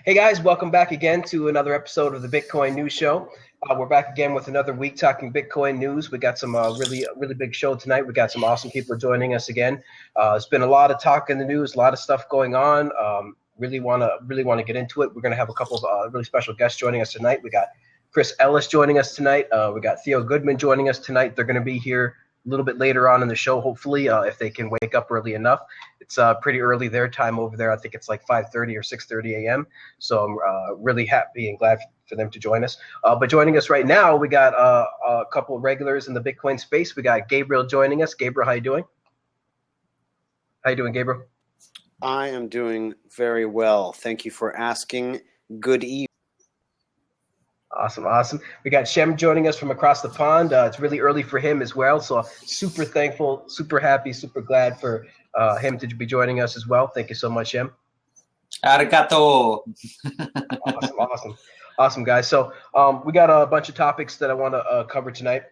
Hey guys, welcome back again to another episode of the Bitcoin News Show. We're back again with another week talking Bitcoin news. We got some really big show tonight. We got some awesome people joining us again. It's been a lot of talk in the news, a lot of stuff going on. Really want to get into it. We're going to have a couple of really special guests joining us tonight. We got Chris Ellis joining us tonight. We got Theo Goodman joining us tonight. They're going to be here a little bit later on in the show, hopefully, if they can wake up early enough. It's pretty early their time over there. I think it's like 5:30 or 6:30 a.m. So I'm really happy and glad for them to join us. But joining us right now, we got a couple of regulars in the Bitcoin space. We got Gabriel joining us. Gabriel, how you doing? How you doing, Gabriel? I am doing very well. Thank you for asking. Good evening. Awesome. We got Shem joining us from across the pond. It's really early for him as well, so super thankful, super happy, super glad for him to be joining us as well. Thank you so much, Shem. Arigato. Awesome, guys. So we got a bunch of topics that I want to cover tonight.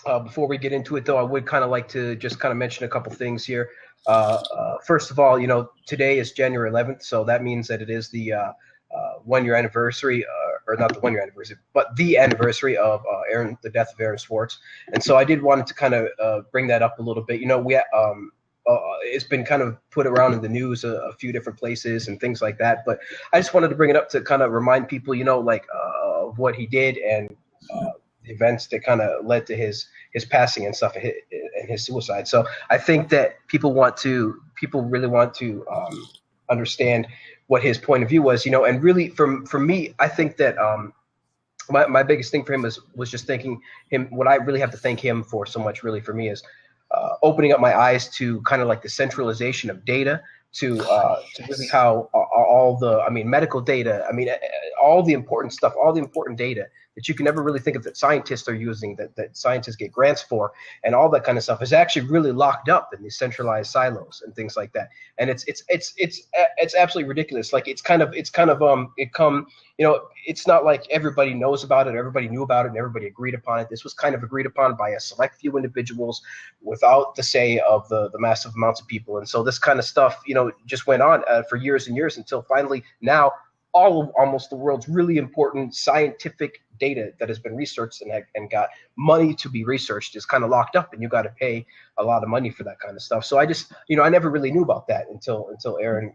Before we get into it, though, I would kind of like to just kind of mention a couple things here. First of all, today is January 11th, so that means that it is the 1 year anniversary, or not the 1 year anniversary, but the anniversary of the death of Aaron Swartz. And so I did want to kind of bring that up a little bit. It's been kind of put around in the news a few different places and things like that. But I just wanted to bring it up to kind of remind people, of what he did and the events that kind of led to his passing and stuff and his suicide. So I think that people really want to understand what his point of view was, and really for me, I think that my biggest thing for him was just thanking him. What I really have to thank him for so much really for me is opening up my eyes to kind of like the centralization of data, to really how all the medical data, all the important stuff, all the important data that you can never really think of that scientists are using, that scientists get grants for, and all that kind of stuff is actually really locked up in these centralized silos and things like that. And it's absolutely ridiculous. Like it's not like everybody knows about it, everybody knew about it, and everybody agreed upon it. This was kind of agreed upon by a select few individuals without the say of the massive amounts of people. And so this kind of stuff, just went on for years and years until finally now almost the world's really important scientific data that has been researched and got money to be researched is kind of locked up, and you got to pay a lot of money for that kind of stuff. So I just, I never really knew about that until Aaron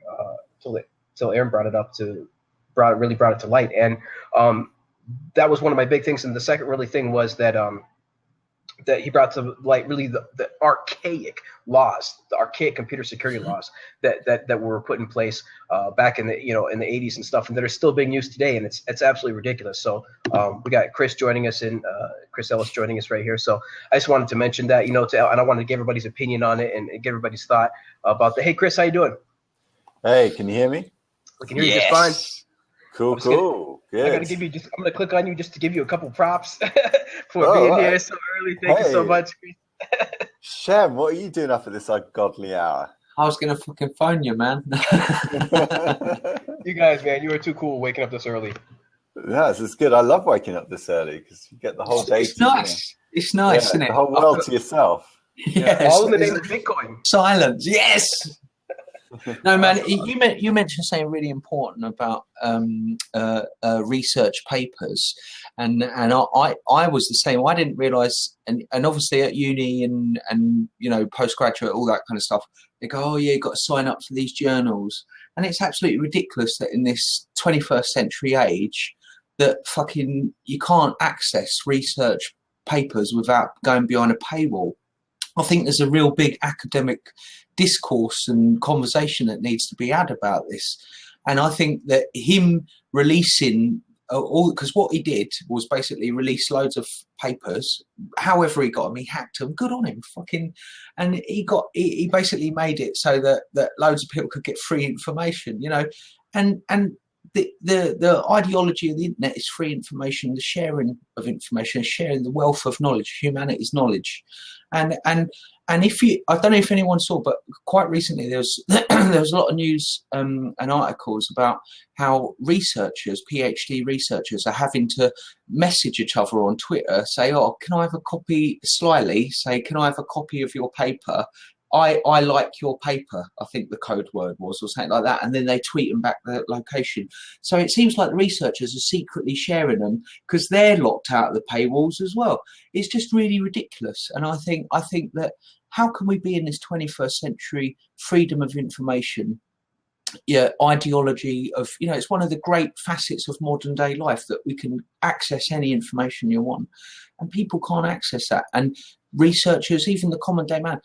brought it to light. And that was one of my big things. And the second really thing was that that he brought to light really the archaic laws, the archaic computer security laws that were put in place back in the in the 80s and stuff, and that are still being used today. And it's absolutely ridiculous. So we got Chris joining us Chris Ellis joining us right here. So I just wanted to mention that, and I wanted to get everybody's opinion on it and get everybody's thought about the. Hey, Chris, how you doing? Hey, can you hear me? We can hear you just fine. Cool. Good. I'm gonna click on you just to give you a couple props for being here so early. Thank you so much. Shem, what are you doing up at this ungodly hour? I was gonna fucking phone you, man. You guys, man, you were too cool waking up this early. Yes, it's good. I love waking up this early because you get the whole day. It's nice. It's nice, isn't it? The whole world to yourself. Yes. All in the name of Bitcoin. Silence. Yes. No, man, you mentioned something really important about research papers, and I was the same. I didn't realise, and obviously at uni and postgraduate, all that kind of stuff, they go, oh yeah, you've got to sign up for these journals, and it's absolutely ridiculous that in this 21st century age that fucking you can't access research papers without going behind a paywall. I think there's a real big academic discourse and conversation that needs to be had about this. And I think that him releasing because what he did was basically release loads of papers. However he got them, he hacked them. Good on him, and he basically made it so that loads of people could get free information, and the ideology of the internet is free information, the sharing of information, sharing the wealth of knowledge, humanity's knowledge. And if you, I don't know if anyone saw, but quite recently there was a lot of news and articles about how researchers, PhD researchers, are having to message each other on Twitter, say, "Oh, can I have a copy?" Slyly say, "Can I have a copy of your paper?" I like your paper, I think the code word was, or something like that, and then they tweet them back the location. So it seems like the researchers are secretly sharing them because they're locked out of the paywalls as well. It's just really ridiculous. And I think that how can we be in this 21st century freedom of information ideology of, it's one of the great facets of modern day life that we can access any information you want, and people can't access that. And researchers, even the common day man,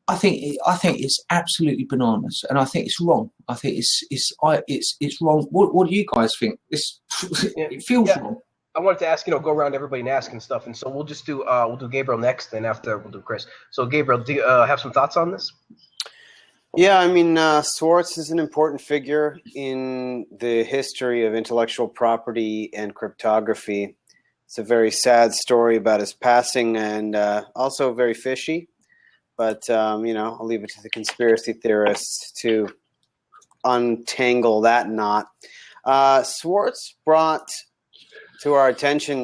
I think it's absolutely bananas, and I think it's wrong. I think it's wrong. What do you guys think? It feels wrong. I wanted to ask, go around everybody and ask and stuff, and so we'll just do Gabriel next, and after we'll do Chris. So Gabriel, do you have some thoughts on this? Yeah, I mean, Swartz is an important figure in the history of intellectual property and cryptography. It's a very sad story about his passing, and also very fishy. But, I'll leave it to the conspiracy theorists to untangle that knot. Swartz brought to our attention,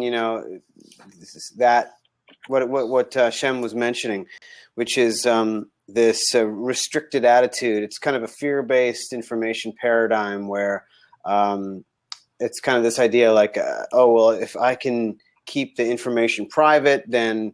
that what Shem was mentioning, which is this restricted attitude. It's kind of a fear-based information paradigm where it's kind of this idea like, if I can keep the information private, then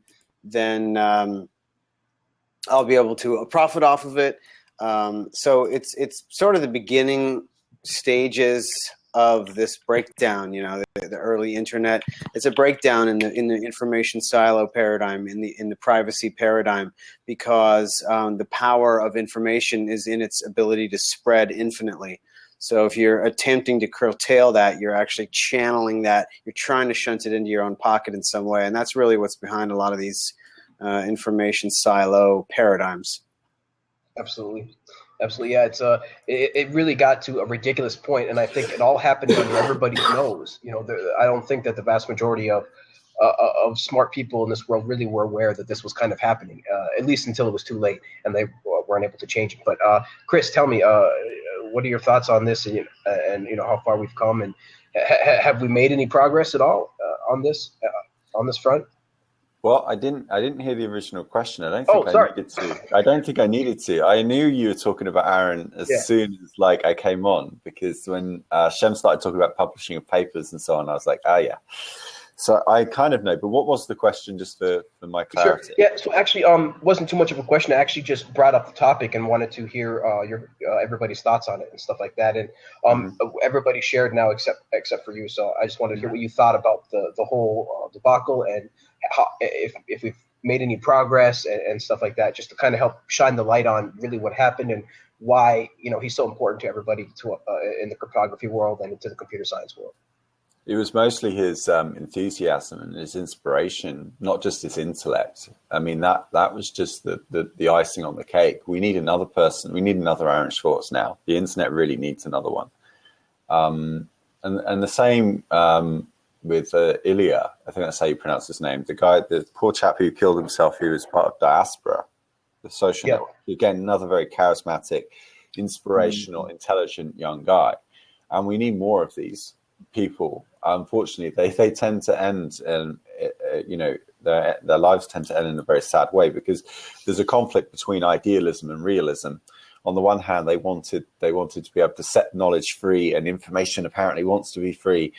I'll be able to profit off of it. So it's sort of the beginning stages of this breakdown. The early internet. It's a breakdown in the information silo paradigm, in the privacy paradigm, because the power of information is in its ability to spread infinitely. So if you're attempting to curtail that, you're actually channeling that. You're trying to shunt it into your own pocket in some way, and that's really what's behind a lot of these information silo paradigms. Absolutely. Yeah, it's it really got to a ridiculous point, and I think it all happened under everybody's nose. I don't think that the vast majority of smart people in this world really were aware that this was kind of happening, at least until it was too late and they weren't able to change it. But Chris, tell me, what are your thoughts on this, and how far we've come, and have we made any progress at all on this front? Well, I didn't hear the original question. I don't think I needed to. I knew you were talking about Aaron as soon as I came on, because when Shem started talking about publishing of papers and so on, I was like, yeah. So I kind of know. But what was the question, just for my clarity? Sure. Yeah. So actually, wasn't too much of a question. I actually just brought up the topic and wanted to hear your everybody's thoughts on it and stuff like that. And everybody shared now except for you. So I just wanted to hear what you thought about the whole debacle, and how, if we've made any progress and stuff like that, just to kind of help shine the light on really what happened and why he's so important to everybody in the cryptography world and to the computer science world. It was mostly his enthusiasm and his inspiration, not just his intellect. I mean, that was just the icing on the cake. We need another person. We need another Aaron Swartz now. The internet really needs another one. And the same with Ilya. I think that's how you pronounce his name. The poor chap who killed himself, who was part of Diaspora, the social network. Again, another very charismatic, inspirational, intelligent young guy. And we need more of these people. Unfortunately, they tend to end, and their lives tend to end in a very sad way, because there's a conflict between idealism and realism. On the one hand, they wanted to be able to set knowledge free, and information apparently wants to be free,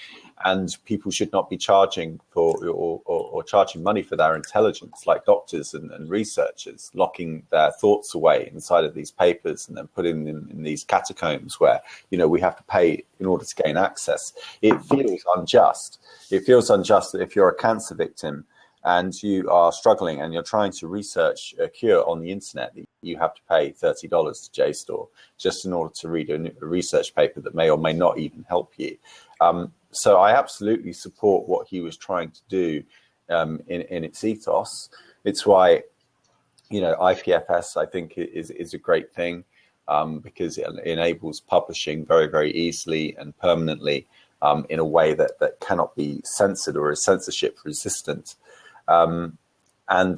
and people should not be charging for or charging money for their intelligence, like doctors and researchers, locking their thoughts away inside of these papers and then putting them in these catacombs where we have to pay in order to gain access. It feels unjust. It feels unjust that if you're a cancer victim and you are struggling and you're trying to research a cure on the internet, you have to pay $30 to JSTOR just in order to read a research paper that may or may not even help you. So I absolutely support what he was trying to do in its ethos. It's why, IPFS, I think, is a great thing, because it enables publishing very, very easily and permanently in a way that cannot be censored or is censorship resistant. And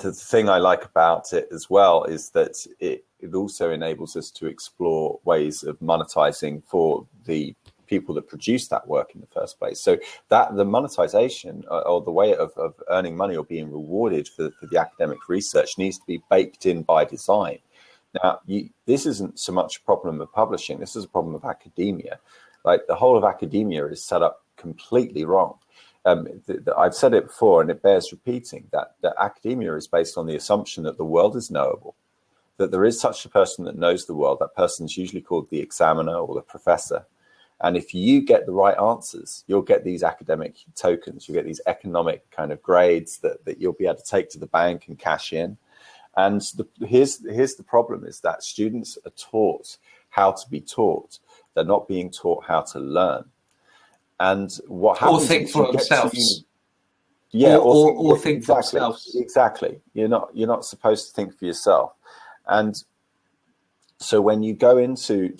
the thing I like about it as well is that it also enables us to explore ways of monetizing for the people that produce that work in the first place. So that the monetization or the way of earning money or being rewarded for the academic research needs to be baked in by design, Now, this isn't so much a problem of publishing. This is a problem of academia. Like, the whole of academia is set up completely wrong. I've said it before, and it bears repeating, that academia is based on the assumption that the world is knowable, that there is such a person that knows the world. That person is usually called the examiner or the professor. And if you get the right answers, you'll get these academic tokens. You'll get these economic kind of grades that you'll be able to take to the bank and cash in. And here's the problem, is that students are taught how to be taught. They're not being taught how to learn. And what happens? Or think for themselves. Or think for themselves. Exactly. You're not supposed to think for yourself. And so when you go into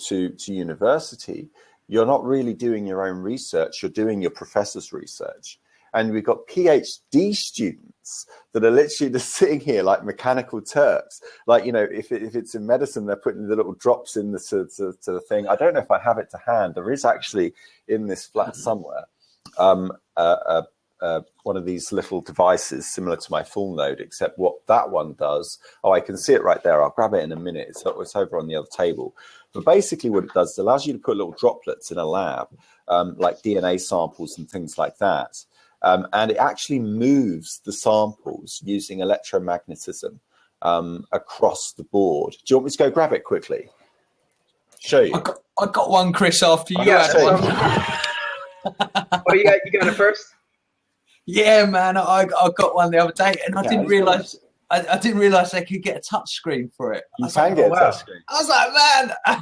university, you're not really doing your own research. You're doing your professor's research. And we've got PhD students that are literally just sitting here like mechanical Turks. Like, if it's in medicine, they're putting the little drops in to the thing. I don't know if I have it to hand. There is actually in this flat somewhere one of these little devices similar to my full node, except what that one does. Oh, I can see it right there. I'll grab it in a minute. It's over on the other table. But basically what it does, it allows you to put little droplets in a lab, like DNA samples and things like that. And it actually moves the samples using electromagnetism across the board. Do you want me to go grab it quickly? Show you. I got one, Chris, after you. What you got? You got it first? Yeah, man. I got one the other day, and I didn't realize. I didn't realize they could get a touch screen for it. You can get a touch screen. I was like,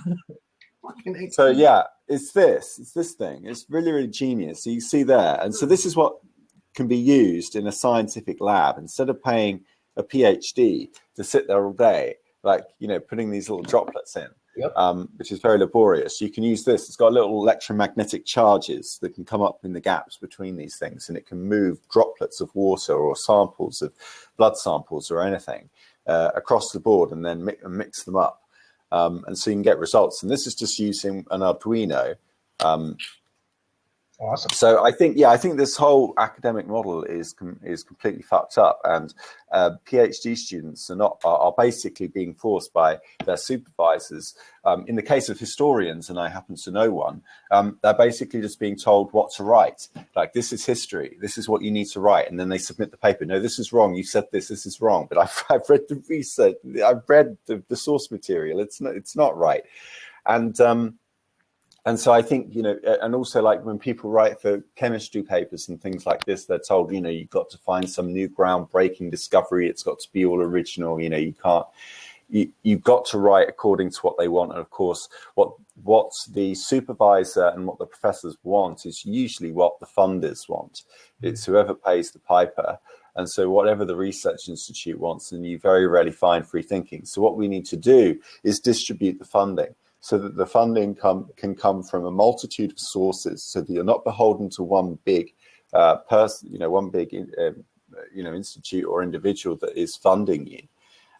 man. So yeah, it's this thing. It's really, really genius. So you see there, and so this is what can be used in a scientific lab. Instead of paying a PhD to sit there all day, like, putting these little droplets in, which is very laborious. You can use this. It's got little electromagnetic charges that can come up in the gaps between these things, and it can move droplets of water or samples of blood samples or anything across the board, and then mix them up. And so you can get results. And this is just using an Arduino. Awesome. So I think this whole academic model is completely fucked up, and PhD students are basically being forced by their supervisors. In the case of historians, and I happen to know one, they're basically just being told what to write. Like, this is history. This is what you need to write, and then they submit the paper. No, this is wrong. You said this. This is wrong. But I've read the research. I've read the source material. It's not right, and so I think, and also, like, when people write for chemistry papers and things like this, they're told, you've got to find some new groundbreaking discovery. It's got to be all original. You've got to write according to what they want. And of course, what the supervisor and what the professors want is usually what the funders want. It's whoever pays the piper. And so whatever the research institute wants, and you very rarely find free thinking. So what we need to do is distribute the funding, so that the funding can come from a multitude of sources, so that you're not beholden to one big person, one big institute or individual that is funding you.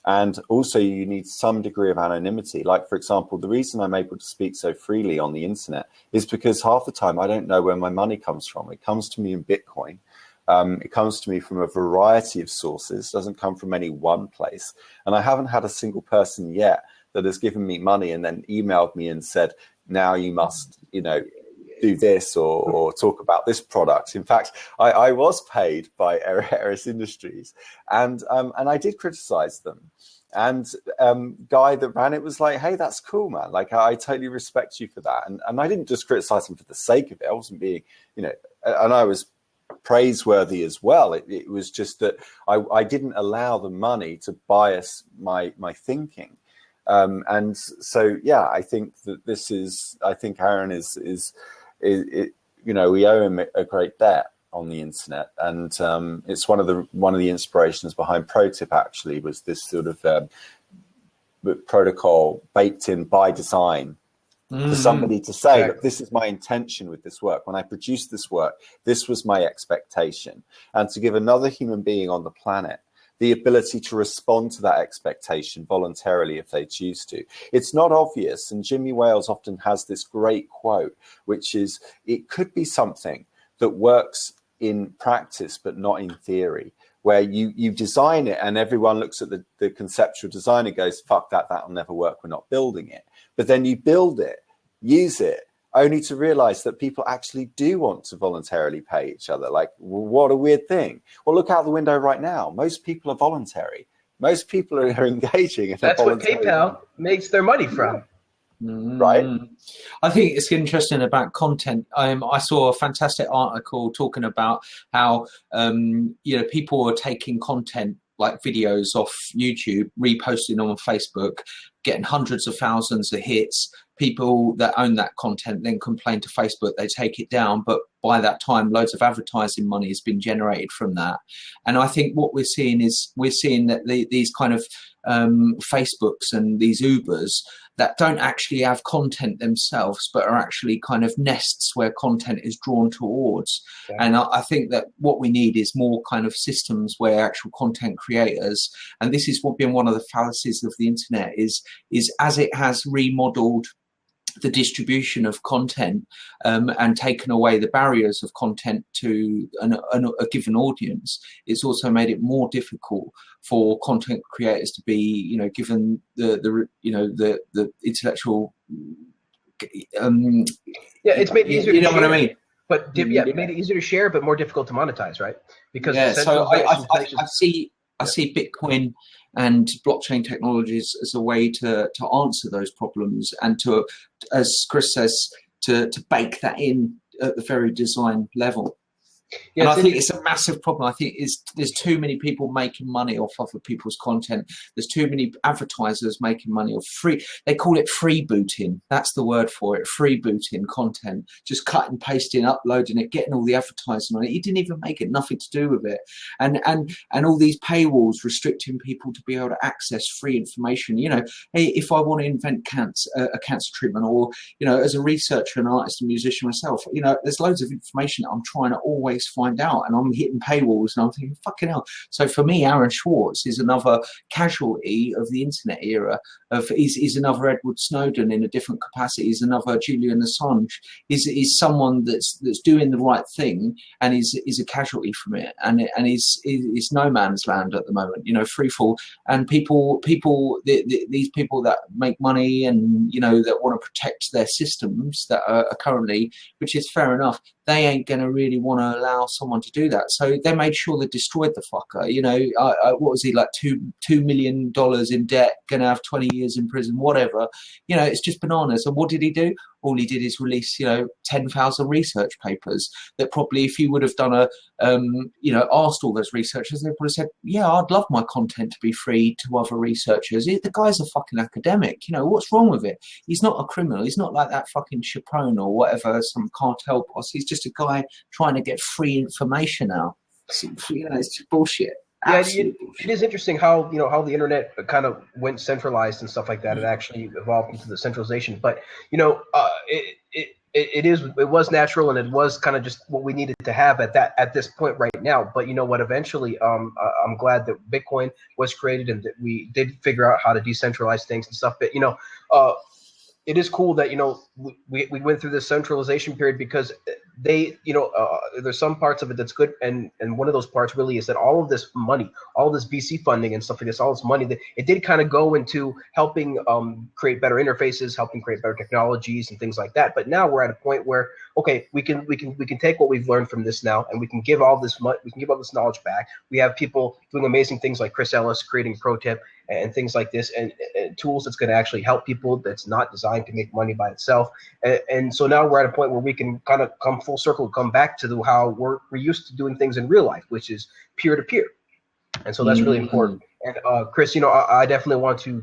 And also you need some degree of anonymity. Like, for example, the reason I'm able to speak so freely on the internet is because half the time I don't know where my money comes from. It comes to me in Bitcoin. It comes to me from a variety of sources. It doesn't come from any one place. And I haven't had a single person yet that has given me money and then emailed me and said, now you must, do this or talk about this product. In fact, I was paid by Eris Industries, and I did criticize them. And guy that ran it was like, hey, that's cool, man. Like, I totally respect you for that. And I didn't just criticize him for the sake of it. I wasn't being, and I was praiseworthy as well. It was just that I didn't allow the money to bias my thinking. And so, yeah, I think that I think Aaron is we owe him a great debt on the internet. And it's one of the inspirations behind ProTip, actually, was this sort of protocol baked in by design for somebody to say, look, this is my intention with this work. When I produced this work, this was my expectation. And to give another human being on the planet the ability to respond to that expectation voluntarily if they choose to. It's not obvious, and Jimmy Wales often has this great quote, which is, it could be something that works in practice but not in theory, where you design it and everyone looks at the conceptual design and goes, fuck that'll never work, we're not building it. But then you build it, use it, only to realize that people actually do want to voluntarily pay each other. Like, what a weird thing. Well, look out the window right now. Most people are voluntary. Most people are engaging. That's what PayPal makes their money from. Right. I think it's interesting about content. I saw a fantastic article talking about how people are taking content like videos off YouTube, reposting on Facebook, getting hundreds of thousands of hits. People that own that content then complain to Facebook, they take it down, but by that time loads of advertising money has been generated from that. And I think what we're seeing that these kind of Facebooks and these Ubers that don't actually have content themselves, but are actually kind of nests where content is drawn towards. Yeah. And I think that what we need is more kind of systems where actual content creators, and this is what been one of the fallacies of the internet, is as it has remodeled the distribution of content and taken away the barriers of content to a given audience, it's also made it more difficult for content creators to be, given the intellectual. It's made it easier. You know what I mean? But it made it easier to share, but more difficult to monetize, right? Because so I see Bitcoin and blockchain technologies as a way to answer those problems and to, as Chris says, to bake that in at the very design level. Yeah, and I think it's a massive problem. I think there's too many people making money off other people's content. There's too many advertisers making money off free. They call it freebooting. That's the word for it. Freebooting content, just cutting, pasting, uploading it, getting all the advertising on it. You didn't even make it. Nothing to do with it. And all these paywalls restricting people to be able to access free information. Hey, if I want to invent a cancer treatment, or as a researcher, an artist, and musician myself, there's loads of information that I'm trying to always find out, and I'm hitting paywalls and I'm thinking, fucking hell. So for me, Aaron Swartz is another casualty of the internet era. He's another Edward Snowden in a different capacity. He's another Julian Assange. He's someone that's doing the right thing and is a casualty from it, and is no man's land at the moment. Free fall, and these people that make money and that want to protect their systems that are currently, which is fair enough, they ain't going to really want to allow someone to do that. So they made sure they destroyed the fucker. What was he, like $2 million in debt, going to have 20 years in prison, whatever. It's just bananas. And what did he do? All he did is release, 10,000 research papers that probably, if you would have done asked all those researchers, they would have said, yeah, I'd love my content to be free to other researchers. The guy's a fucking academic. What's wrong with it? He's not a criminal. He's not like that fucking Chaperone or whatever, some cartel boss. He's just a guy trying to get free information out. It's just bullshit. Yeah, it is interesting how the internet kind of went centralized and stuff like that. It actually evolved into the centralization, but it was natural, and it was kind of just what we needed to have at this point right now. But you know what? Eventually, I'm glad that Bitcoin was created and that we did figure out how to decentralize things and stuff. But it is cool that we went through this centralization period, because there's some parts of it that's good, and one of those parts really is that all of this money, all this VC funding and stuff like this, all this money, that it did kind of go into helping create better interfaces, helping create better technologies and things like that. But now we're at a point where, okay, we can take what we've learned from this now, and we can give all this knowledge back. We have people doing amazing things like Chris Ellis creating ProTip and things like this, and tools that's going to actually help people, that's not designed to make money by itself. And so now we're at a point where we can kind of come full circle, come back to how we're used to doing things in real life, which is peer-to-peer. And so that's really important. And Chris, I definitely want to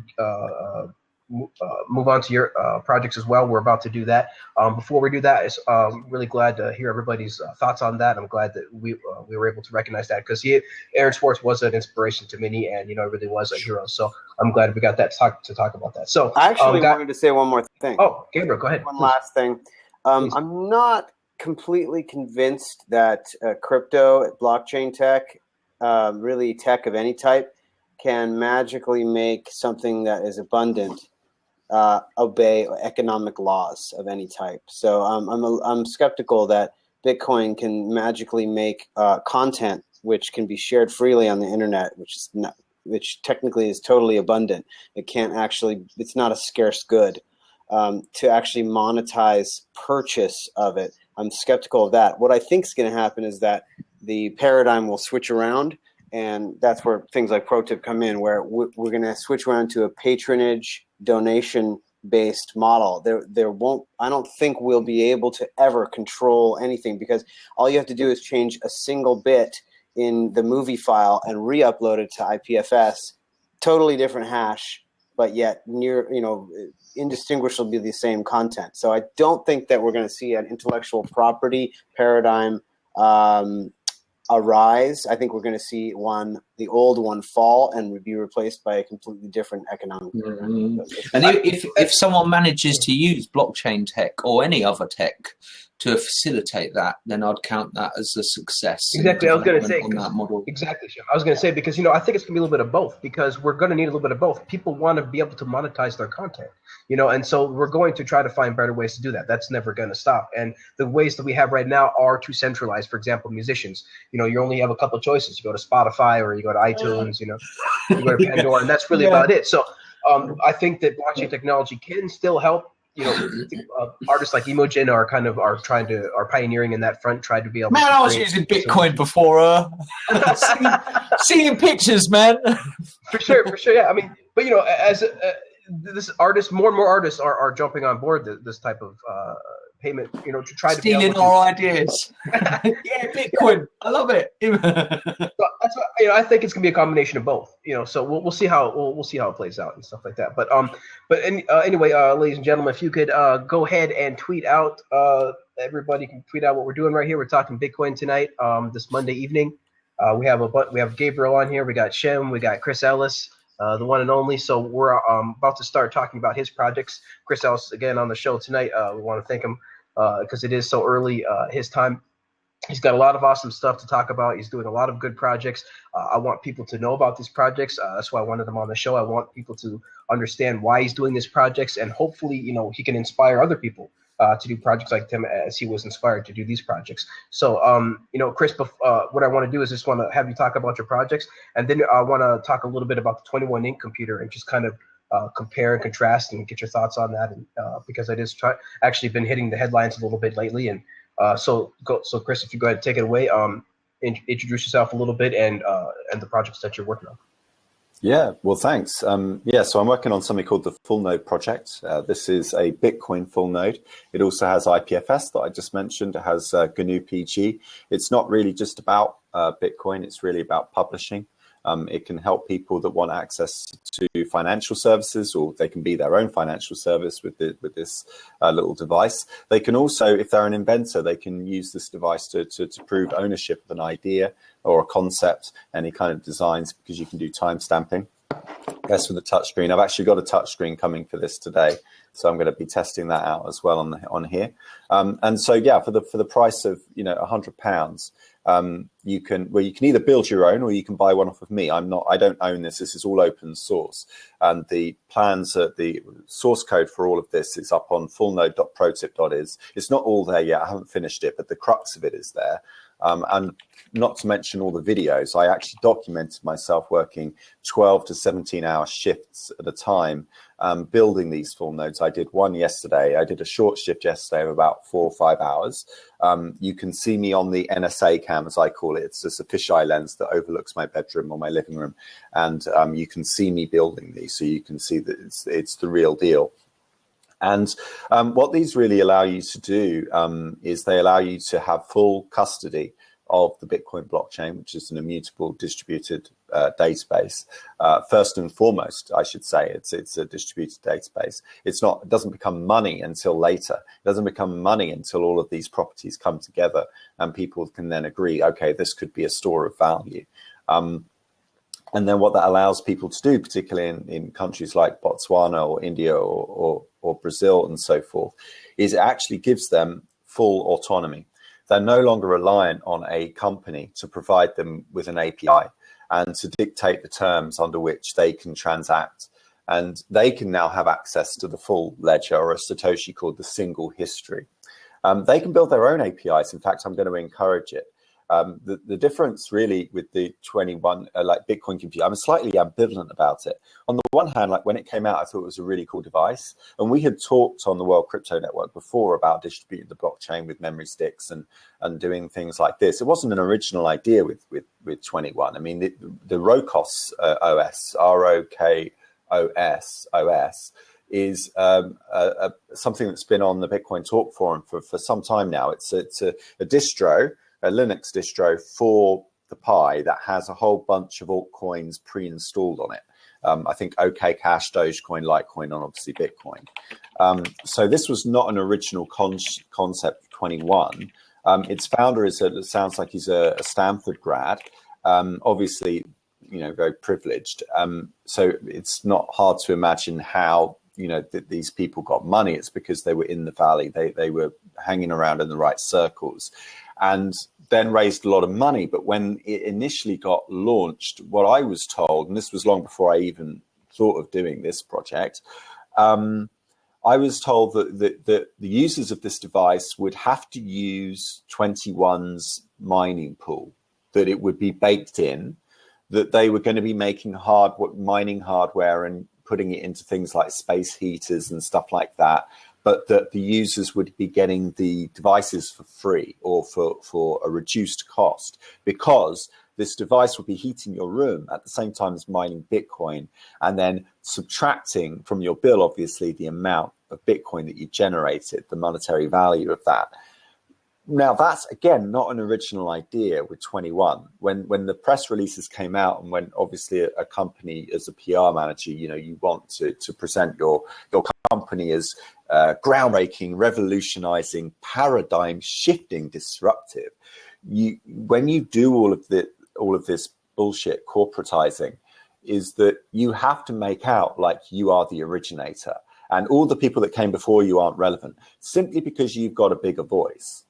move on to your projects as well. We're about to do that. Before we do that, I'm really glad to hear everybody's thoughts on that. I'm glad that we were able to recognize that, because Aaron Swartz was an inspiration to many, and really was a hero. So I'm glad we got that to talk about that. So I actually wanted to say one more thing. Oh, Gabriel, go ahead. One last thing. I'm not completely convinced that crypto, blockchain tech, really tech of any type, can magically make something that is abundant obey economic laws of any type. So I'm skeptical that Bitcoin can magically make content which can be shared freely on the internet, which technically is totally abundant. It's not a scarce good. To actually monetize purchase of it, I'm skeptical of that. What I think is going to happen is that the paradigm will switch around, and that's where things like ProTip come in, where we're going to switch around to a patronage donation based model. I don't think we'll be able to ever control anything, because all you have to do is change a single bit in the movie file and re-upload it to IPFS, totally different hash, but yet indistinguishably the same content. So I don't think that we're going to see an intellectual property paradigm arise. I think we're going to see the old one fall and be replaced by a completely different economic paradigm. And if someone manages to use blockchain tech or any other tech to facilitate that, then I'd count that as a success. Exactly. I was going to say on that model. Exactly. I was going to say, because I think it's going to be a little bit of both, because we're going to need a little bit of both. People want to be able to monetize their content, and so we're going to try to find better ways to do that. That's never going to stop. And the ways that we have right now are too centralized. For example, musicians, you only have a couple of choices. You go to Spotify or you go to iTunes, you go to Pandora, and that's really about it. So I think that blockchain technology can still help. Artists like Imogen are pioneering in that front, trying to be able. Man, I was using Bitcoin before seeing pictures, man. For sure, yeah. I mean, but as this artist, more and more artists are jumping on board this type of payment, to try to stealing our ideas. Yeah, Bitcoin, I love it. So that's what, I think it's gonna be a combination of both. So we'll see how it plays out and stuff like that. But anyway, ladies and gentlemen, if you could go ahead and tweet out, everybody can tweet out what we're doing right here. We're talking Bitcoin tonight, this Monday evening. We have Gabriel on here. We got Shem. We got Chris Ellis. The one and only. So we're about to start talking about his projects. Chris Ellis, again, on the show tonight. We want to thank him because it is so early his time. He's got a lot of awesome stuff to talk about. He's doing a lot of good projects. I want people to know about these projects. That's why I wanted him on the show. I want people to understand why he's doing these projects, and hopefully, he can inspire other people to do projects like him, as he was inspired to do these projects. So, Chris, what I want to do is just want to have you talk about your projects, and then I want to talk a little bit about the 21 Inc. computer and just kind of compare and contrast and get your thoughts on that. And because I just actually been hitting the headlines a little bit lately, and so Chris, if you go ahead and take it away, introduce yourself a little bit and the projects that you're working on. Yeah, well, thanks. So I'm working on something called the Full Node Project. This is a Bitcoin full node. It also has IPFS that I just mentioned. It has GNU PG. It's not really just about Bitcoin. It's really about publishing. It can help people that want access to financial services, or they can be their own financial service with this little device. They can also, if they're an inventor, they can use this device to prove ownership of an idea or a concept, any kind of designs, because you can do time stamping. That's with the touchscreen. I've actually got a touchscreen coming for this today, so I'm going to be testing that out as well on here. And so, yeah, for the price of £100. You can either build your own or you can buy one off of me. I don't own this. This is all open source. And the plans, the source code for all of this is up on fullnode.protip.is. It's not all there yet. I haven't finished it, but the crux of it is there. And not to mention all the videos. I actually documented myself working 12 to 17-hour shifts at a time, building these full nodes. I did one yesterday. I did a short shift yesterday of about 4 or 5 hours. You can see me on the NSA cam, as I call it. It's just a fisheye lens that overlooks my bedroom or my living room. And you can see me building these, so you can see that it's the real deal. And what these really allow you to do is they allow you to have full custody of the Bitcoin blockchain, which is an immutable distributed database. First and foremost, I should say, it's a distributed database. It doesn't become money until later. It doesn't become money until all of these properties come together and people can then agree, okay, this could be a store of value. And then what that allows people to do, particularly in countries like Botswana or India or Brazil and so forth, is it actually gives them full autonomy. They're no longer reliant on a company to provide them with an API and to dictate the terms under which they can transact. And they can now have access to the full ledger, or a Satoshi called the single history. They can build their own APIs. In fact, I'm going to encourage it. The difference really with the 21 like Bitcoin computer, I'm slightly ambivalent about it. On the one hand, like when it came out, I thought it was a really cool device, and we had talked on the World Crypto Network before about distributing the blockchain with memory sticks and doing things like this. It wasn't an original idea with 21. I mean, the Rokos OS, ROKOS OS, is something that's been on the Bitcoin Talk forum for some time now. It's a distro, a Linux distro for the Pi that has a whole bunch of altcoins pre-installed on it. I think OK Cash, Dogecoin, Litecoin, and obviously Bitcoin. So this was not an original concept 21. Its founder sounds like he's a Stanford grad, obviously, very privileged. So it's not hard to imagine how these people got money. It's because they were in the valley. They were hanging around in the right circles, and then raised a lot of money. But when it initially got launched, what I was told, and this was long before I even thought of doing this project, I was told that the users of this device would have to use 21's mining pool, that it would be baked in, that they were going to be making mining hardware and putting it into things like space heaters and stuff like that, but that the users would be getting the devices for free or for a reduced cost, because this device would be heating your room at the same time as mining Bitcoin, and then subtracting from your bill, obviously, the amount of Bitcoin that you generated, the monetary value of that. Now, that's, again, not an original idea with 21. When the press releases came out, and when obviously a company as a PR manager, you want to present your company as groundbreaking, revolutionizing, paradigm shifting, disruptive. When you do all of this bullshit corporatizing, is that you have to make out like you are the originator, and all the people that came before you aren't relevant, simply because you've got a bigger voice.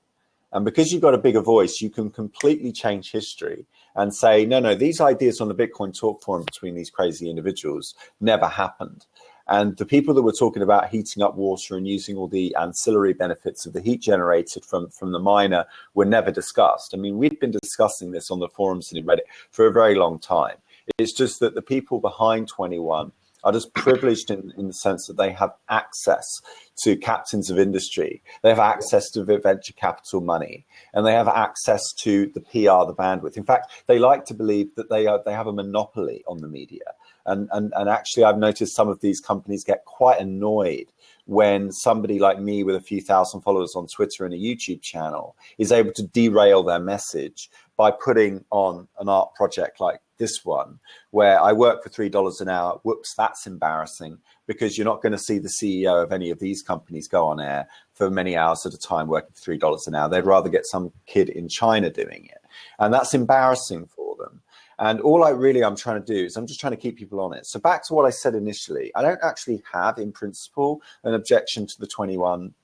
And because you've got a bigger voice, you can completely change history and say, no, these ideas on the Bitcoin Talk forum between these crazy individuals never happened. And the people that were talking about heating up water and using all the ancillary benefits of the heat generated from the miner were never discussed. I mean, we'd been discussing this on the forums and in Reddit for a very long time. It's just that the people behind 21 are just privileged in the sense that they have access to captains of industry. They have access to venture capital money, and they have access to the PR, the bandwidth. In fact, they like to believe that they have a monopoly on the media. And actually, I've noticed some of these companies get quite annoyed when somebody like me with a few thousand followers on Twitter and a YouTube channel is able to derail their message by putting on an art project like this one, where I work for $3 an hour. Whoops, that's embarrassing, because you're not going to see the CEO of any of these companies go on air for many hours at a time working for $3 an hour. They'd rather get some kid in China doing it. And that's embarrassing for them. And all I'm trying to do is I'm just trying to keep people on it. So back to what I said initially, I don't actually have, in principle, an objection to the 21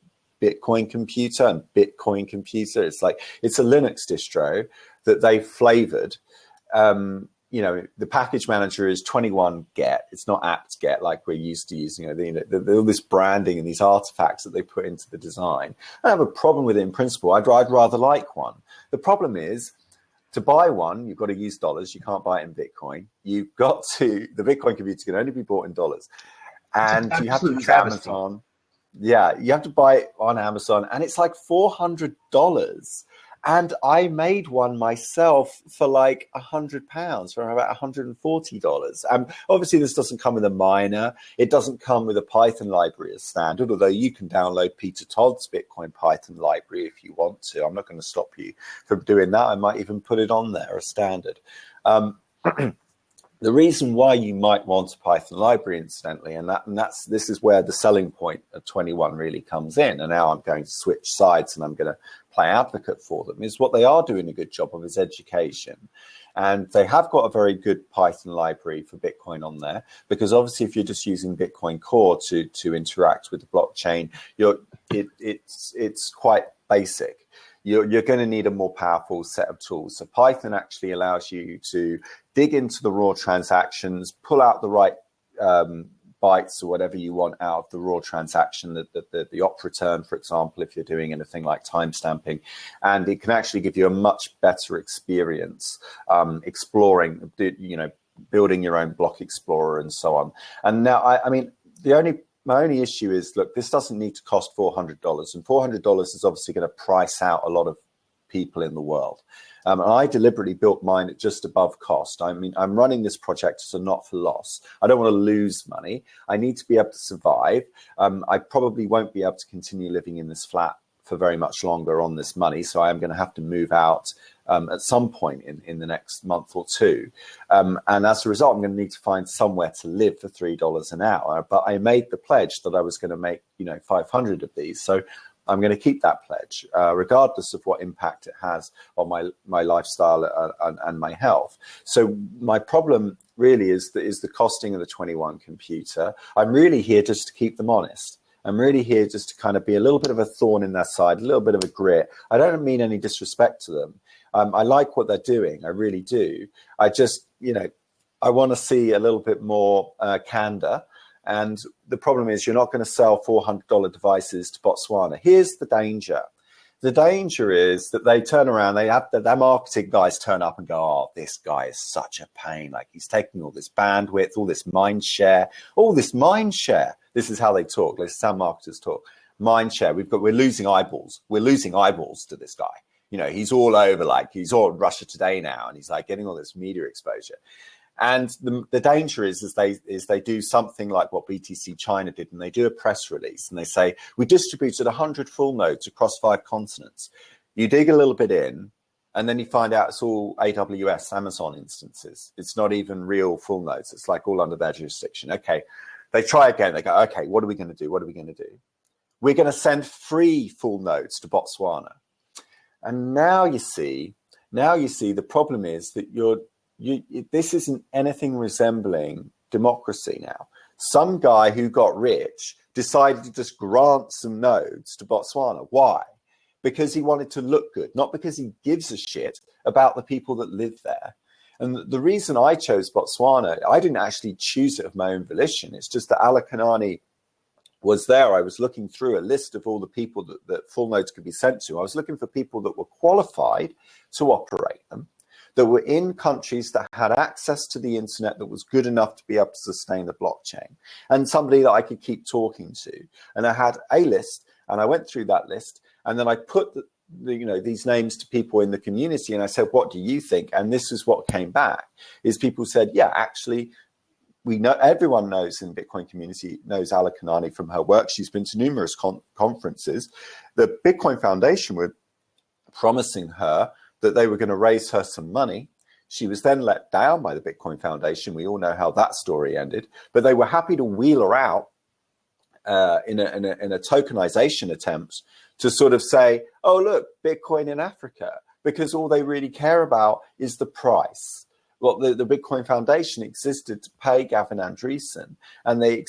Bitcoin computer and Bitcoin computer. It's a Linux distro that they flavored. The package manager is 21 get. It's not apt-get like we're used to using. All this branding and these artifacts that they put into the design. I have a problem with it in principle. I'd rather like one. The problem is, to buy one, you've got to use dollars. You can't buy it in Bitcoin. The Bitcoin computer can only be bought in dollars. And you have to use Amazon. Yeah, you have to buy it on Amazon, and it's like $400. And I made one myself for like £100, for about $140. Obviously, this doesn't come with a miner. It doesn't come with a Python library as standard, although you can download Peter Todd's Bitcoin Python library if you want to. I'm not going to stop you from doing that. I might even put it on there as standard. The reason why you might want a Python library, incidentally, this is where the selling point of 21 really comes in. And now I'm going to switch sides and I'm going to play advocate for them, is what they are doing a good job of is education. And they have got a very good Python library for Bitcoin on there, because obviously if you're just using Bitcoin Core to interact with the blockchain, it's quite basic. You're going to need a more powerful set of tools. So Python actually allows you to dig into the raw transactions, pull out the right bytes or whatever you want out of the raw transaction, the op return, for example, if you're doing anything like timestamping, and it can actually give you a much better experience exploring, building your own block explorer and so on. And now, I mean, my only issue is, look, this doesn't need to cost $400, and $400 is obviously going to price out a lot of people in the world. And I deliberately built mine at just above cost. I mean, I'm running this project as a not for loss. I don't want to lose money. I need to be able to survive. I probably won't be able to continue living in this flat for very much longer on this money. So I am going to have to move out at some point in the next month or two. And as a result, I'm going to need to find somewhere to live for $3 an hour. But I made the pledge that I was going to make, 500 of these. So I'm going to keep that pledge, regardless of what impact it has on my lifestyle and my health. So my problem really is the costing of the 21 computer. I'm really here just to keep them honest. I'm really here just to kind of be a little bit of a thorn in their side, a little bit of a grit. I don't mean any disrespect to them. I like what they're doing. I really do. I just, I want to see a little bit more candor. And the problem is you're not going to sell $400 devices to Botswana. Here's the danger. The danger is that they turn around, their marketing guys turn up and go, oh, this guy is such a pain. Like, he's taking all this bandwidth, all this mind share. This is how they talk. This is how marketers talk. Mind share. We're losing eyeballs. We're losing eyeballs to this guy. He's all over, like he's all Russia Today now, and he's like getting all this media exposure. And the danger is they do something like what BTC China did, and they do a press release and they say, we distributed 100 full nodes across 5 continents. You dig a little bit in, and then you find out it's all AWS, Amazon instances. It's not even real full nodes. It's like all under their jurisdiction. Okay, they try again. They go, okay, what are we going to do? What are we going to do? We're going to send free full nodes to Botswana. And now you see the problem is that this isn't anything resembling democracy now. Some guy who got rich decided to just grant some nodes to Botswana. Why? Because he wanted to look good, not because he gives a shit about the people that live there. And the reason I chose Botswana, I didn't actually choose it of my own volition. It's just that Alakanani was there. I was looking through a list of all the people that full nodes could be sent to. I was looking for people that were qualified to operate them, that were in countries that had access to the internet that was good enough to be able to sustain the blockchain, and somebody that I could keep talking to. And I had a list, and I went through that list, and then I put these names to people in the community, and I said, what do you think? And this is what came back, is people said, yeah, actually, we know, everyone knows in the Bitcoin community knows Alakanani from her work. She's been to numerous conferences. The Bitcoin Foundation were promising her that they were going to raise her some money. She was then let down by the Bitcoin Foundation. We all know how that story ended, but they were happy to wheel her out in a tokenization attempt to sort of say, oh, look, Bitcoin in Africa, because all they really care about is the price. Well, the Bitcoin Foundation existed to pay Gavin Andresen, and they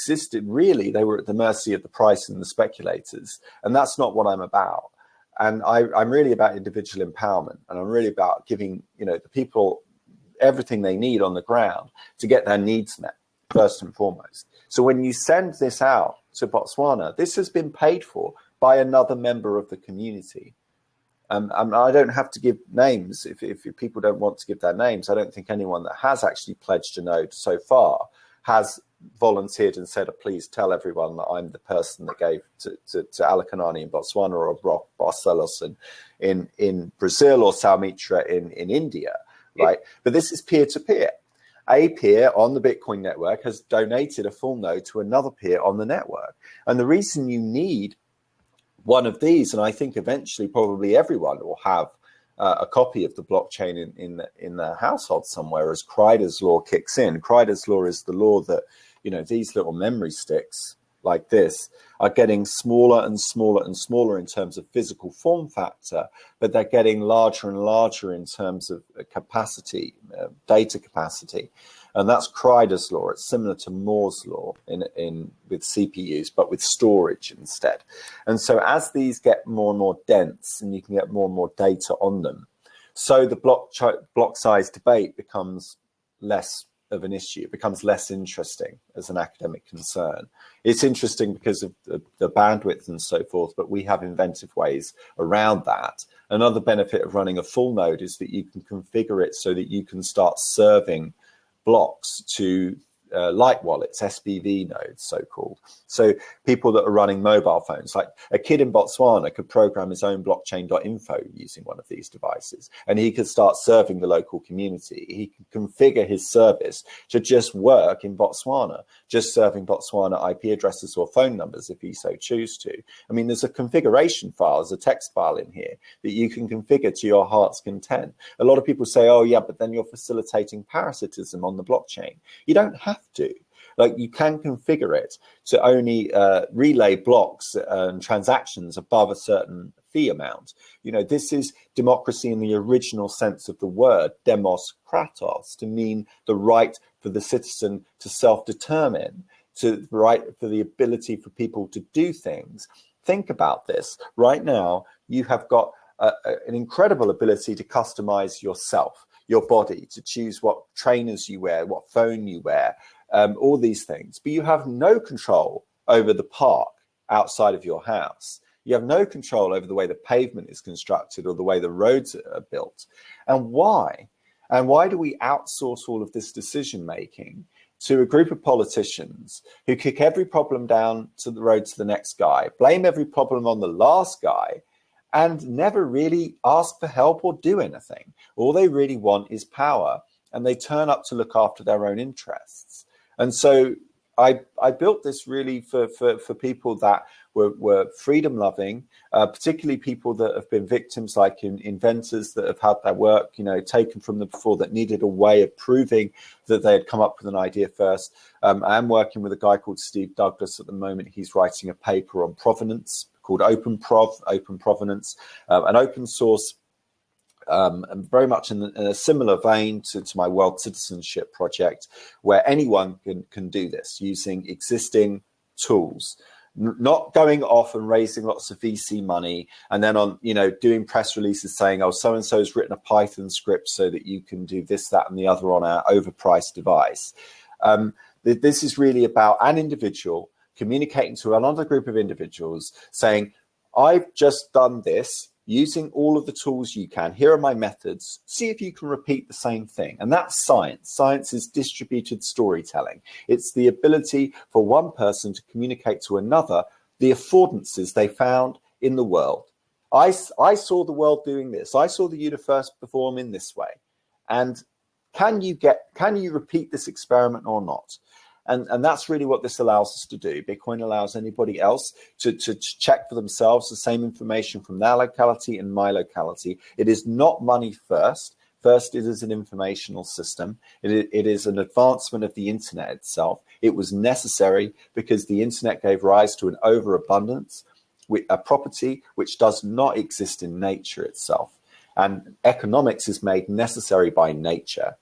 were at the mercy of the price and the speculators. And that's not what I'm about. And I'm really about individual empowerment, and I'm really about giving, the people everything they need on the ground to get their needs met, first and foremost. So when you send this out to Botswana, this has been paid for by another member of the community. I don't have to give names if people don't want to give their names. I don't think anyone that has actually pledged a node so far has volunteered and said, please tell everyone that I'm the person that gave to Alakanani in Botswana, or Brock Barcelos in Brazil, or Soumitra in India, right? But this is peer-to-peer. A peer on the Bitcoin network has donated a full node to another peer on the network. And the reason you need one of these, and I think eventually probably everyone will have a copy of the blockchain in their household somewhere as Kryder's law kicks in. Kryder's law is the law that, these little memory sticks like this are getting smaller and smaller and smaller in terms of physical form factor, but they're getting larger and larger in terms of capacity, data capacity. And that's Kryder's law. It's similar to Moore's law with CPUs, but with storage instead. And so as these get more and more dense and you can get more and more data on them, so the block size debate becomes less of an issue. It becomes less interesting as an academic concern. It's interesting because of the bandwidth and so forth, but we have inventive ways around that. Another benefit of running a full node is that you can configure it so that you can start serving blocks to light wallets, SPV nodes, so-called. So people that are running mobile phones, like a kid in Botswana could program his own blockchain.info using one of these devices, and he could start serving the local community. He could configure his service to just work in Botswana, just serving Botswana IP addresses or phone numbers if he so choose to. I mean, there's a configuration file, there's a text file in here that you can configure to your heart's content. A lot of people say, oh yeah, but then you're facilitating parasitism on the blockchain. You don't have to. Like, you can configure it to only relay blocks and transactions above a certain fee amount. You know, this is democracy in the original sense of the word, demos kratos, to mean the right for the citizen to self-determine, to the right for the ability for people to do things. Think about this. Right now, you have got an incredible ability to customize yourself, your body, to choose what trainers you wear, what phone you wear, all these things. But you have no control over the park outside of your house. You have no control over the way the pavement is constructed or the way the roads are built. And why? And why do we outsource all of this decision making to a group of politicians who kick every problem down to the road to the next guy, blame every problem on the last guy, and never really ask for help or do anything? All they really want is power, and they turn up to look after their own interests. And so I built this really for people that were freedom loving, particularly people that have been victims, like inventors that have had their work, you know, taken from them before, that needed a way of proving that they had come up with an idea first. I am working with a guy called Steve Douglas at the moment. He's writing a paper on provenance called Open Provenance, an open source, and very much in a similar vein to my World Citizenship project, where anyone can do this using existing tools, not going off and raising lots of VC money and then on, you know, doing press releases saying, oh, so-and-so has written a Python script so that you can do this, that, and the other on our overpriced device. This is really about an individual communicating to another group of individuals saying, I've just done this using all of the tools you can. Here are my methods. See if you can repeat the same thing. And that's science. Science is distributed storytelling. It's the ability for one person to communicate to another the affordances they found in the world. I saw the world doing this. I saw the universe perform in this way. And can you repeat this experiment or not? And that's really what this allows us to do. Bitcoin allows anybody else to check for themselves the same information from their locality and my locality. It is not money first. First, it is an informational system. It is an advancement of the internet itself. It was necessary because the internet gave rise to an overabundance, a property which does not exist in nature itself. And economics is made necessary by nature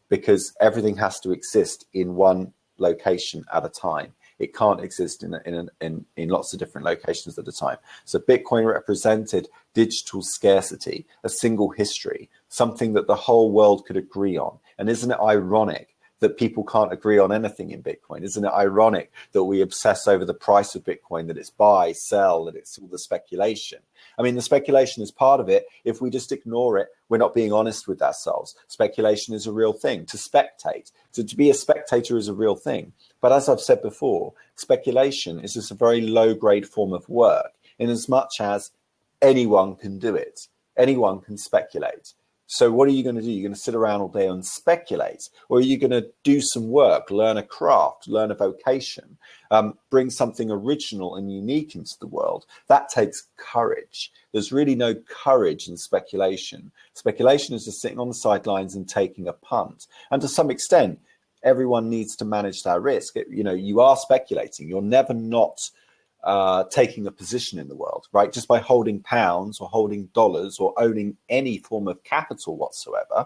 because everything has to exist in one location at a time. It can't exist in lots of different locations at a time. So Bitcoin represented digital scarcity, a single history, something that the whole world could agree on. And isn't it ironic that people can't agree on anything in Bitcoin? Isn't it ironic that we obsess over the price of Bitcoin, that it's buy, sell, that it's all the speculation? I mean, the speculation is part of it. If we just ignore it, we're not being honest with ourselves. Speculation is a real thing. To spectate, to be a spectator is a real thing. But as I've said before, speculation is just a very low-grade form of work, in as much as anyone can do it. Anyone can speculate. So what are you going to do? You're going to sit around all day and speculate? Or are you going to do some work, learn a craft, learn a vocation, bring something original and unique into the world? That takes courage. There's really no courage in speculation. Speculation is just sitting on the sidelines and taking a punt. And to some extent, everyone needs to manage their risk. You know, you are speculating. You're never not taking a position in the world, right? Just by holding pounds or holding dollars or owning any form of capital whatsoever,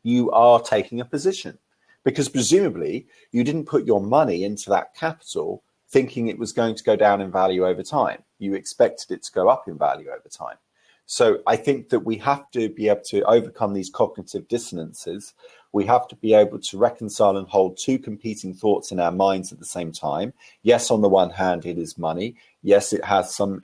you are taking a position, because presumably you didn't put your money into that capital thinking it was going to go down in value over time. You expected it to go up in value over time. So I think that we have to be able to overcome these cognitive dissonances We have to be able to reconcile and hold two competing thoughts in our minds at the same time. Yes, on the one hand, it is money. Yes, it has some,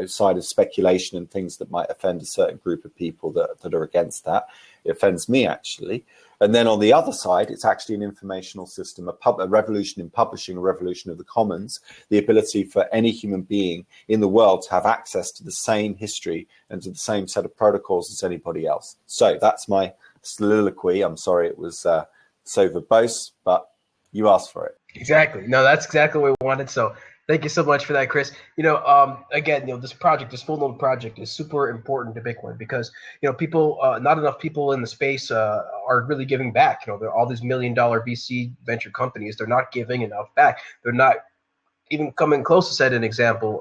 side of speculation and things that might offend a certain group of people that are against that. It offends me, actually. And then on the other side, it's actually an informational system, a revolution in publishing, a revolution of the commons, the ability for any human being in the world to have access to the same history and to the same set of protocols as anybody else. So that's my soliloquy. I'm sorry it was so verbose, but you asked for it. Exactly. No, that's exactly what we wanted. So thank you so much for that, Chris. Again, this project, this full node project is super important to Bitcoin because, people, not enough people in the space are really giving back. There are all these $1 million VC venture companies. They're not giving enough back. They're not even coming close to set an example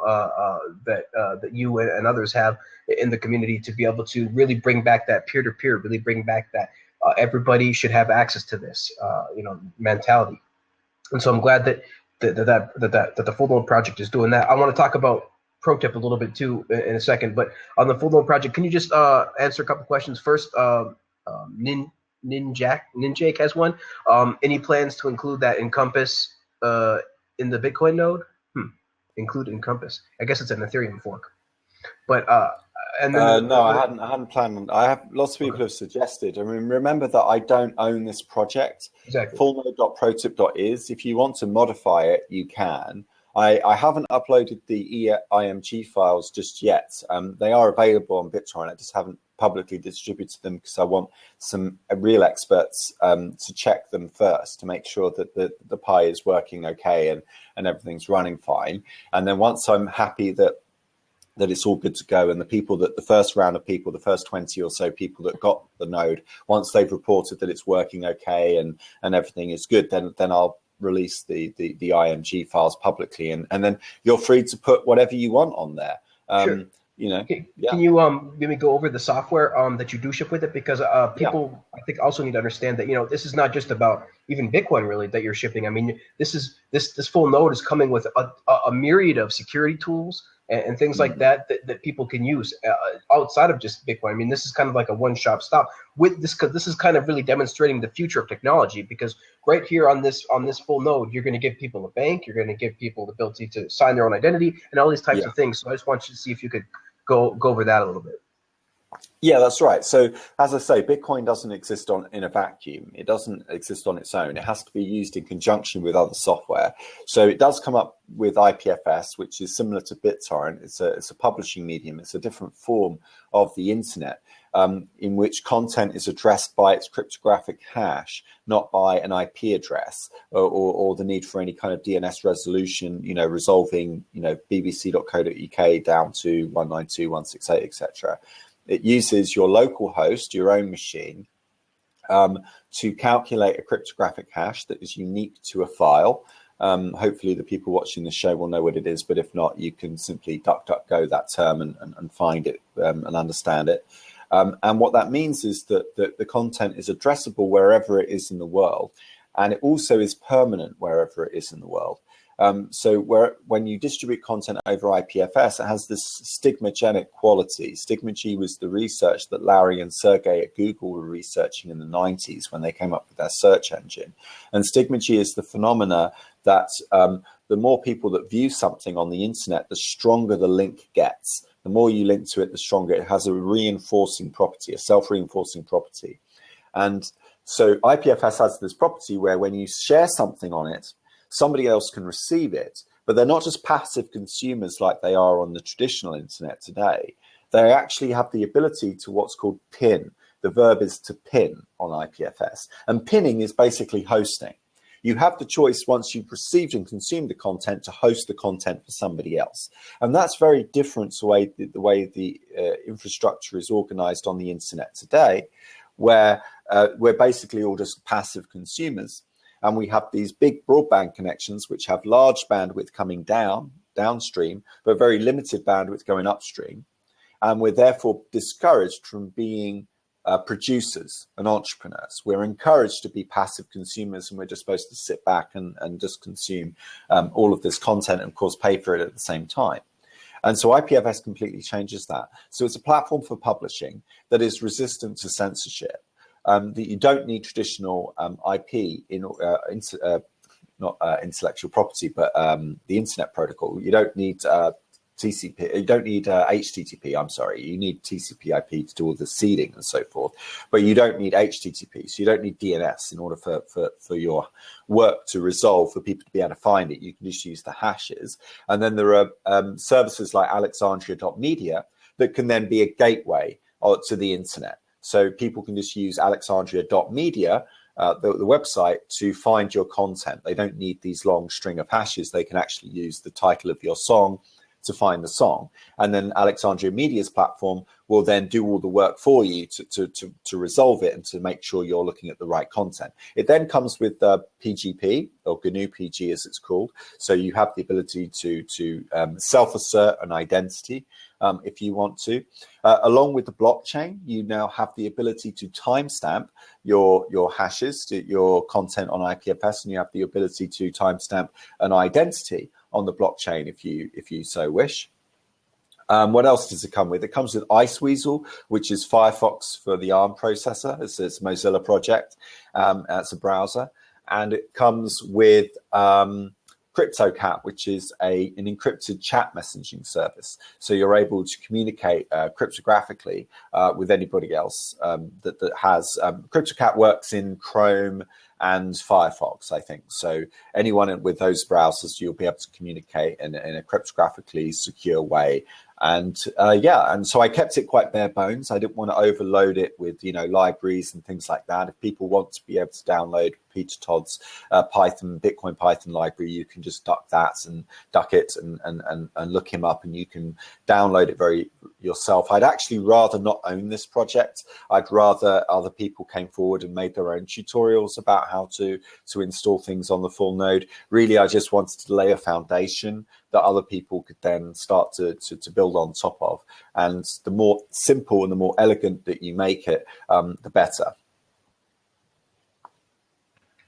that you and others have in the community to be able to really bring back that peer-to-peer, really bring back that everybody should have access to this, mentality. And so I'm glad that the full node project is doing that. I want to talk about ProTip a little bit too in a second, but on the full node project, can you just answer a couple questions first? Ninjak has one. Any plans to include that Encompass in the Bitcoin node? Include Encompass. I guess it's an Ethereum fork. But and then no, I hadn't planned on. I have lots of people have suggested. I mean, remember that I don't own this project. Exactly. Fullnode.protip.is. If you want to modify it, you can. I haven't uploaded the IMG files just yet. They are available on BitTorrent. I just haven't publicly distributed them because I want some real experts to check them first to make sure that the Pi is working okay and everything's running fine. And then once I'm happy that it's all good to go, and the first round of people, the first 20 or so people that got the node, once they've reported that it's working okay and everything is good, then I'll release the IMG files publicly, and then you're free to put whatever you want on there. Sure. Can you maybe go over the software that you do ship with it? Because people, I think, also need to understand that this is not just about even Bitcoin really that you're shipping. I mean, this full node is coming with a myriad of security tools and things like that people can use outside of just Bitcoin. I mean, this is kind of like a one-stop shop with this, because this is kind of really demonstrating the future of technology. Because right here on this full node, you're going to give people a bank, you're going to give people the ability to sign their own identity, and all these types of things. So I just want you to see if you could go over that a little bit. Yeah, that's right. So as I say, Bitcoin doesn't exist in a vacuum. It doesn't exist on its own. It has to be used in conjunction with other software. So it does come up with IPFS, which is similar to BitTorrent. It's a publishing medium. It's a different form of the internet, in which content is addressed by its cryptographic hash, not by an IP address or the need for any kind of DNS resolution, resolving, bbc.co.uk down to 192.168, etc. It uses your local host, your own machine, to calculate a cryptographic hash that is unique to a file. Hopefully the people watching the show will know what it is, but if not, you can simply DuckDuckGo that term and find it and understand it. And what that means is that the content is addressable wherever it is in the world, and it also is permanent wherever it is in the world. So when you distribute content over IPFS, it has this stigmagenic quality. Stigma-G was the research that Larry and Sergey at Google were researching in the 90s when they came up with their search engine. And Stigma-G is the phenomena that the more people that view something on the internet, the stronger the link gets. The more you link to it, the stronger it has a reinforcing property, a self-reinforcing property. And so IPFS has this property where when you share something on it, somebody else can receive it, but they're not just passive consumers like they are on the traditional internet today. They actually have the ability to what's called pin. The verb is to pin on IPFS. And pinning is basically hosting. You have the choice once you've received and consumed the content to host the content for somebody else. And that's very different to the way the infrastructure is organized on the internet today, where we're basically all just passive consumers. And we have these big broadband connections, which have large bandwidth coming downstream, but very limited bandwidth going upstream. And we're therefore discouraged from being producers and entrepreneurs. We're encouraged to be passive consumers, and we're just supposed to sit back and just consume all of this content and, of course, pay for it at the same time. And so IPFS completely changes that. So it's a platform for publishing that is resistant to censorship. that you don't need traditional IP not intellectual property, but the internet protocol. You don't need TCP. You don't need HTTP. I'm sorry. You need TCP/IP to do all the seeding and so forth, but you don't need HTTP. So you don't need DNS in order for your work to resolve, for people to be able to find it. You can just use the hashes, and then there are services like Alexandria.media that can then be a gateway to the internet. So people can just use Alexandria.media, the website, to find your content. They don't need these long string of hashes. They can actually use the title of your song to find the song, and then Alexandria Media's platform will then do all the work for you to resolve it and to make sure you're looking at the right content. It then comes with PGP, or GNU PG as it's called. So you have the ability to self-assert an identity if you want to. Along with the blockchain, you now have the ability to timestamp your hashes, to your content on IPFS, and you have the ability to timestamp an identity on the blockchain if you so wish. What else does it come with? It comes with Iceweasel, which is Firefox for the ARM processor. It's a Mozilla project. It's a browser. And it comes with CryptoCat, which is an encrypted chat messaging service. So you're able to communicate cryptographically with anybody else that has. CryptoCat works in Chrome and Firefox, I think. So anyone with those browsers, you'll be able to communicate in a cryptographically secure way. And and so I kept it quite bare bones. I didn't want to overload it with libraries and things like that. If people want to be able to download Peter Todd's Bitcoin Python library, you can just duck it and look him up, and you can download it very yourself. I'd actually rather not own this project. I'd rather other people came forward and made their own tutorials about how to install things on the full node. Really, I just wanted to lay a foundation that other people could then start to build on top of. And the more simple and the more elegant that you make it, the better.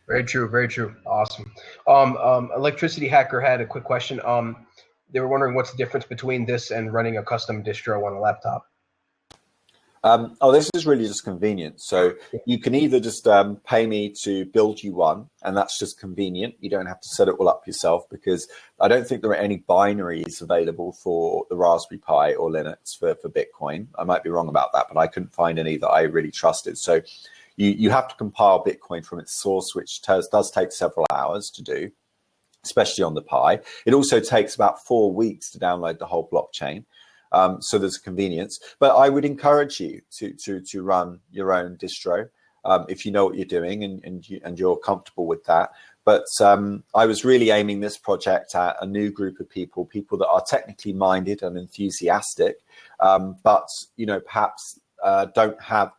Very true. Very true. Awesome. Electricity Hacker had a quick question. They were wondering what's the difference between this and running a custom distro on a laptop. This is really just convenient. So you can either just pay me to build you one, and that's just convenient. You don't have to set it all up yourself, because I don't think there are any binaries available for the Raspberry Pi or Linux for Bitcoin. I might be wrong about that, but I couldn't find any that I really trusted. So you have to compile Bitcoin from its source, which does take several hours to do, especially on the Pi. It also takes about 4 weeks to download the whole blockchain. So there's a convenience, but I would encourage you to run your own distro if you know what you're doing and you're comfortable with that. But I was really aiming this project at a new group of people that are technically minded and enthusiastic, but perhaps don't have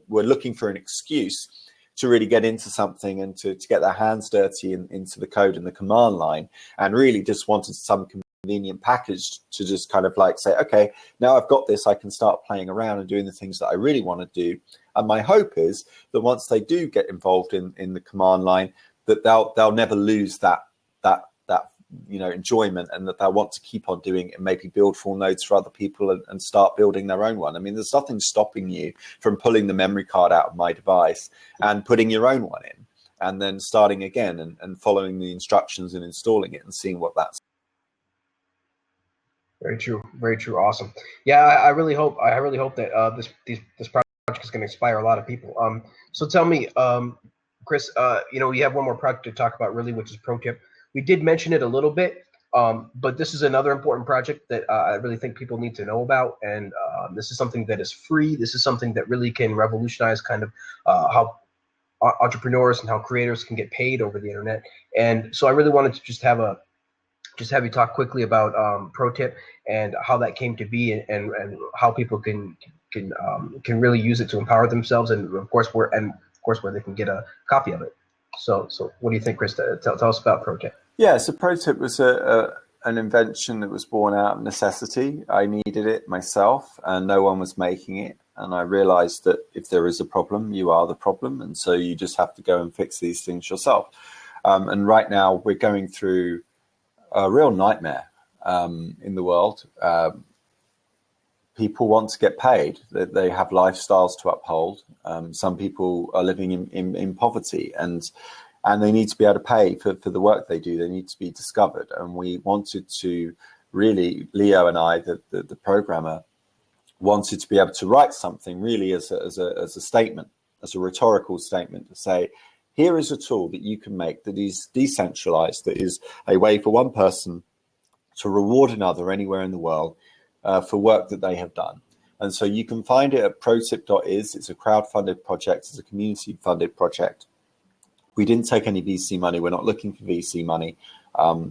we're looking for an excuse to really get into something and to get their hands dirty into the code and the command line, and really just wanted some convenient package to just kind of like say, okay, now I've got this, I can start playing around and doing the things that I really want to do. And my hope is that once they do get involved in the command line, that they'll never lose that enjoyment, and that they'll want to keep on doing it and maybe build full nodes for other people and start building their own one. I mean, there's nothing stopping you from pulling the memory card out of my device and putting your own one in, and then starting again and following the instructions and installing it and seeing what that's. Very true. Very true. Awesome. Yeah, I really hope that this project is going to inspire a lot of people. So tell me, Chris, we have one more project to talk about, really, which is ProTip. We did mention it a little bit, but this is another important project that I really think people need to know about. And this is something that is free. This is something that really can revolutionize kind of how entrepreneurs and how creators can get paid over the internet. And so I really wanted to just have you talk quickly about ProTip and how that came to be, and how people can really use it to empower themselves, and of course where they can get a copy of it. So what do you think, Chris? Tell us about ProTip. Yeah, so ProTip was an invention that was born out of necessity. I needed it myself, and no one was making it. And I realized that if there is a problem, you are the problem, and so you just have to go and fix these things yourself. And right now we're going through a real nightmare in the world. people want to get paid. They have lifestyles to uphold. Some people are living in poverty, and they need to be able to pay for the work they do. They need to be discovered. And we wanted to really, Leo and I, the programmer, wanted to be able to write something really as a statement, as a rhetorical statement, to say, here is a tool that you can make that is decentralized, that is a way for one person to reward another anywhere in the world for work that they have done. And so you can find it at protip.is. It's a crowd-funded project. It's a community-funded project. We didn't take any VC money. We're not looking for VC money.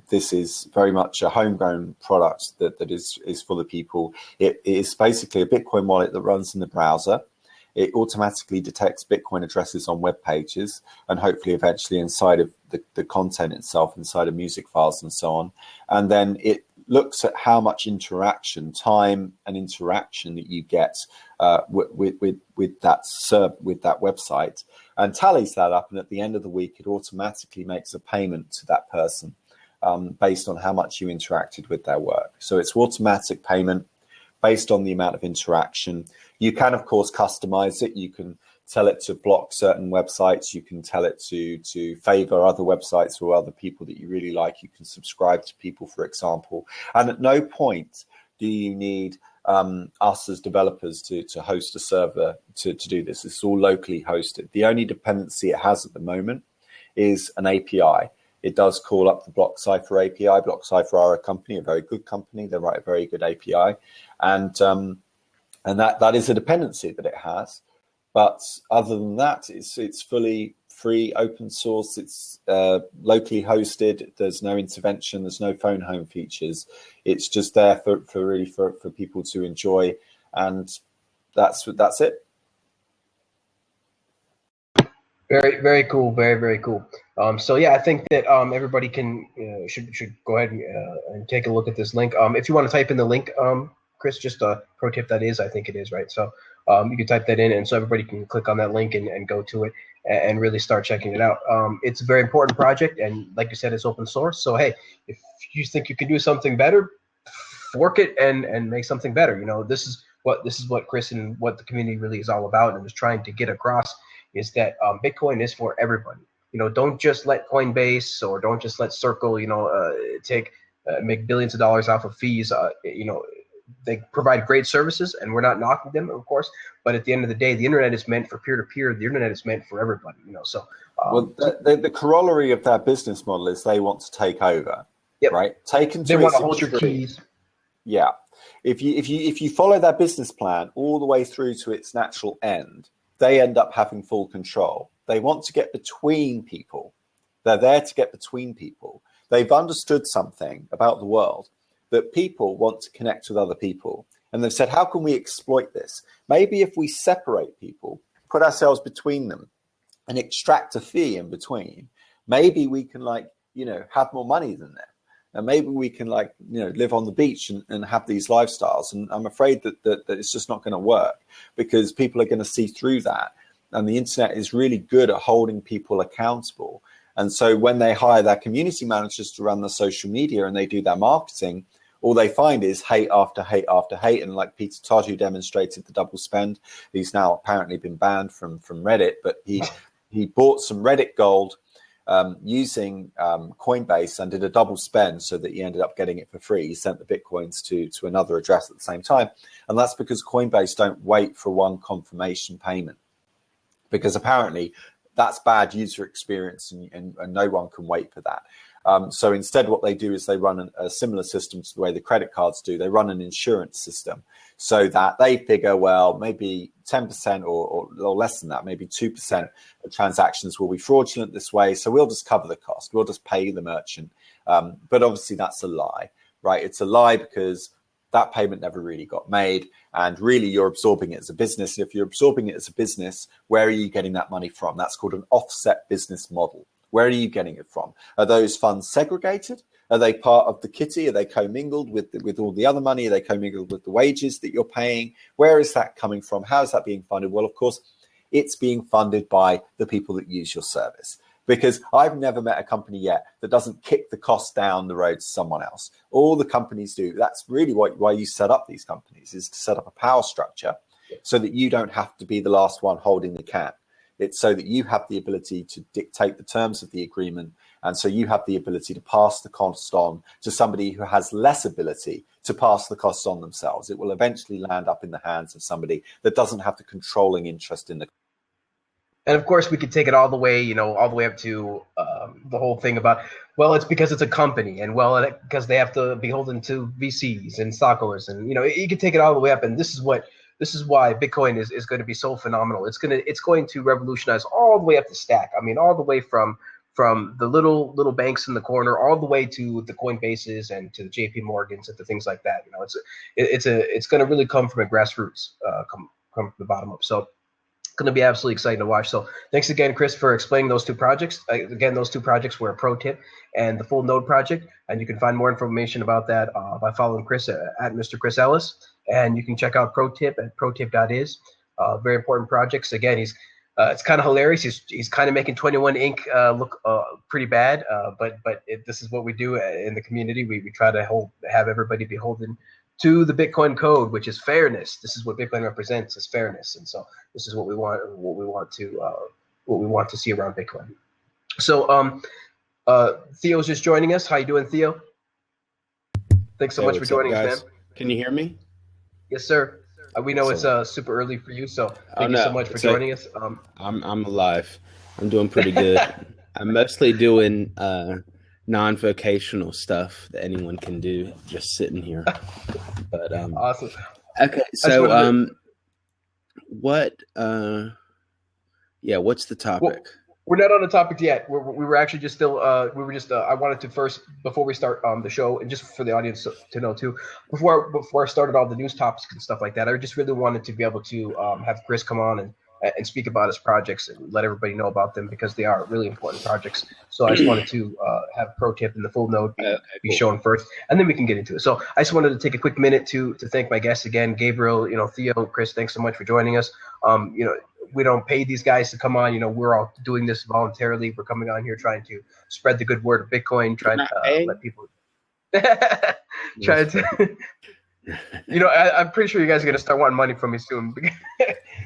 This is very much a homegrown product that is for the people. It is basically a Bitcoin wallet that runs in the browser. It automatically detects Bitcoin addresses on web pages, and hopefully eventually inside of the content itself, inside of music files and so on. And then it looks at how much interaction, time and interaction that you get with that website, and tallies that up. And at the end of the week, it automatically makes a payment to that person based on how much you interacted with their work. So it's automatic payment based on the amount of interaction. You can, of course, customize it. You can tell it to block certain websites. You can tell it to favor other websites or other people that you really like. You can subscribe to people, for example. And at no point do you need us as developers to host a server to do this. It's all locally hosted. The only dependency it has at the moment is an API. It does call up the BlockCypher API. BlockCypher are a company, a very good company. They write a very good API. And that is a dependency that it has. But other than that, it's fully free, open source. It's locally hosted. There's no intervention. There's no phone home features. It's just there for people to enjoy, and that's it. Very, very cool. Very, very cool. So yeah, I think that everybody should go ahead and take a look at this link. If you want to type in the link, Chris, just pro tip that is, I think it is, right? So you can type that in, and so everybody can click on that link and go to it and really start checking it out. It's a very important project, and like you said, it's open source. So hey, if you think you can do something better, fork it and make something better. You know, this is what Chris and what the community really is all about, and is trying to get across, is that Bitcoin is for everybody. You know, don't just let Coinbase or don't just let Circle, make billions of dollars off of fees. They provide great services, and we're not knocking them, of course. But at the end of the day, the internet is meant for peer-to-peer. The internet is meant for everybody. So. Well, the corollary of their business model is they want to take over, yep. Right? They want to hold your keys. Yeah. If you follow their business plan all the way through to its natural end, they end up having full control. They want to get between people. They're there to get between people. They've understood something about the world, that people want to connect with other people. And they've said, how can we exploit this? Maybe if we separate people, put ourselves between them and extract a fee in between, maybe we can have more money than them. And maybe we can live on the beach and have these lifestyles. And I'm afraid that it's just not going to work, because people are going to see through that. And the internet is really good at holding people accountable. And so when they hire their community managers to run the social media and they do their marketing, all they find is hate after hate after hate. And like Peter Todd, who demonstrated the double spend, he's now apparently been banned from Reddit, but he bought some Reddit gold using Coinbase and did a double spend so that he ended up getting it for free. He sent the Bitcoins to another address at the same time. And that's because Coinbase don't wait for one confirmation payment, because apparently that's bad user experience and no one can wait for that. So instead, what they do is they run a similar system to the way the credit cards do. They run an insurance system so that they figure, well, maybe 10% or less than that, maybe 2% of transactions will be fraudulent this way. So we'll just cover the cost. We'll just pay the merchant. But obviously that's a lie, right? It's a lie because that payment never really got made. And really, you're absorbing it as a business. And if you're absorbing it as a business, where are you getting that money from? That's called an offset business model. Where are you getting it from? Are those funds segregated? Are they part of the kitty? Are they commingled with all the other money? Are they commingled with the wages that you're paying? Where is that coming from? How is that being funded? Well, of course, it's being funded by the people that use your service. because I've never met a company yet that doesn't kick the cost down the road to someone else. All the companies do. That's really why you set up these companies, is to set up a power structure so that you don't have to be the last one holding the can. It's so that you have the ability to dictate the terms of the agreement. And so you have the ability to pass the cost on to somebody who has less ability to pass the costs on themselves. It will eventually land up in the hands of somebody that doesn't have the controlling interest in the. And of course, we could take it all the way, all the way up to the whole thing about, well, it's because it's a company, and well, because they have to be beholden to VCs and stockholders, and you can take it all the way up. And this is why Bitcoin is going to be so phenomenal. It's going to revolutionize all the way up the stack. I mean, all the way from the little banks in the corner, all the way to the Coinbases and to the JP Morgans and to things like that. It's going to really come from a grassroots, come from the bottom up. So it's going to be absolutely exciting to watch. So thanks again, Chris, for explaining those two projects. Again, those two projects were Pro Tip and the Full Node project, and you can find more information about that by following Chris at Mr. Chris Ellis, and you can check out Pro Tip at protip.is. Very important projects. Again, it's kind of hilarious. He's kind of making 21 Inc. Look pretty bad, but this is what we do in the community. We try to have everybody beholden to the Bitcoin code, which is fairness. This is what Bitcoin represents, is fairness, and so this is what we want to see around Bitcoin. So Theo's just joining us. How you doing, Theo? Thanks so much for joining us, man. Can you hear me? Yes, sir. We know it's super early for you, so thank you so much for joining us. I'm alive. I'm doing pretty good. I'm mostly doing non-vocational stuff that anyone can do, just sitting here. But awesome. Okay, so what's the topic? Well, we're not on the topic yet. We were actually just still. I wanted to first, before we start the show, and just for the audience to know too, before I started all the news topics and stuff like that, I just really wanted to be able to have Chris come on and speak about his projects and let everybody know about them, because they are really important projects. So I just wanted to have Pro Tip and the Full Node be shown first, and then we can get into it. So I just wanted to take a quick minute to thank my guests again, Gabriel, Theo, Chris. Thanks so much for joining us. We don't pay these guys to come on. We're all doing this voluntarily. We're coming on here trying to spread the good word of Bitcoin, trying to let people trying to. I'm pretty sure you guys are gonna start wanting money from me soon.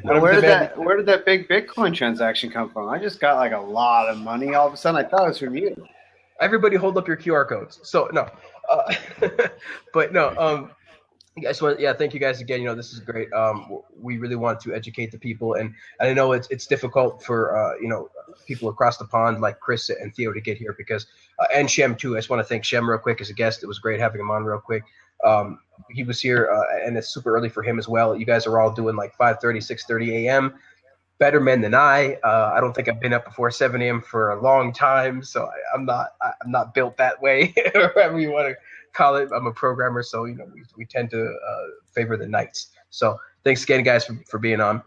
Where did that big Bitcoin transaction come from? I just got like a lot of money all of a sudden. I thought it was from you. Everybody hold up your QR codes. So no, but no. Thank you guys again. This is great. We really want to educate the people, and I know it's difficult for people across the pond like Chris and Theo to get here, because and Shem too. I just want to thank Shem real quick as a guest. It was great having him on real quick. He was here, and it's super early for him as well. You guys are all doing like 5:30, 6:30 a.m. Better men than I. I don't think I've been up before 7 a.m. for a long time, so I'm not built that way, or whatever you want to call it. I'm a programmer, so we tend to favor the nights. So thanks again, guys, for being on.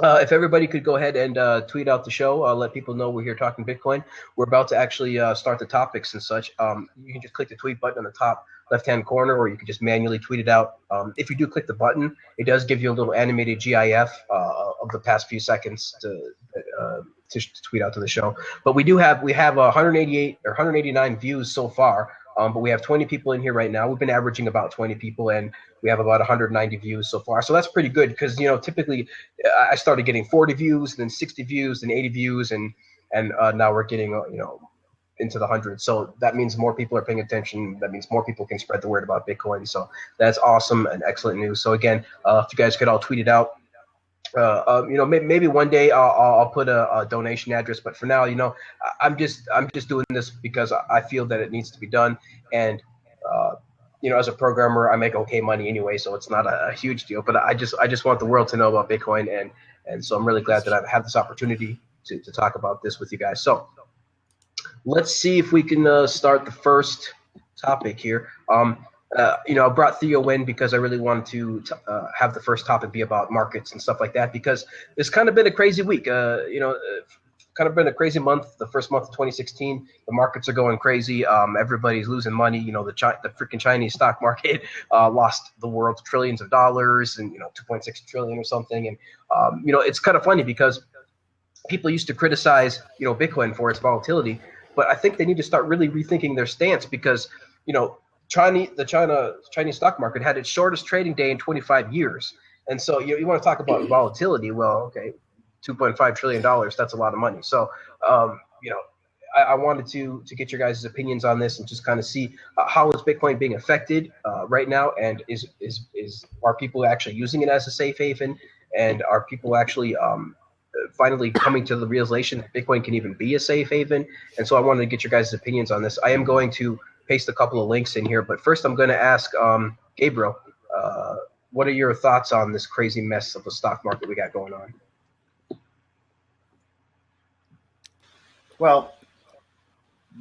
If everybody could go ahead and tweet out the show, let people know we're here talking Bitcoin. We're about to actually start the topics and such. You can just click the tweet button on the top left-hand corner, or you can just manually tweet it out. If you do click the button, it does give you a little animated GIF of the past few seconds to tweet out to the show. But we have 188 or 189 views so far. But we have 20 people in here right now. We've been averaging about 20 people, and we have about 190 views so far. So that's pretty good, because typically I started getting 40 views, then 60 views, then 80 views, and now we're getting into the hundreds. So that means more people are paying attention. That means more people can spread the word about Bitcoin. So that's awesome and excellent news. So again, if you guys could all tweet it out. Maybe one day I'll put a donation address, but for now, I'm just doing this because I feel that it needs to be done. And, as a programmer, I make okay money anyway, so it's not a huge deal, but I just want the world to know about Bitcoin. And so I'm really glad that I've had this opportunity to talk about this with you guys. So let's see if we can start the first topic here. I brought Theo in because I really wanted to have the first topic be about markets and stuff like that, because it's kind of been a crazy week. Kind of been a crazy month. The first month of 2016, the markets are going crazy. Everybody's losing money. The freaking Chinese stock market lost the world trillions of dollars, and 2.6 trillion or something. And it's kind of funny because people used to criticize, Bitcoin for its volatility, but I think they need to start really rethinking their stance because, the Chinese stock market had its shortest trading day in 25 years. And so you want to talk about volatility. Well, okay, $2.5 trillion, that's a lot of money. So, I wanted to get your guys' opinions on this and just kind of see how is Bitcoin being affected right now, and are people actually using it as a safe haven, and are people actually finally coming to the realization that Bitcoin can even be a safe haven? And so I wanted to get your guys' opinions on this. I am going to paste a couple of links in here, but first I'm going to ask Gabriel, what are your thoughts on this crazy mess of the stock market we got going on? Well,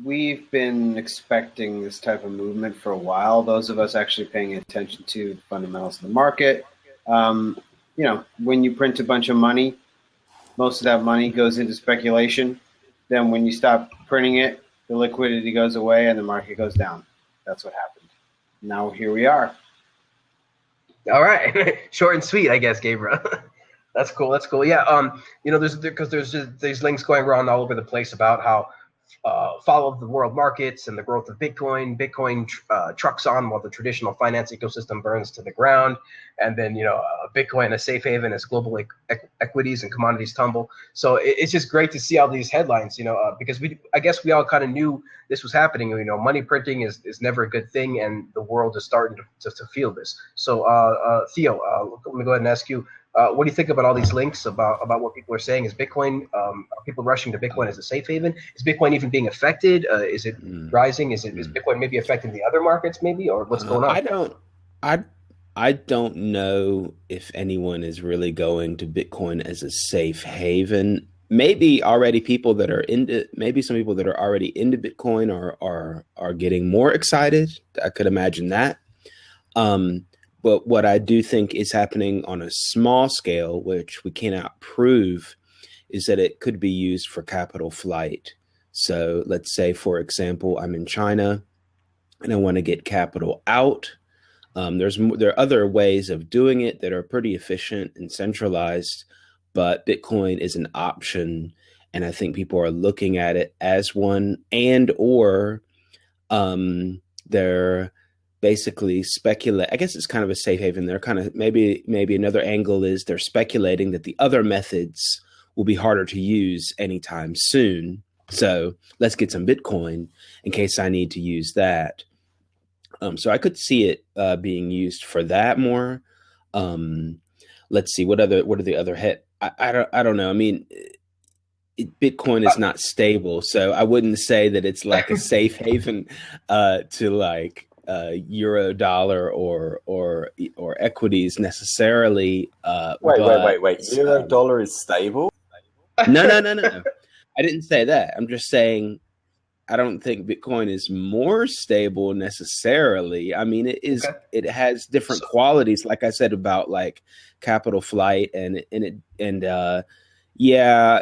we've been expecting this type of movement for a while. Those of us actually paying attention to the fundamentals of the market. When you print a bunch of money, most of that money goes into speculation. Then when you stop printing it, the liquidity goes away and the market goes down. That's what happened. Now here we are. All right. Short and sweet, I guess, Gabriel. That's cool. Yeah. There's just these links going around all over the place about how follow the world markets and the growth of Bitcoin. Bitcoin trucks on while the traditional finance ecosystem burns to the ground. And then, Bitcoin a safe haven as global equities and commodities tumble. So it's just great to see all these headlines, because I guess we all kind of knew this was happening. Money printing is never a good thing, and the world is starting to feel this. So Theo, let me go ahead and ask you, what do you think about all these links about what people are saying? Is Bitcoin, are people rushing to Bitcoin as a safe haven? Is Bitcoin even being affected? Is it rising? Is Bitcoin maybe affecting the other markets maybe, or what's going on? I don't know if anyone is really going to Bitcoin as a safe haven. Maybe already maybe some people that are already into Bitcoin are getting more excited. I could imagine that. But what I do think is happening on a small scale, which we cannot prove, is that it could be used for capital flight. So let's say, for example, I'm in China and I want to get capital out. There are other ways of doing it that are pretty efficient and centralized, but Bitcoin is an option. And I think people are looking at it as one, or they're basically speculate. I guess it's kind of a safe haven. They're kind of maybe another angle is they're speculating that the other methods will be harder to use anytime soon. So let's get some Bitcoin in case I need to use that. So I could see it being used for that more. Let's see what are the other I don't know. I mean, Bitcoin is not stable, so I wouldn't say that it's like a safe haven to like euro dollar or equities necessarily. Wait. Euro dollar is stable? No. I didn't say that. I'm just saying I don't think Bitcoin is more stable necessarily. I mean, it is. Okay. It has different qualities, like I said about like capital flight and yeah.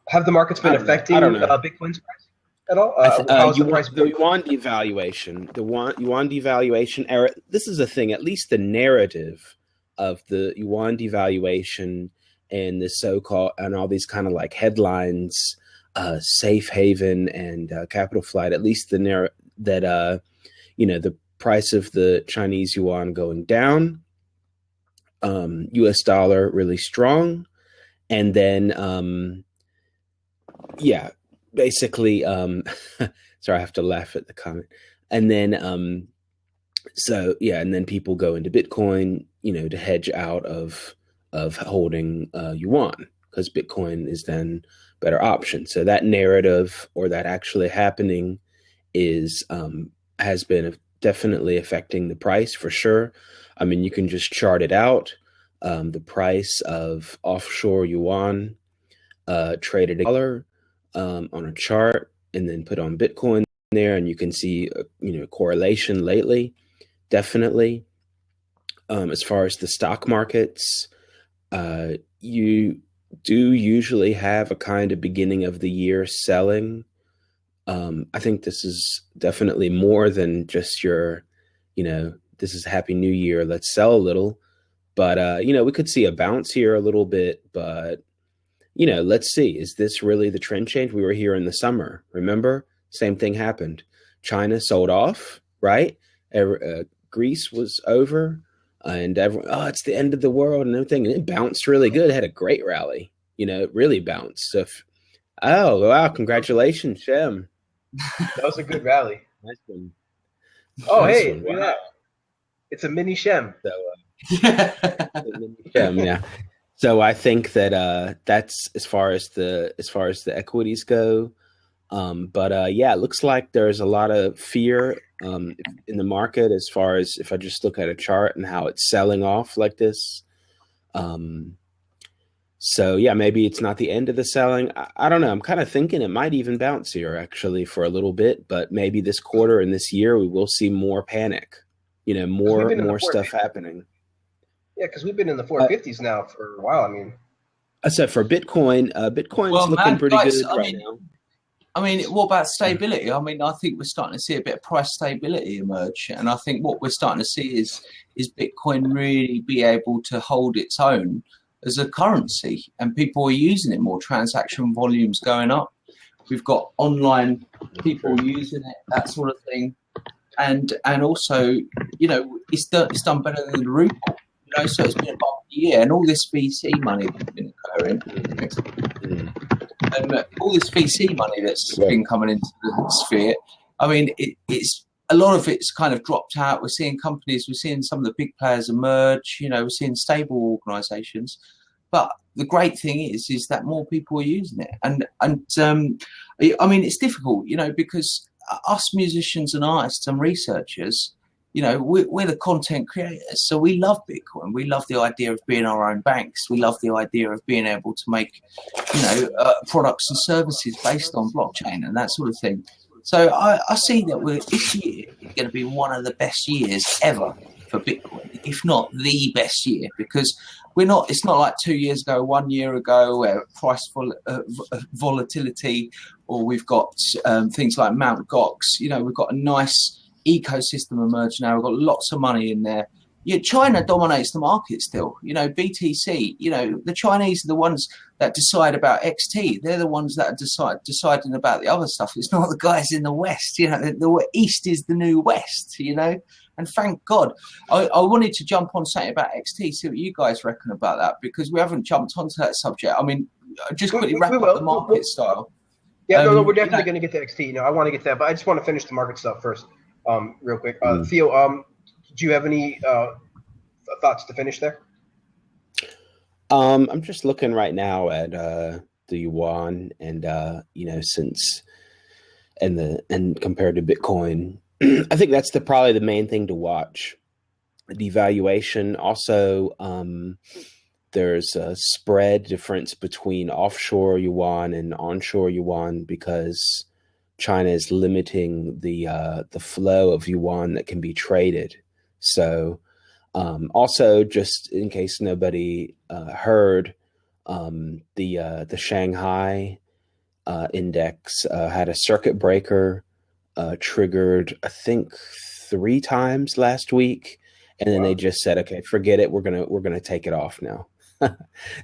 Have the markets been affecting Bitcoin's price at all? The yuan devaluation, yuan devaluation era. This is a thing. At least the narrative of the yuan devaluation and the so-called and all these kind of like headlines. Safe haven and capital flight, at least the the price of the Chinese yuan going down, US dollar really strong, and then basically sorry, I have to laugh at the comment, and then and then people go into Bitcoin, to hedge out of holding yuan, because Bitcoin is then better option. So that narrative, or that actually happening, is has been definitely affecting the price for sure. I mean, you can just chart it out. The price of offshore yuan traded dollar on a chart, and then put on Bitcoin there, and you can see correlation lately. Definitely, as far as the stock markets, you do usually have a kind of beginning of the year selling. I think this is definitely more than just your, this is Happy New Year, let's sell a little. But, we could see a bounce here a little bit, but let's see, is this really the trend change? We were here in the summer, remember? Same thing happened. China sold off, right? Greece was over, and everyone, oh, it's the end of the world and everything. And it bounced really good. It had a great rally. It really bounced. So, oh, wow, congratulations, Shem. That was a good rally. Nice one. Oh, Nice hey, one. look at Wow. that. It's a mini Shem. So, yeah. So I think that that's as far as the equities go. But yeah, it looks like there's a lot of fear in the market as far as if I just look at a chart and how it's selling off like this. So yeah, maybe it's not the end of the selling. I don't know. I'm kind of thinking it might even bounce here actually for a little bit, but maybe this quarter and this year we will see more panic. More stuff happening. Yeah, because we've been in the 450s now for a while. I mean, except for Bitcoin's looking pretty good right now. I mean, what about stability? I mean, I think we're starting to see a bit of price stability emerge, and I think what we're starting to see is Bitcoin really be able to hold its own as a currency, and people are using it more. Transaction volumes going up. We've got online people using it, that sort of thing, and also, it's done better than the ruble. So it's been about a year, and all this VC money that's been occurring, and all this VC money that's been coming into the sphere. I mean, it's a lot of it's kind of dropped out. We're seeing some of the big players emerge. We're seeing stable organisations, but the great thing is that more people are using it, and I mean, it's difficult, because us musicians and artists and researchers. We're the content creators, so we love Bitcoin. We love the idea of being our own banks. We love the idea of being able to make, products and services based on blockchain and that sort of thing. So I see that this year is going to be one of the best years ever for Bitcoin, if not the best year, because it's not like 2 years ago, 1 year ago, where price volatility, or we've got things like Mt. Gox. We've got a nice ecosystem emerge now. We've got lots of money in there. China dominates the market still. BTC. The Chinese are the ones that decide about XT. They're the ones that are deciding about the other stuff. It's not the guys in the West. The East is the new West. And thank God. I wanted to jump on something about XT. See what you guys reckon about that, because we haven't jumped onto that subject. I mean, just quickly wrap up the market style. Yeah, no, we're definitely going to get to XT. I want to get to that, but I just want to finish the market stuff first. Real quick, Theo, do you have any thoughts to finish there? I'm just looking right now at the yuan, and since and compared to Bitcoin, I think that's probably the main thing to watch. Devaluation. Also, there's a spread difference between offshore yuan and onshore yuan because China is limiting the flow of yuan that can be traded. So also, just in case nobody heard, the Shanghai index had a circuit breaker triggered, I think, 3 times last week, and then they just said, "Okay, forget it. We're gonna take it off now."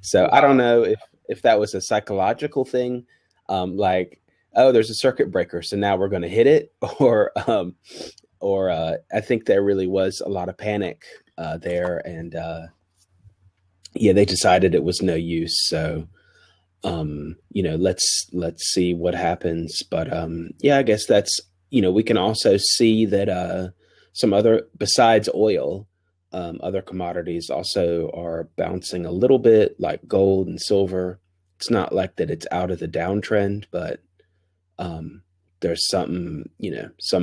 So I don't know if that was a psychological thing, like, oh, there's a circuit breaker, so now we're going to hit it, or I think there really was a lot of panic there, and they decided it was no use. So let's see what happens. But I guess that's we can also see that some other, besides oil, other commodities also are bouncing a little bit, like gold and silver. It's not like that it's out of the downtrend, but there's some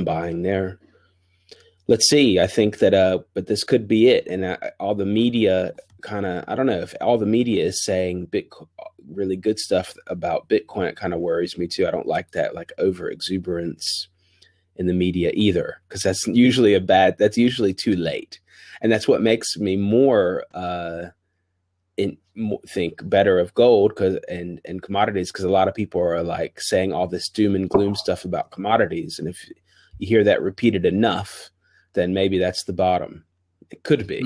buying there. Let's see. I think that, but this could be it. And all the media I don't know if all the media is saying really good stuff about Bitcoin. It kind of worries me too. I don't like that, like over exuberance in the media either, because that's usually that's usually too late. And that's what makes me more, think better of gold and commodities, because a lot of people are like saying all this doom and gloom stuff about commodities, and if you hear that repeated enough, then maybe that's the bottom. It could be.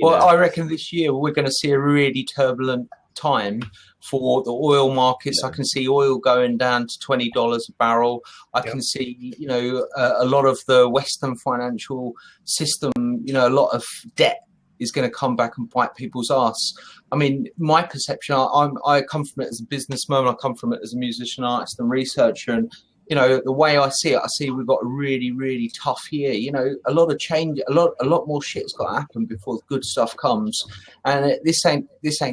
Well, I reckon this year we're going to see a really turbulent time for the oil markets. I can see oil going down to $20 a barrel. I can see, you know, a lot of the Western financial system, you know, a lot of debt is going to come back and bite people's ass. I mean, my perception, I come from it as a businessman, I come from it as a musician, artist and researcher, and you know, the way I see it, I see we've got a really, really tough year. You know, a lot of change, a lot more shit's got to happen before the good stuff comes. And this ain't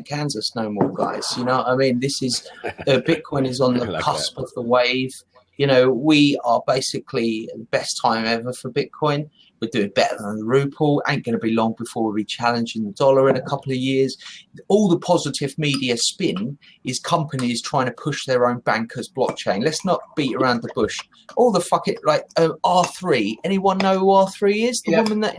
Kansas no more, guys. You know what I mean? This is Bitcoin is on the like cusp that. of the wave. You know, we are basically the best time ever for Bitcoin. We're doing better than the Rupee. Ain't going to be long before we'll be challenging the dollar in a couple of years. All the positive media spin is companies trying to push their own bankers blockchain. Let's not beat around the bush. All the R3. Anyone know who R3 is? The woman that,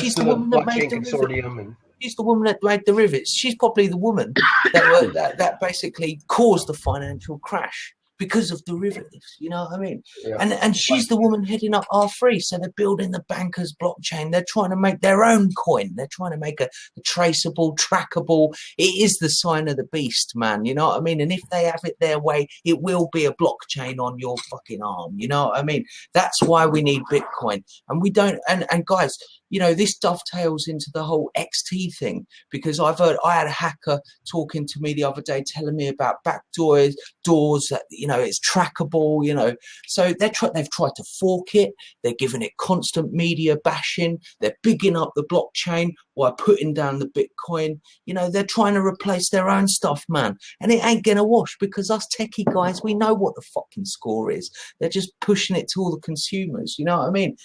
she's the woman that made the consortium. And she's the woman that made the rivets. She's probably the woman that basically caused the financial crash because of derivatives, you know what I mean? Yeah. And she's the woman heading up R3. So they're building the bankers blockchain. They're trying to make their own coin. They're trying to make a traceable, trackable. It is the sign of the beast, man. You know what I mean? And if they have it their way, it will be a blockchain on your fucking arm. You know what I mean? That's why we need Bitcoin. And we don't, and guys, you know, this dovetails into the whole XT thing, because I had a hacker talking to me the other day telling me about backdoors that, you know, it's trackable, you know. So they've tried to fork it. They're giving it constant media bashing. They're bigging up the blockchain while putting down the Bitcoin. You know, they're trying to replace their own stuff, man. And it ain't going to wash, because us techie guys, we know what the fucking score is. They're just pushing it to all the consumers. You know what I mean?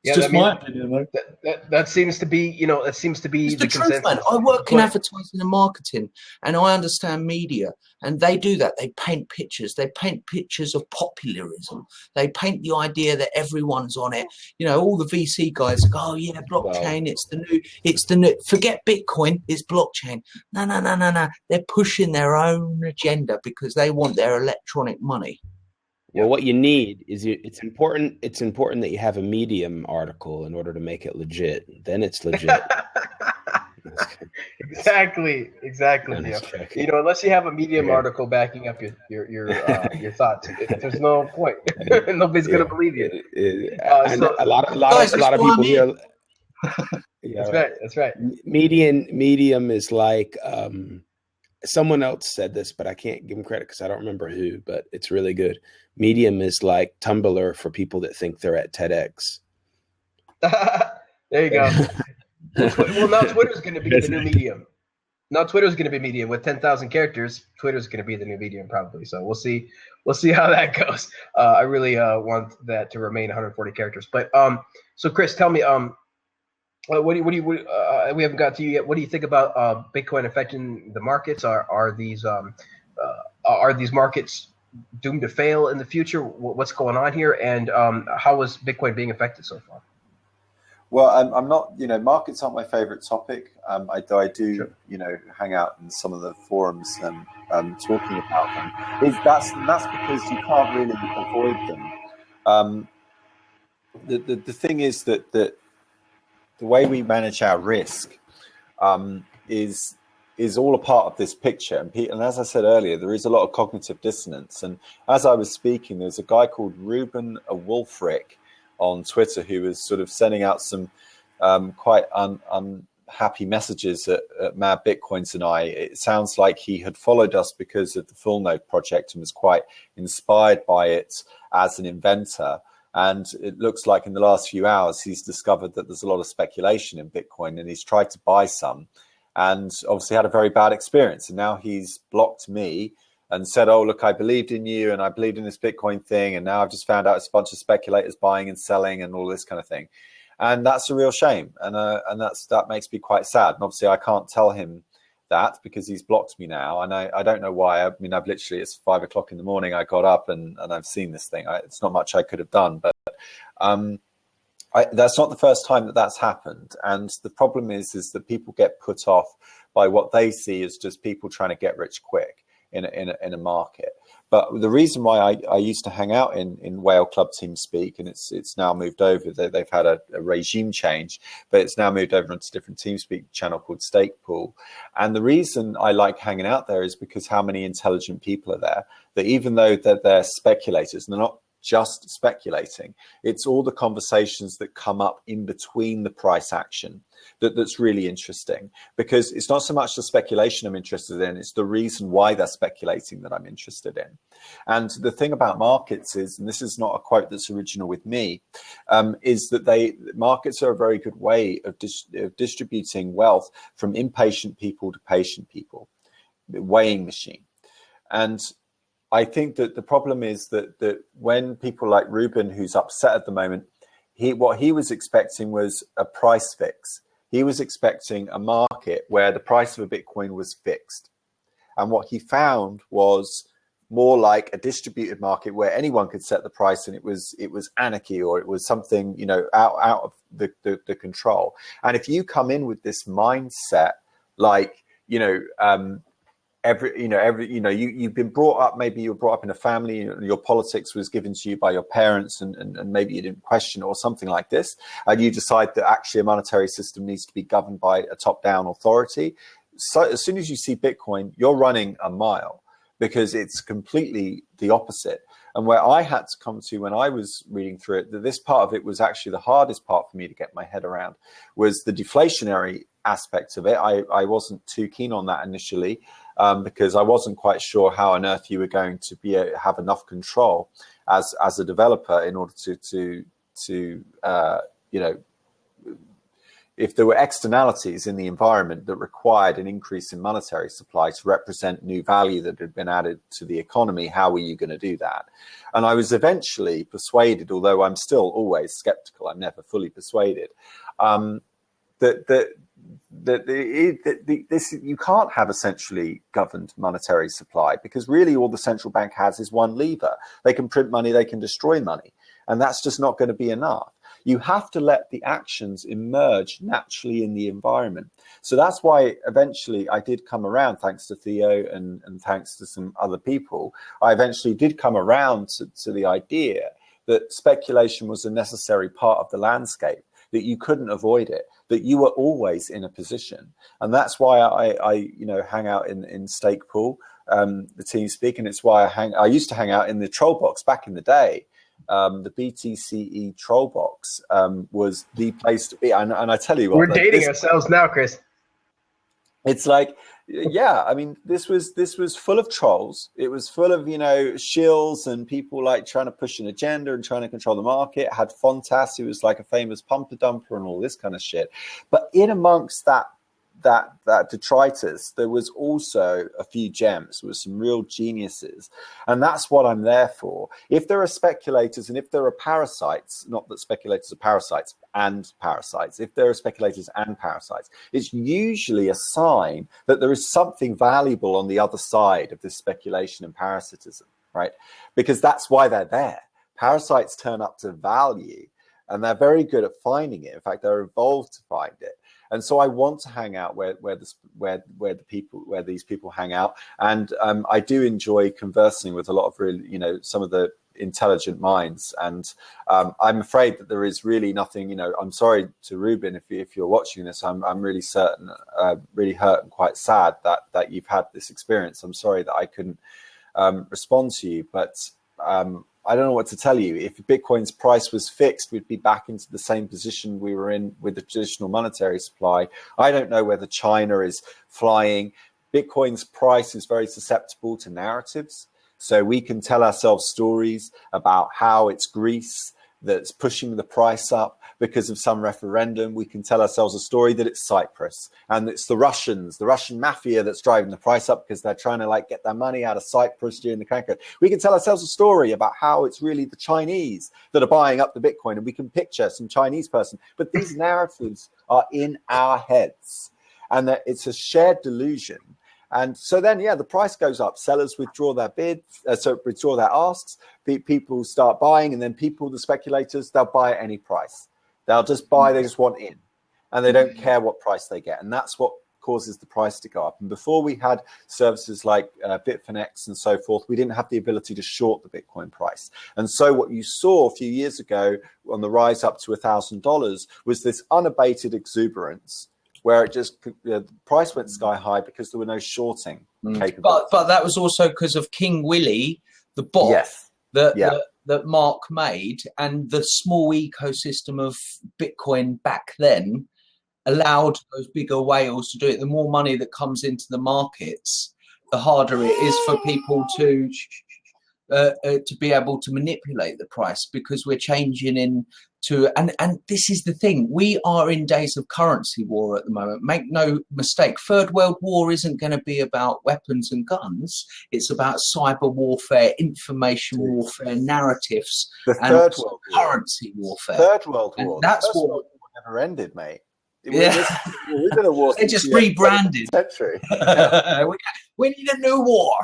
It's just my opinion, though. That seems to be, you know, the truth, consensus. man. I work in advertising and marketing, and I understand media, and they do that. They paint pictures. They paint pictures of popularism. They paint the idea that everyone's on it. You know, all the VC guys go, oh yeah, blockchain. Wow. It's the new. Forget Bitcoin. It's blockchain. No. They're pushing their own agenda because they want their electronic money. Well, what you need is it's important that you have a Medium article in order to make it legit. Then it's legit. Exactly. Yeah. You know, unless you have a Medium article backing up your thoughts, there's no point. Nobody's gonna believe you. A lot of people here. That's right. Medium is like. Someone else said this, but I can't give them credit because I don't remember who, but it's really good. Medium is like Tumblr for people that think they're at TEDx. There you go. Well, now Twitter's going to be the new Medium. Now Twitter's going to be Medium with 10,000 characters. Twitter's going to be the new Medium probably. So we'll see how that goes. I really want that to remain 140 characters. But so Chris, tell me, what do you we haven't got to you yet. What do you think about Bitcoin affecting the markets? Are these markets doomed to fail in the future? What's going on here, and how is Bitcoin being affected so far? Well, I'm not. You know, markets aren't my favorite topic. I do, sure. You know, hang out in some of the forums and talking about them. That's because you can't really avoid them. The thing is that the way we manage our risk is all a part of this picture. And as I said earlier, there is a lot of cognitive dissonance. And as I was speaking, there's a guy called Ruben Wolfric on Twitter who was sort of sending out some quite unhappy messages at Mad Bitcoins and I. It sounds like he had followed us because of the Full Node project and was quite inspired by it as an inventor. And it looks like in the last few hours, he's discovered that there's a lot of speculation in Bitcoin, and he's tried to buy some and obviously had a very bad experience. And now he's blocked me and said, oh, look, I believed in you and I believed in this Bitcoin thing. And now I've just found out it's a bunch of speculators buying and selling and all this kind of thing. And that's a real shame. And that makes me quite sad. And obviously I can't tell him that because he's blocked me now. And I don't know why. I mean, I've literally, it's 5 o'clock in the morning. I got up and I've seen this thing. It's not much I could have done, but that's not the first time that's happened. And the problem is that people get put off by what they see as just people trying to get rich quick. in a market. But the reason why I used to hang out in Whale Club TeamSpeak, and it's now moved over, they've had a regime change, but it's now moved over onto a different TeamSpeak channel called Stake Pool. And the reason I like hanging out there is because how many intelligent people are there, that even though they're speculators, and they're not just speculating, it's all the conversations that come up in between the price action that's really interesting, because it's not so much the speculation I'm interested in, it's the reason why they're speculating that I'm interested in. And the thing about markets is, and this is not a quote that's original with me, is that markets are a very good way of distributing wealth from impatient people to patient people, the weighing machine. And I think that the problem is that when people like Ruben, who's upset at the moment, what he was expecting was a price fix. He was expecting a market where the price of a Bitcoin was fixed. And what he found was more like a distributed market where anyone could set the price, and it was anarchy, or it was something, out of the control. And if you come in with this mindset, like, you've been brought up, maybe you were brought up in a family, your politics was given to you by your parents, and maybe you didn't question it or something like this, and you decide that actually a monetary system needs to be governed by a top-down authority. So as soon as you see Bitcoin, you're running a mile, because it's completely the opposite. And where I had to come to when I was reading through it, that this part of it was actually the hardest part for me to get my head around, was the deflationary aspect of it. I wasn't too keen on that initially, because I wasn't quite sure how on earth you were going to have enough control as a developer in order to if there were externalities in the environment that required an increase in monetary supply to represent new value that had been added to the economy, how were you going to do that? And I was eventually persuaded, although I'm still always skeptical, I'm never fully persuaded, this you can't have a centrally governed monetary supply, because really all the central bank has is one lever. They can print money, they can destroy money, and that's just not going to be enough. You have to let the actions emerge naturally in the environment. So that's why eventually I did come around, thanks to Theo and thanks to some other people, I eventually did come around to the idea that speculation was a necessary part of the landscape, that you couldn't avoid it, that you were always in a position. And that's why I hang out in Stake Pool, the TeamSpeak, and it's why I used to hang out in the troll box back in the day. The BTCE troll box was the place to be. And I tell you what, we're dating ourselves now, Chris. It's like, yeah, I mean, this was full of trolls. It was full of, shills and people like trying to push an agenda and trying to control the market. It had Fontas, who was like a famous pumper dumper and all this kind of shit. But in amongst that detritus, there was also a few gems. There was some real geniuses, and that's what I'm there for. If there are speculators and if there are parasites, not that speculators are parasites and parasites, if there are speculators and parasites, it's usually a sign that there is something valuable on the other side of this speculation and parasitism, right? Because that's why they're there. Parasites turn up to value, and they're very good at finding it. In fact, they're evolved to find it. And so I want to hang out where these people hang out, and I do enjoy conversing with a lot of really, some of the intelligent minds. And I'm afraid that there is really nothing. I'm sorry to Ruben if you're watching this. I'm really certain, really hurt and quite sad that you've had this experience. I'm sorry that I couldn't respond to you, but I don't know what to tell you. If Bitcoin's price was fixed, we'd be back into the same position we were in with the traditional monetary supply. I don't know whether China is flying. Bitcoin's price is very susceptible to narratives. So we can tell ourselves stories about how it's Greece that's pushing the price up because of some referendum. We can tell ourselves a story that it's Cyprus and it's the Russian mafia that's driving the price up because they're trying to get their money out of Cyprus during the crack. We can tell ourselves a story about how it's really the Chinese that are buying up the Bitcoin, and we can picture some Chinese person. But these narratives are in our heads, and that it's a shared delusion. And so then, the price goes up. Sellers withdraw their bids, withdraw their asks. People start buying, and then the speculators, they'll buy at any price. They'll just buy. They just want in, and they don't care what price they get. And that's what causes the price to go up. And before we had services like Bitfinex and so forth, we didn't have the ability to short the Bitcoin price. And so what you saw a few years ago on the rise up to $1,000 was this unabated exuberance, where it just the price went sky high because there were no shorting capabilities. But that was also because of King Willie, the bot. Yes. That Mark made, and the small ecosystem of Bitcoin back then allowed those bigger whales to do it. The more money that comes into the markets, the harder it is for people to be able to manipulate the price, because we're changing into and this is the thing, we are in days of currency war at the moment. Make no mistake, Third World War isn't going to be about weapons and guns. It's about cyber warfare, information warfare, narratives, the and Third World War. Currency warfare. Third World And War. that's the First what World War never ended, mate. Yeah. We've been at war. They just rebranded. Century. We need a new war.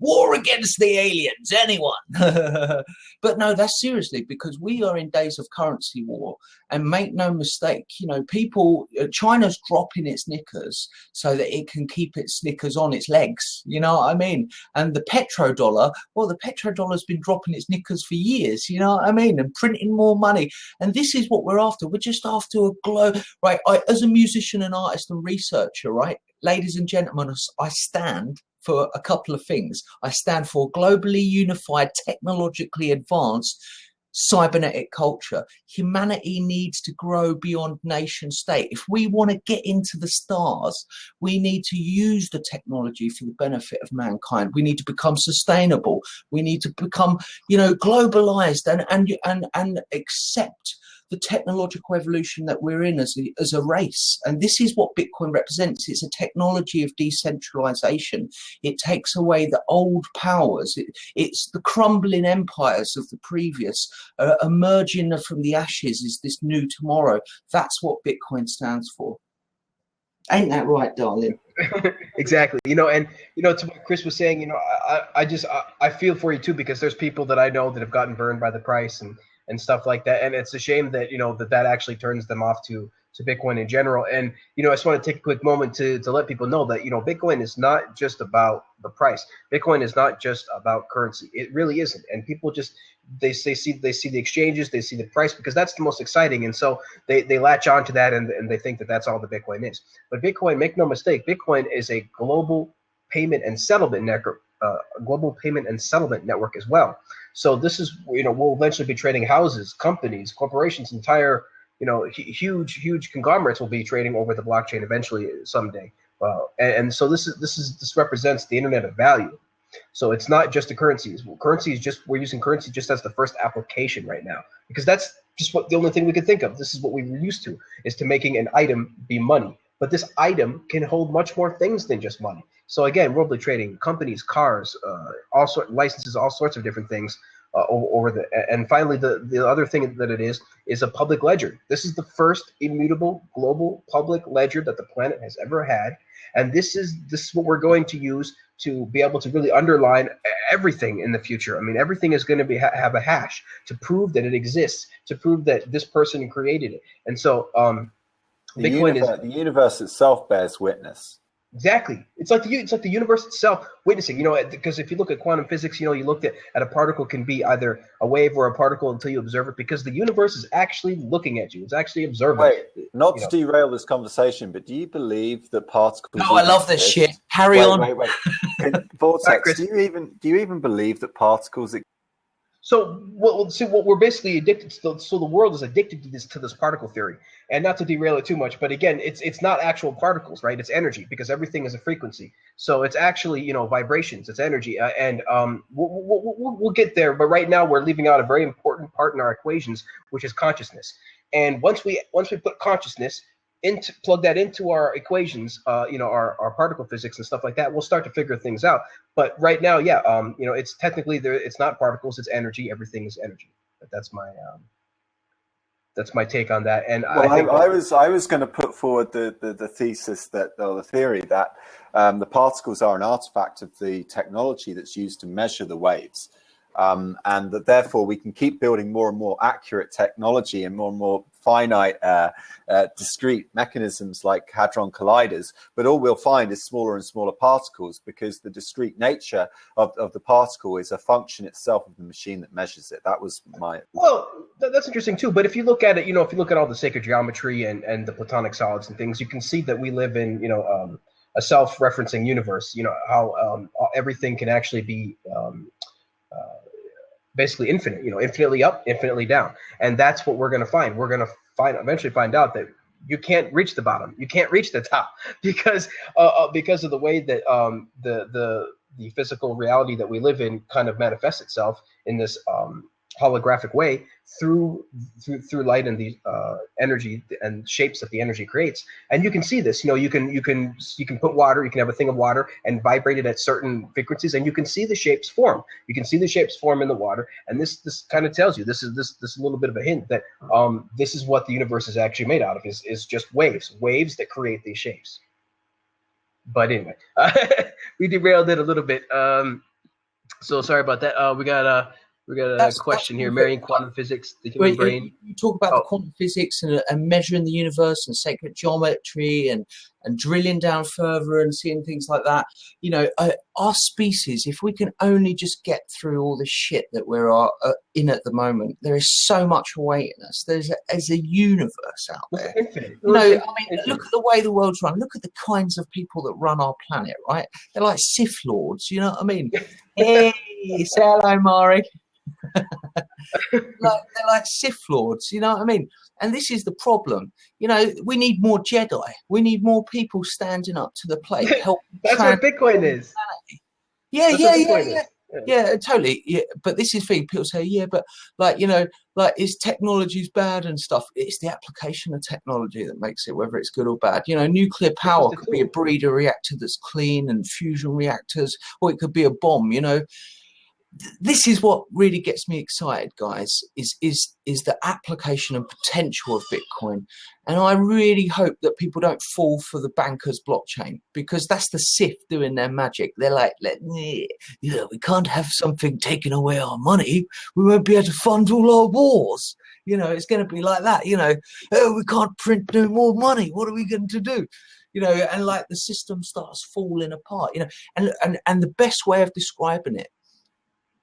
War against the aliens, anyone. But no, that's seriously, because we are in days of currency war. And make no mistake, people, China's dropping its knickers so that it can keep its knickers on its legs. You know what I mean? And the petrodollar, well, the petrodollar's been dropping its knickers for years. You know what I mean? And printing more money. And this is what we're after. We're just after a glow. Right, as a musician and artist and researcher, right, ladies and gentlemen, I stand for a couple of things. I stand for globally unified, technologically advanced cybernetic culture. Humanity needs to grow beyond nation state. If we want to get into the stars, we need to use the technology for the benefit of mankind. We need to become sustainable. We need to become, globalized and accept the technological evolution that we're in as a race. And this is what Bitcoin represents. It's a technology of decentralization. It takes away the old powers. It's the crumbling empires of the previous. Emerging from the ashes is this new tomorrow. That's what Bitcoin stands for. Ain't that right, darling? Exactly. To what Chris was saying, I feel for you too, because there's people that I know that have gotten burned by the price and stuff like that. And it's a shame that, that actually turns them off to Bitcoin in general. And, I just want to take a quick moment to let people know that, Bitcoin is not just about the price. Bitcoin is not just about currency. It really isn't. And people just, they see the exchanges, they see the price, because that's the most exciting. And so they latch on to that and they think that that's all the Bitcoin is. But Bitcoin, make no mistake, Bitcoin is a global payment and settlement network, as well. So this is, we'll eventually be trading houses, companies, corporations, entire, huge conglomerates will be trading over the blockchain eventually someday. And so this represents the internet of value. So it's not just the currencies. Currency is just, we're using currency just as the first application right now, because that's just the only thing we can think of. This is what we were used to, is to making an item be money. But this item can hold much more things than just money. So again, worldly trading, companies, cars, licenses, all sorts of different things and finally, the other thing that it is a public ledger. This is the first immutable global public ledger that the planet has ever had. And this is what we're going to use to be able to really underline everything in the future. I mean, everything is going to have a hash to prove that it exists, to prove that this person created it. And so the universe itself bears witness. Exactly. It's like the universe itself witnessing, because if you look at quantum physics, you looked at a particle can be either a wave or a particle until you observe it, because the universe is actually looking at you. It's actually observing. Wait, not to derail this conversation, but do you believe that particles... No, I love this shit. Carry on. Wait. Vortex, do you even believe that particles... So what we're basically addicted to, so the world is addicted to this particle theory. And not to derail it too much, but again, it's not actual particles, right? It's energy, because everything is a frequency. So it's actually, vibrations, it's energy. And we'll get there, but right now we're leaving out a very important part in our equations, which is consciousness. And once we put consciousness plug that into our equations, our particle physics and stuff like that, we'll start to figure things out. But right now, it's technically it's not particles, it's energy. Everything is energy. But that's my take on that. And I was going to put forward the thesis the theory that the particles are an artifact of the technology that's used to measure the waves. and that therefore we can keep building more and more accurate technology and more finite, discrete mechanisms like hadron colliders, but all we'll find is smaller and smaller particles, because the discrete nature of the particle is a function itself of the machine that measures it. That was my... Well, that's interesting too. But if you look at it, if you look at all the sacred geometry and the Platonic solids and things, you can see that we live in, a self-referencing universe. How everything can actually be basically infinite, infinitely up, infinitely down. And that's what we're going to find. We're going to eventually find out that you can't reach the bottom. You can't reach the top because of the way that the physical reality that we live in kind of manifests itself in this holographic way through light and the energy and shapes that the energy creates. And you can see this. You can put water. You can have a thing of water and vibrate it at certain frequencies, and you can see the shapes form. You can see the shapes form in the water, and this kind of tells you this is a little bit of a hint that this is what the universe is actually made out of, is just waves that create these shapes. But anyway, we derailed it a little bit. So sorry about that. We got a question here. Marrying quantum physics, the human brain. You talk about the quantum physics and measuring the universe and sacred geometry and drilling down further and seeing things like that. Our species, if we can only just get through all the shit that we're in at the moment, there is so much awaiting us. There's a universe out there. Infinite. Look at the way the world's run. Look at the kinds of people that run our planet, right? They're like Sith Lords, you know what I mean? Hey, say hello, Mari. They're like Sith Lords, you know what I mean? And this is the problem. We need more Jedi. We need more people standing up to the plate. That's what Bitcoin is. Yeah, totally. Yeah, but this is the thing. People say, but is technology's bad and stuff? It's the application of technology that makes it, whether it's good or bad. Nuclear power could be a breeder reactor that's clean, and fusion reactors, or it could be a bomb. This is what really gets me excited, guys, is the application and potential of Bitcoin. And I really hope that people don't fall for the bankers blockchain, because that's the Sith doing their magic. They're like, we can't have something taking away our money. We won't be able to fund all our wars. It's going to be like that. We can't print no more money. What are we going to do? And the system starts falling apart, and the best way of describing it,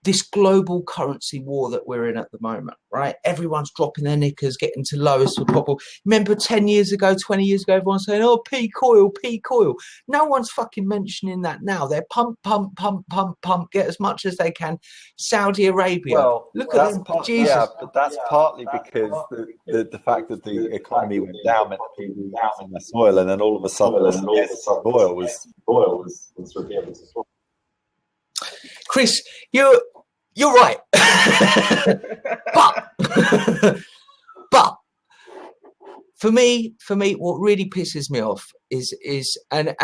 this global currency war that we're in at the moment, right? Everyone's dropping their knickers, getting to lowest possible. Remember 10 years ago, 20 years ago, everyone's saying, peak oil. No one's fucking mentioning that now. They're pump, get as much as they can. Saudi Arabia. Well, look at them. Jesus. Yeah, but that's partly because the fact that the economy went down meant that people were using less oil, and then all of a sudden oil was revealed. Chris, you're right. but for me, what really pisses me off is I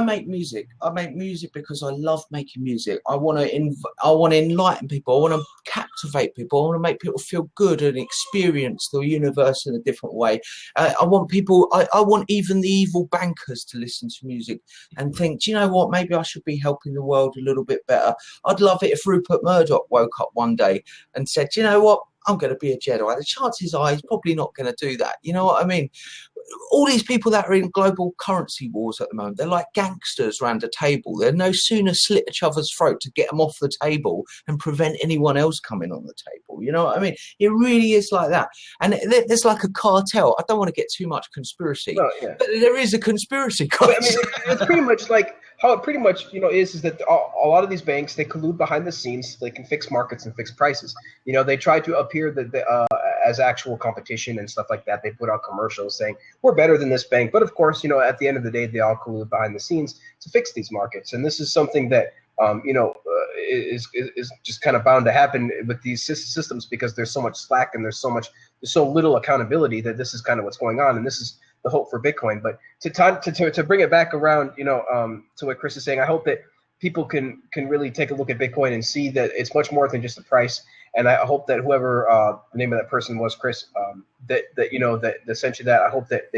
make music. I make music because I love making music. I want to enlighten people. I want to captivate people. I want to make people feel good and experience the universe in a different way. I want people. I want even the evil bankers to listen to music and think, do you know what? Maybe I should be helping the world a little bit better. I'd love it if Rupert Murdoch woke up one day and said, do you know what? I'm going to be a Jedi. The chances are he's probably not going to do that. You know what I mean? All these people that are in global currency wars at the moment, they're like gangsters around a table. They'll no sooner slit each other's throat to get them off the table and prevent anyone else coming on the table. You know what I mean? It really is like that. And there's like a cartel. I don't want to get too much conspiracy, but there is a conspiracy. It's pretty much like how it pretty much is that a lot of these banks, they collude behind the scenes. They can fix markets and fix prices. They try to appear that as actual competition and stuff like that. They put out commercials saying we're better than this bank, but of course, at the end of the day, they all collude behind the scenes to fix these markets. And this is something that is just kind of bound to happen with these systems, because there's so much slack and there's so little accountability, that this is kind of what's going on. And this is the hope for Bitcoin. But to bring it back around, to what Chris is saying, I hope that people can really take a look at Bitcoin and see that it's much more than just a price. And I hope that whoever the name of that person was, Chris, that sent you that, I hope that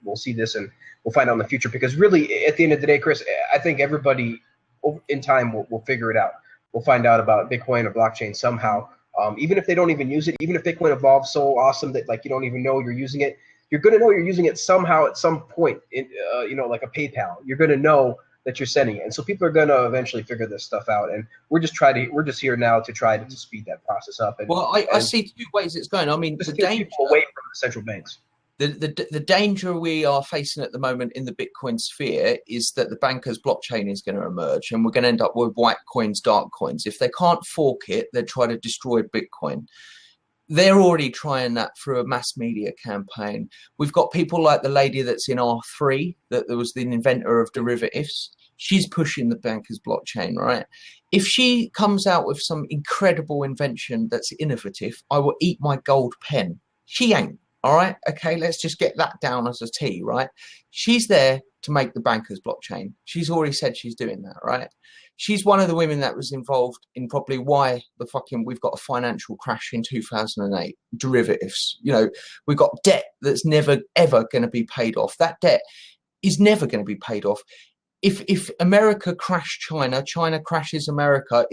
we'll see this and we'll find out in the future. Because really, at the end of the day, Chris, I think everybody in time will figure it out. will find out about Bitcoin or blockchain somehow. Even if they don't even use it, even if Bitcoin evolves so awesome that like you don't even know you're using it, you're going to know you're using it somehow at some point. Like a PayPal, you're going to know that you're sending it, and so people are going to eventually figure this stuff out. And we're just here now to try to speed that process up. And, well, I see two ways it's going. I mean, just the get danger people away from the central banks. The danger we are facing at the moment in the Bitcoin sphere is that the bankers' blockchain is going to emerge, and we're going to end up with white coins, dark coins. If they can't fork it, they try to destroy Bitcoin. They're already trying that through a mass media campaign. We've got people like the lady that's in R3, that was the inventor of derivatives. She's pushing the bankers' blockchain, right? If she comes out with some incredible invention that's innovative, I will eat my gold pen. She ain't. All right. Okay. Let's just get that down as a T, right? She's there to make the bankers blockchain. She's already said she's doing that, right? She's one of the women that was involved in probably why we've got a financial crash in 2008, derivatives. We've got debt that's never, ever going to be paid off. That debt is never going to be paid off. If America crashed China, China crashes America,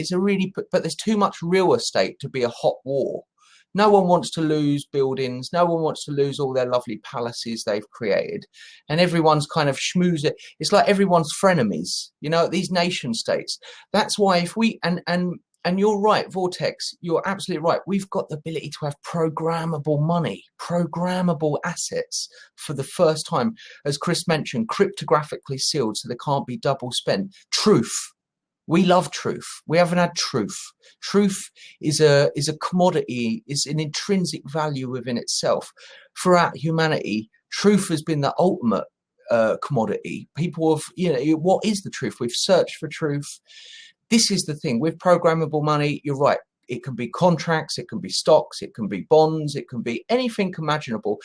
but there's too much real estate to be a hot war. No one wants to lose buildings. No one wants to lose all their lovely palaces they've created. And everyone's kind of schmoozing. It's like everyone's frenemies, these nation states. That's why if we, and you're right, Vortex, you're absolutely right. We've got the ability to have programmable money, programmable assets for the first time. As Chris mentioned, cryptographically sealed so they can't be double spent. Truth. We love truth. We haven't had truth. Truth is a commodity, is an intrinsic value within itself. Throughout humanity, truth has been the ultimate commodity. People have, what is the truth? We've searched for truth. This is the thing. With programmable money, you're right. It can be contracts, it can be stocks, it can be bonds, it can be anything imaginable.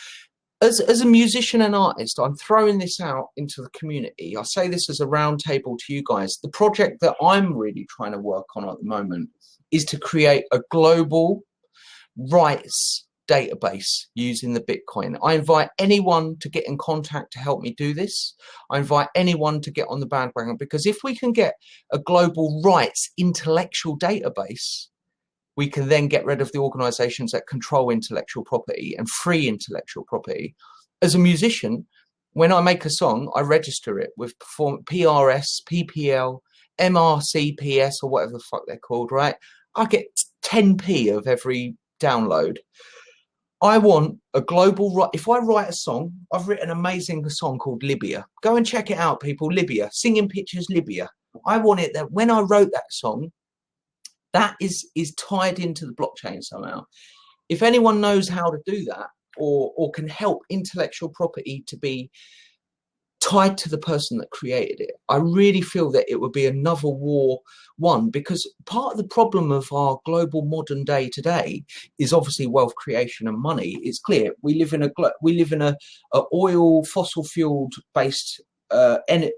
As a musician and artist, I'm throwing this out into the community. I say this as a round table to you guys. The project that I'm really trying to work on at the moment is to create a global rights database using the Bitcoin. I invite anyone to get in contact to help me do this. I invite anyone to get on the bandwagon, because if we can get a global rights intellectual database, we can then get rid of the organizations that control intellectual property and free intellectual property. As a musician, when I make a song, I register it with PRS, PPL, MRCPS, or whatever the fuck they're called, right? I get 10p of every download. I want a global right. If I write a song, I've written an amazing song called Libya. Go and check it out, people. Libya, Singing Pictures, Libya. I want it that when I wrote that song, that is tied into the blockchain somehow. If anyone knows how to do that, or can help intellectual property to be tied to the person that created it, I really feel that it would be another war won, because part of the problem of our global modern day today is obviously wealth creation and money. It's clear we live in a oil, fossil fueled based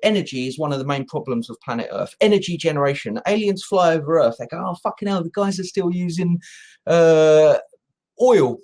energy is one of the main problems of planet Earth. Energy generation. Aliens fly over Earth. They go, oh, fucking hell, the guys are still using oil,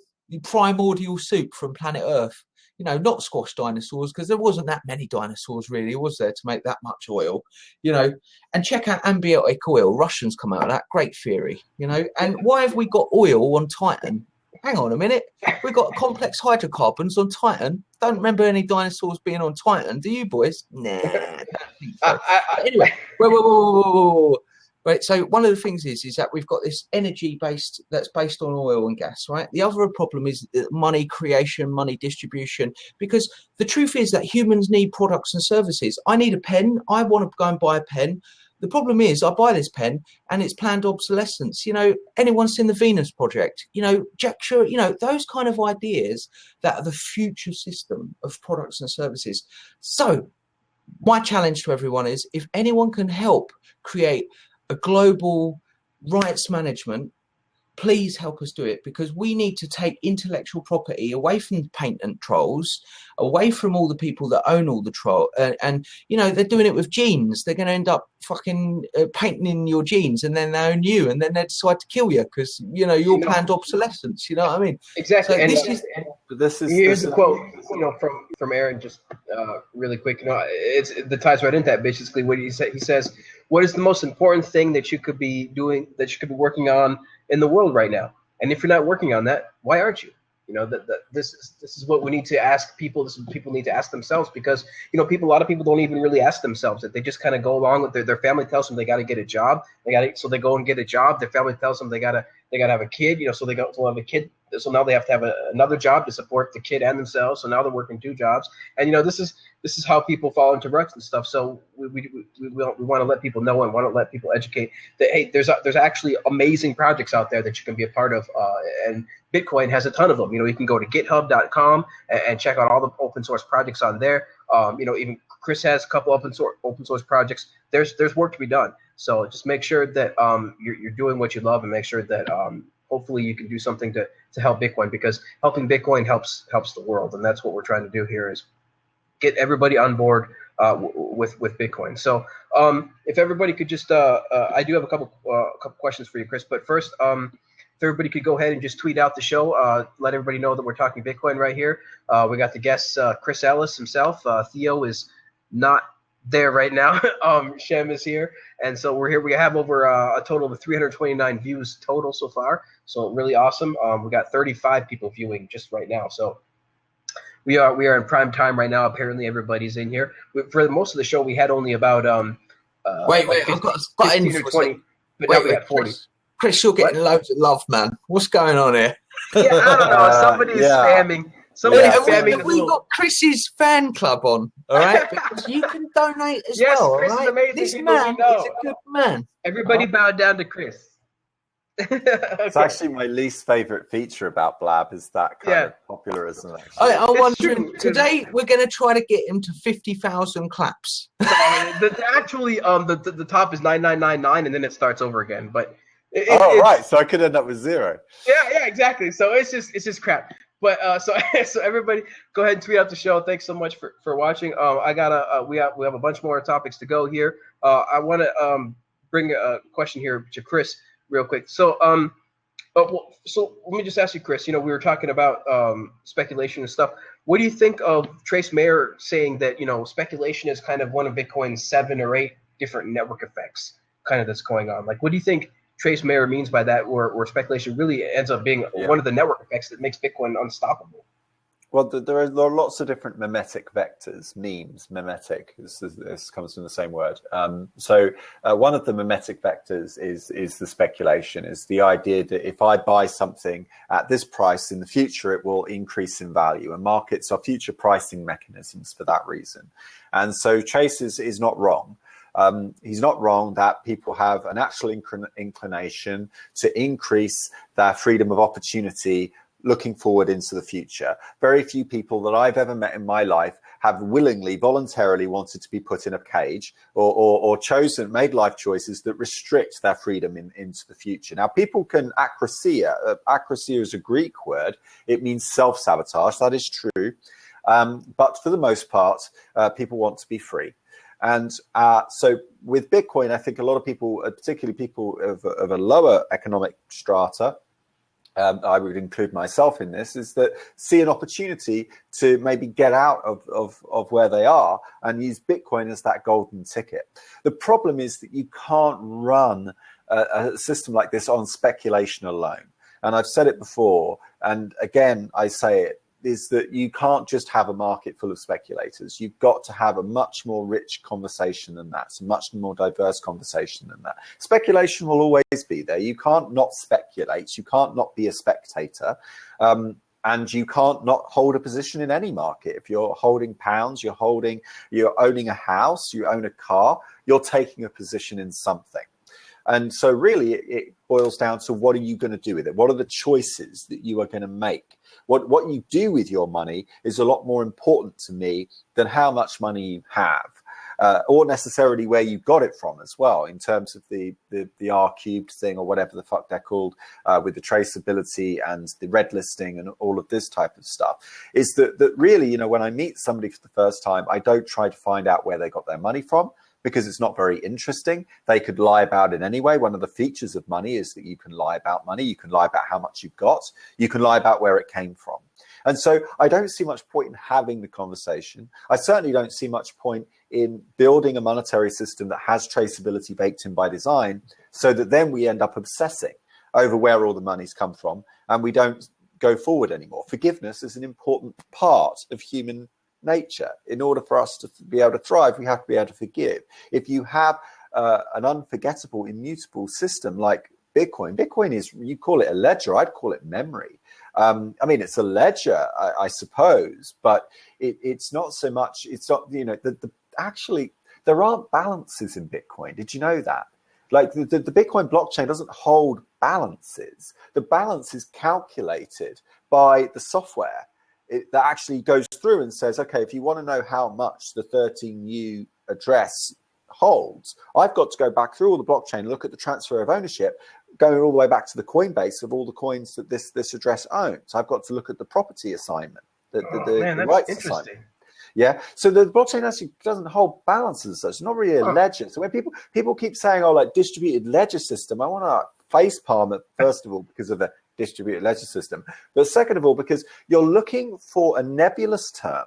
primordial soup from planet Earth. Not squash dinosaurs, because there wasn't that many dinosaurs really, was there, to make that much oil, and check out ambiotic oil. Russians come out of that. Great theory, and why have we got oil on Titan? Hang on a minute. We've got complex hydrocarbons on Titan. Don't remember any dinosaurs being on Titan, do you, boys? Nah. I don't think so. Anyway, whoa. Right. So one of the things is that we've got this energy that's based on oil and gas, right? The other problem is money creation, money distribution, because the truth is that humans need products and services. I need a pen. I want to go and buy a pen. The problem is I buy this pen and it's planned obsolescence. Anyone seen the Venus Project? Jack Sure, those kind of ideas that are the future system of products and services. So my challenge to everyone is, if anyone can help create a global rights management, please help us do it, because we need to take intellectual property away from patent trolls, away from all the people that own all the troll. And they're doing it with genes. They're going to end up fucking patenting your genes, and then they own you, and then they decide to kill you because you're planned obsolescence. You know what I mean? Exactly. So here's the quote, from Aaron, just really quick. It ties right into that. Basically, what he says, "What is the most important thing that you could be doing, that you could be working on in the world right now? And if you're not working on that, why aren't you?" This is what we need to ask people. This is what people need to ask themselves, because a lot of people don't even really ask themselves that. They just kind of go along with their family tells them they got to get a job. So they go and get a job. Their family tells them they gotta have a kid. So they go to have a kid. So now they have to have another job to support the kid and themselves. So now they're working 2 jobs. And this is how people fall into ruts and stuff. So we want to let people know and want to let people educate that, hey, there's actually amazing projects out there that you can be a part of, and Bitcoin has a ton of them. You can go to github.com and check out all the open source projects on there. Even Chris has a couple open source projects. There's work to be done. So just make sure that you're doing what you love, and make sure that hopefully you can do something to help Bitcoin, because helping Bitcoin helps the world, and that's what we're trying to do here, is get everybody on board with Bitcoin. So if everybody could just, I do have a couple questions for you, Chris. But first, if everybody could go ahead and just tweet out the show, let everybody know that we're talking Bitcoin right here. We got the guest, Chris Ellis himself. Theo is not there right now. Shem is here, and so we're here. We have over a total of 329 views total so far, so really awesome. We got 35 people viewing just right now, so we are in prime time right now. Apparently everybody's in here. For most of the show we had only about wait, I've got 15 or 20, but now we got 40. Chris, you're getting loads of love, man. What's going on here? Yeah, I don't know. Somebody's spamming. We've got Chris's fan club on, all right? Because you can donate as well. Chris, right? is amazing. This man is a good man. Everybody bow down to Chris. It's actually my least favorite feature about Blab, is that kind of popularism. I'm wondering, today we're going to try to get him to 50,000 claps. Actually, the top is 9999, and then it starts over again. But right, so I could end up with 0. Yeah, exactly. So it's just crap. But so everybody, go ahead and tweet out the show. Thanks so much for watching. We have a bunch more topics to go here. I want to bring a question here to Chris real quick. So so let me just ask you, Chris. We were talking about speculation and stuff. What do you think of Trace Mayer saying that speculation is kind of one of Bitcoin's 7 or 8 different network effects kind of that's going on? Like, what do you think Trace Mayer means by that, where speculation really ends up being one of the network effects that makes Bitcoin unstoppable? Well, there are lots of different mimetic vectors, mimetic. This comes from the same word. So one of the mimetic vectors is the speculation, is the idea that if I buy something at this price in the future, it will increase in value. And markets are future pricing mechanisms for that reason. And so Chase is not wrong. He's not wrong that people have an actual inclination to increase their freedom of opportunity looking forward into the future. Very few people that I've ever met in my life have willingly, voluntarily wanted to be put in a cage or made life choices that restrict their freedom into the future. Now, people can akrasia. Akrasia is a Greek word. It means self-sabotage. That is true. But for the most part, people want to be free. And so with Bitcoin, I think a lot of people, particularly people of a lower economic strata, I would include myself in this, is that see an opportunity to maybe get out of where they are and use Bitcoin as that golden ticket. The problem is that you can't run a system like this on speculation alone. And I've said it before, and again, I say it, is that you can't just have a market full of speculators. You've got to have a much more rich conversation than that. It's a much more diverse conversation than that. Speculation will always be there. You can't not speculate. You can't not be a spectator. And you can't not hold a position in any market. If you're holding pounds, you're owning a house, you own a car, you're taking a position in something. And so really it boils down to, what are you going to do with it? What are the choices that you are going to make? What you do with your money is a lot more important to me than how much money you have, or necessarily where you got it from as well, in terms of the R cubed thing or whatever the fuck they're called, with the traceability and the red listing and all of this type of stuff. Is that really, when I meet somebody for the first time, I don't try to find out where they got their money from. because it's not very interesting. They could lie about it anyway. One of the features of money is that you can lie about money. You can lie about how much you've got. You can lie about where it came from. And so I don't see much point in having the conversation. I certainly don't see much point in building a monetary system that has traceability baked in by design, so that then we end up obsessing over where all the money's come from and we don't go forward anymore. Forgiveness is an important part of human nature. In order for us to be able to thrive, we have to be able to forgive. If you have an unforgettable, immutable system like Bitcoin is, you call it a ledger, I'd call it memory. I mean, it's a ledger, I suppose, but it's not so much, it's not, you know, actually, there aren't balances in Bitcoin. Did you know that? Like the Bitcoin blockchain doesn't hold balances. The balance is calculated by the software that actually goes through and says, okay, if you want to know how much the 13U address holds, I've got to go back through all the blockchain, look at the transfer of ownership, going all the way back to the Coinbase of all the coins that this address owns. I've got to look at the property assignment, the rights assignment. Yeah, so the blockchain actually doesn't hold balances as such. It's not really a ledger. So when people keep saying, oh, like distributed ledger system, I want to facepalm it, first of all, because of the distributed ledger system. But second of all, because you're looking for a nebulous term.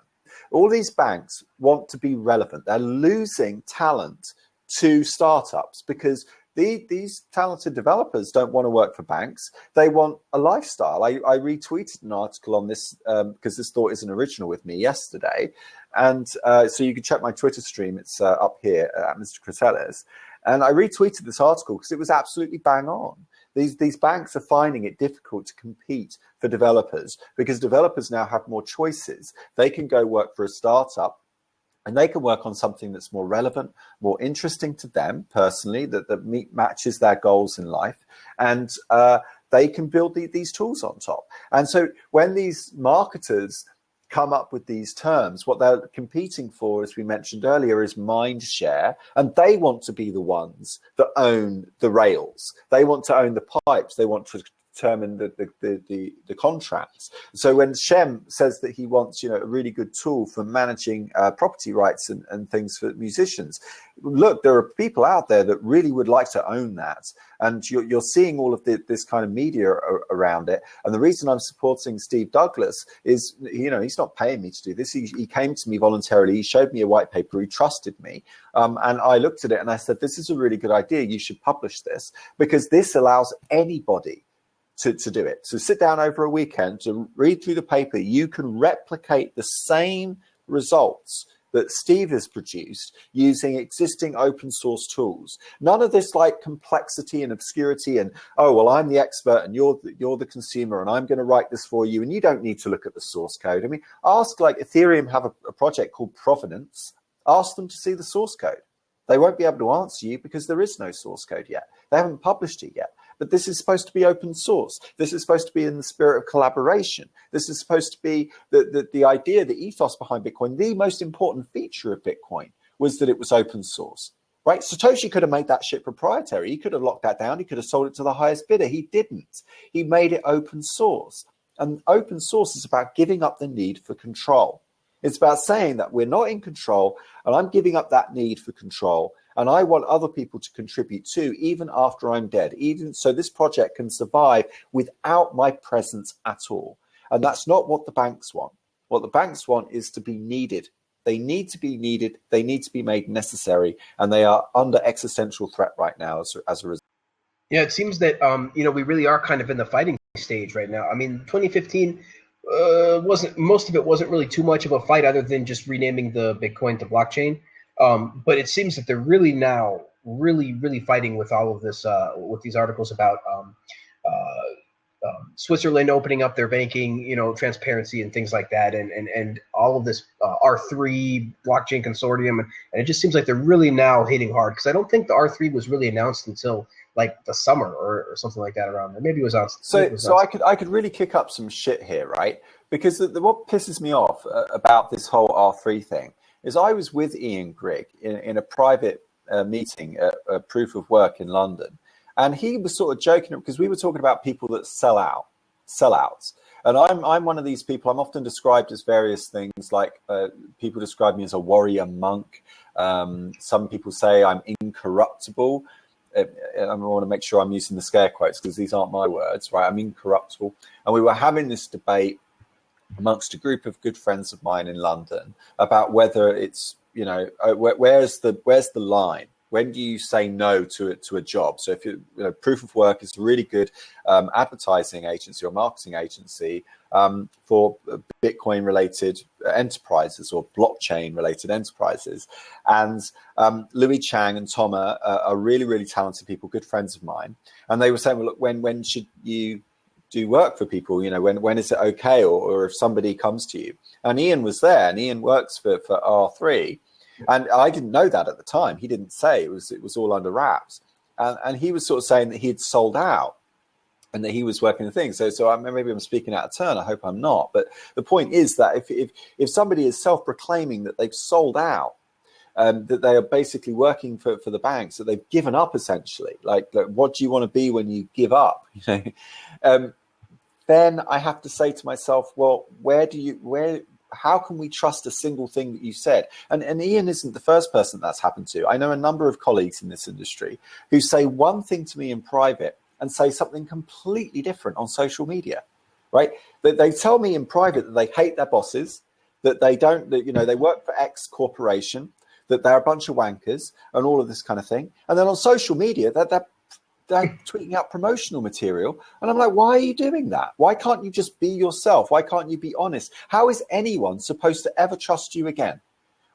All these banks want to be relevant. They're losing talent to startups because these talented developers don't want to work for banks. They want a lifestyle. I retweeted an article on this because this thought isn't original with me yesterday. And so you can check my Twitter stream. It's up here at Mr. Chris Ellis. And I retweeted this article because it was absolutely bang on. These banks are finding it difficult to compete for developers because developers now have more choices. They can go work for a startup and they can work on something that's more relevant, more interesting to them personally, that matches their goals in life. And they can build these tools on top. And so when these marketers come up with these terms, what they're competing for, as we mentioned earlier, is mind share. And they want to be the ones that own the rails. They want to own the pipes. They want to determine the contracts. So when Shem says that he wants, you know, a really good tool for managing property rights and things for musicians, look, there are people out there that really would like to own that, and you're seeing all of this kind of media around it. And the reason I'm supporting Steve Douglas is, you know, he's not paying me to do this. He came to me voluntarily. He showed me a white paper. He trusted me, and I looked at it and I said, this is a really good idea. You should publish this, because this allows anybody to do it. So sit down over a weekend to read through the paper. You can replicate the same results that Steve has produced using existing open source tools. None of this like complexity and obscurity and, oh, well, I'm the expert and you're the consumer and I'm going to write this for you and you don't need to look at the source code. I mean, ask, like, Ethereum have a project called Provenance. Ask them to see the source code. They won't be able to answer you because there is no source code yet. They haven't published it yet. But this is supposed to be open source. This is supposed to be in the spirit of collaboration. This is supposed to be the idea, the ethos behind Bitcoin. The most important feature of Bitcoin was that it was open source, right? Satoshi could have made that shit proprietary. He could have locked that down. He could have sold it to the highest bidder. He didn't. He made it open source. And open source is about giving up the need for control. It's about saying that we're not in control, and I'm giving up that need for control. And I want other people to contribute too, even after I'm dead, even so this project can survive without my presence at all. And that's not what the banks want. What the banks want is to be needed. They need to be needed. They need to be made necessary. And they are under existential threat right now as a result. Yeah, it seems that, you know, we really are kind of in the fighting stage right now. I mean, 2015 most of it wasn't really too much of a fight other than just renaming the Bitcoin to blockchain. But it seems that they're really now really fighting with all of this, with these articles about Switzerland opening up their banking, you know, transparency and things like that, and all of this R3 blockchain consortium, and it just seems like they're really now hitting hard, because I don't think the R3 was really announced until like the summer or something like that around there. Maybe it was out. So I could really kick up some shit here, right? Because what pisses me off about this whole R3 thing is I was with Ian Grigg in a private meeting at Proof of Work in London. And he was sort of joking because we were talking about people that sellouts. And I'm one of these people. I'm often described as various things. Like people describe me as a warrior monk. Some people say I'm incorruptible. I want to make sure I'm using the scare quotes because these aren't my words, right? I'm incorruptible. And we were having this debate amongst a group of good friends of mine in London about whether it's, you know, where's the line? When do you say no to a job? So if you know, Proof of Work is a really good advertising agency or marketing agency for Bitcoin related enterprises or blockchain related enterprises. And Louis Chang and Tom are really, really talented people, good friends of mine. And they were saying, well, look, when should you do work for people? You know, when is it okay? Or if somebody comes to you. And Ian was there, and Ian works for R3. And I didn't know that at the time. He didn't say. It was all under wraps. And he was sort of saying that he had sold out and that he was working the thing. So maybe I'm speaking out of turn. I hope I'm not. But the point is that if somebody is self-proclaiming that they've sold out, that they are basically working for the banks, that they've given up essentially. Like what do you want to be when you give up? You know, then I have to say to myself, well, how can we trust a single thing that you said? And Ian isn't the first person that's happened to. I know a number of colleagues in this industry who say one thing to me in private and say something completely different on social media, right? They tell me in private that they hate their bosses, that they work for X corporation, that they're a bunch of wankers and all of this kind of thing. And then on social media, they're tweeting out promotional material. And I'm like, why are you doing that? Why can't you just be yourself? Why can't you be honest? How is anyone supposed to ever trust you again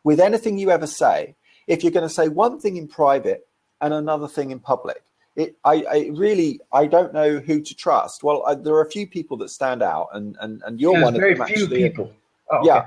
with anything you ever say if you're going to say one thing in private and another thing in public? I don't know who to trust. Well, there are a few people that stand out, and you're one of them. Very few people. Oh, yeah,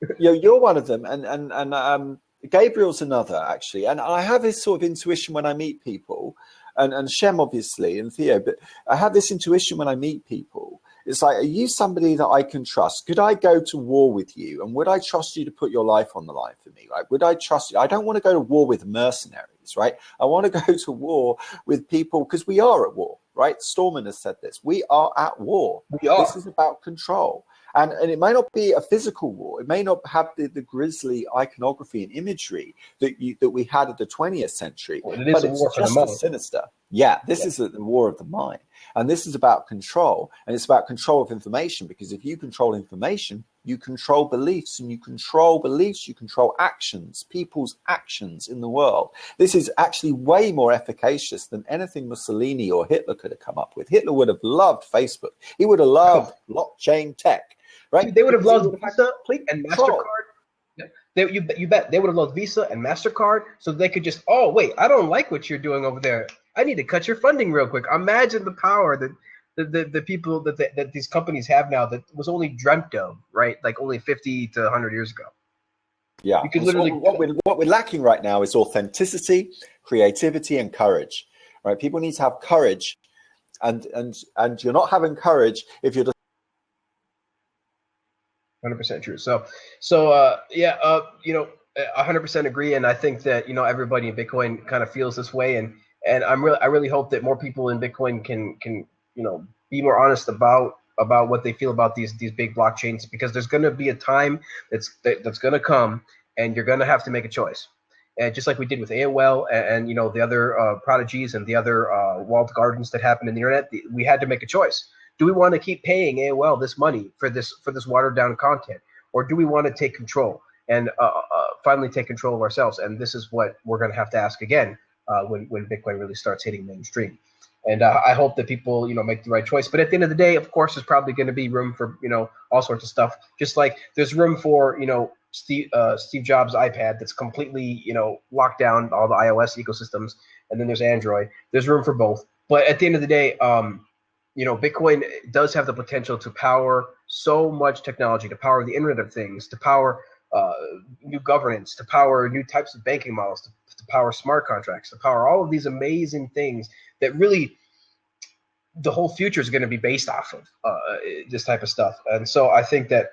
okay. You're one of them, and Gabriel's another actually. And I have this sort of intuition when I meet people. And Shem, obviously, and Theo, but I have this intuition when I meet people. It's like, are you somebody that I can trust? Could I go to war with you? And would I trust you to put your life on the line for me? Like, would I trust you? I don't want to go to war with mercenaries, right? I want to go to war with people because we are at war, right? Stallman has said this. We are at war. We are. This is about control. And it may not be a physical war. It may not have the grisly iconography and imagery that we had at the 20th century. Well, it is a war for the mind. Sinister. Yeah, this is the war of the mind. And this is about control. And it's about control of information, because if you control information, you control beliefs, and you control beliefs, you control actions, people's actions in the world. This is actually way more efficacious than anything Mussolini or Hitler could have come up with. Hitler would have loved Facebook. He would have loved blockchain tech. Right? They would have loved Visa and MasterCard. You bet they would have loved Visa and MasterCard, so they could just, oh, wait, I don't like what you're doing over there. I need to cut your funding real quick. Imagine the power that the people that these companies have now that was only dreamt of, right? Like only 50 to 100 years ago. Yeah. You could literally what we're lacking right now is authenticity, creativity, and courage. Right? People need to have courage, and you're not having courage if you're just 100% true. So, 100% agree, and I think that everybody in Bitcoin kind of feels this way, and I really hope that more people in Bitcoin can be more honest about what they feel about these big blockchains, because there's going to be a time that's going to come, and you're going to have to make a choice, and just like we did with AOL and the other prodigies and the other walled gardens that happened in the internet, we had to make a choice. Do we want to keep paying AOL this money for this watered down content, or do we want to take control and finally take control of ourselves? And this is what we're going to have to ask again when Bitcoin really starts hitting mainstream. And I hope that people make the right choice. But at the end of the day, of course, there's probably going to be room for all sorts of stuff. Just like there's room for Steve Jobs' iPad that's completely locked down all the iOS ecosystems, and then there's Android. There's room for both. But at the end of the day, Bitcoin does have the potential to power so much technology, to power the Internet of Things, to power new governance, to power new types of banking models, to power smart contracts, to power all of these amazing things that really the whole future is going to be based off of this type of stuff. And so I think that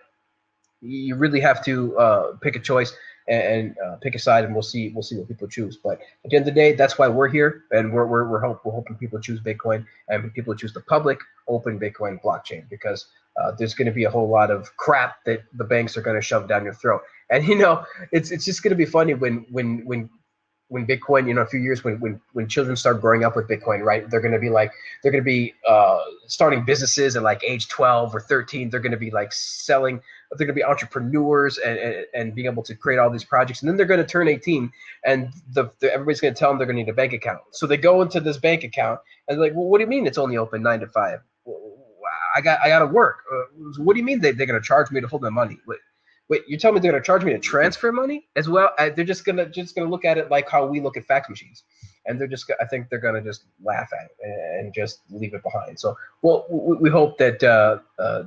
you really have to pick a choice and pick a side, and we'll see what people choose. But at the end of the day, that's why we're here, and we're hoping people choose Bitcoin, and people choose the public open Bitcoin blockchain, because there's going to be a whole lot of crap that the banks are going to shove down your throat. And it's just going to be funny when Bitcoin, a few years when children start growing up with Bitcoin, right? They're going to be starting businesses at like age 12 or 13. They're going to be like selling. They're going to be entrepreneurs and being able to create all these projects. And then they're going to turn 18, and everybody's going to tell them they're going to need a bank account. So they go into this bank account and they're like, well, what do you mean it's only open 9 to 5? I got to work. What do you mean they're going to charge me to hold my money? Wait, you're telling me they're going to charge me to transfer money as well? They're just gonna look at it like how we look at fax machines, and I think they're going to just laugh at it and just leave it behind. So, well, we hope that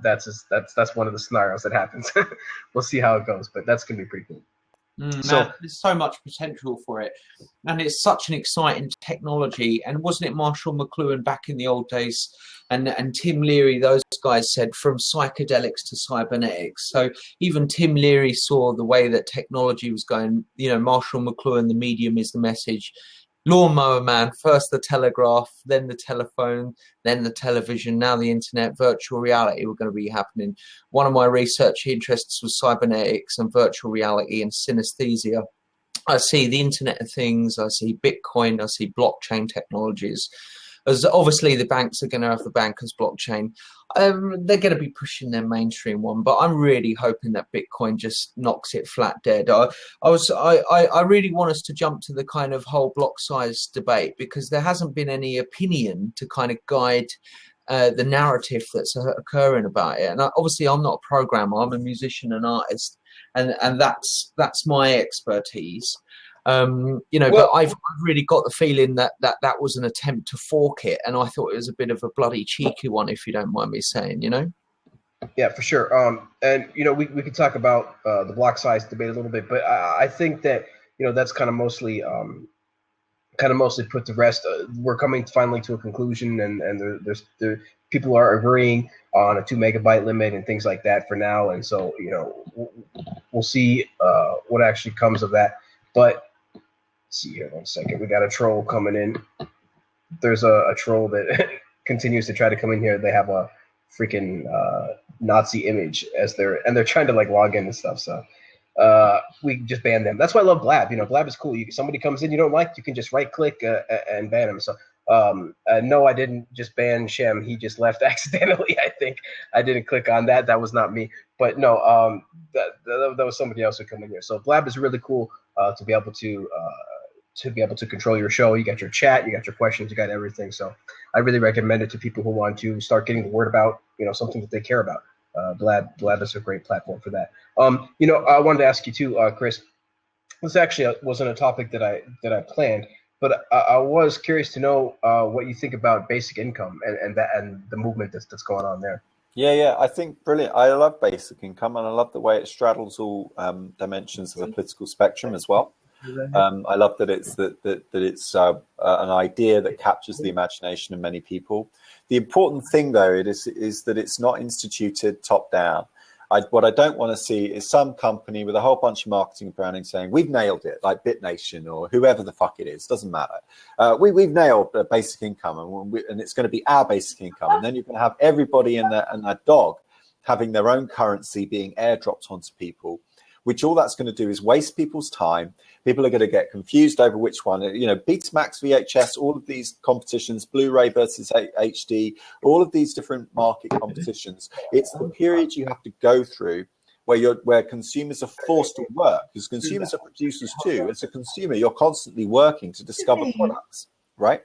that's one of the scenarios that happens. We'll see how it goes, but that's going to be pretty cool. Man, there's so much potential for it, and it's such an exciting technology. And wasn't it Marshall McLuhan back in the old days, and Tim Leary, those guys said from psychedelics to cybernetics. So even Tim Leary saw the way that technology was going. Marshall McLuhan, the medium is the message. Lawnmower Man, first the telegraph, then the telephone, then the television, now the internet, virtual reality were going to be happening. One of my research interests was cybernetics and virtual reality and synesthesia. I see the Internet of Things, I see Bitcoin, I see blockchain technologies. As obviously the banks are going to have the bankers blockchain. They're going to be pushing their mainstream one, but I'm really hoping that Bitcoin just knocks it flat dead. I really want us to jump to the kind of whole block size debate, because there hasn't been any opinion to kind of guide the narrative that's occurring about it. And obviously I'm not a programmer, I'm a musician and artist, and that's my expertise. But I've really got the feeling that was an attempt to fork it, and I thought it was a bit of a bloody cheeky one, if you don't mind me saying, Yeah, for sure. And we could talk about the block size debate a little bit, but I think that that's kind of mostly put to rest. We're coming finally to a conclusion, and there's people are agreeing on a 2 megabyte limit and things like that for now, and so we'll see what actually comes of that. But see here, 1 second. We got a troll coming in. There's a troll that continues to try to come in here. They have a freaking Nazi image they're trying to like log in and stuff. So we just ban them. That's why I love Blab. Blab is cool. Somebody comes in you don't like, you can just right click and ban them. So no, I didn't just ban Shem. He just left accidentally. I think I didn't click on that. That was not me. But no, that was somebody else who came in here. So Blab is really cool to be able to control your show. You got your chat, you got your questions, you got everything. So I really recommend it to people who want to start getting the word about, something that they care about. Blab is a great platform for that. I wanted to ask you too, Chris. This actually wasn't a topic that I planned, but I was curious to know what you think about basic income and the movement that's going on there. Yeah, I think brilliant. I love basic income, and I love the way it straddles all dimensions of the political spectrum as well. I love that it's an idea that captures the imagination of many people. The important thing, though, is that it's not instituted top down. What I don't want to see is some company with a whole bunch of marketing and branding saying, we've nailed it, like BitNation or whoever the fuck it is, doesn't matter. We've nailed basic income, and it's going to be our basic income. And then you're going to have everybody and their dog having their own currency being airdropped onto people, which all that's going to do is waste people's time. People are going to get confused over which one, Betamax, VHS, all of these competitions, Blu-ray versus HD, all of these different market competitions. It's the period you have to go through where consumers are forced to work, because consumers are producers too. As a consumer, you're constantly working to discover products, right?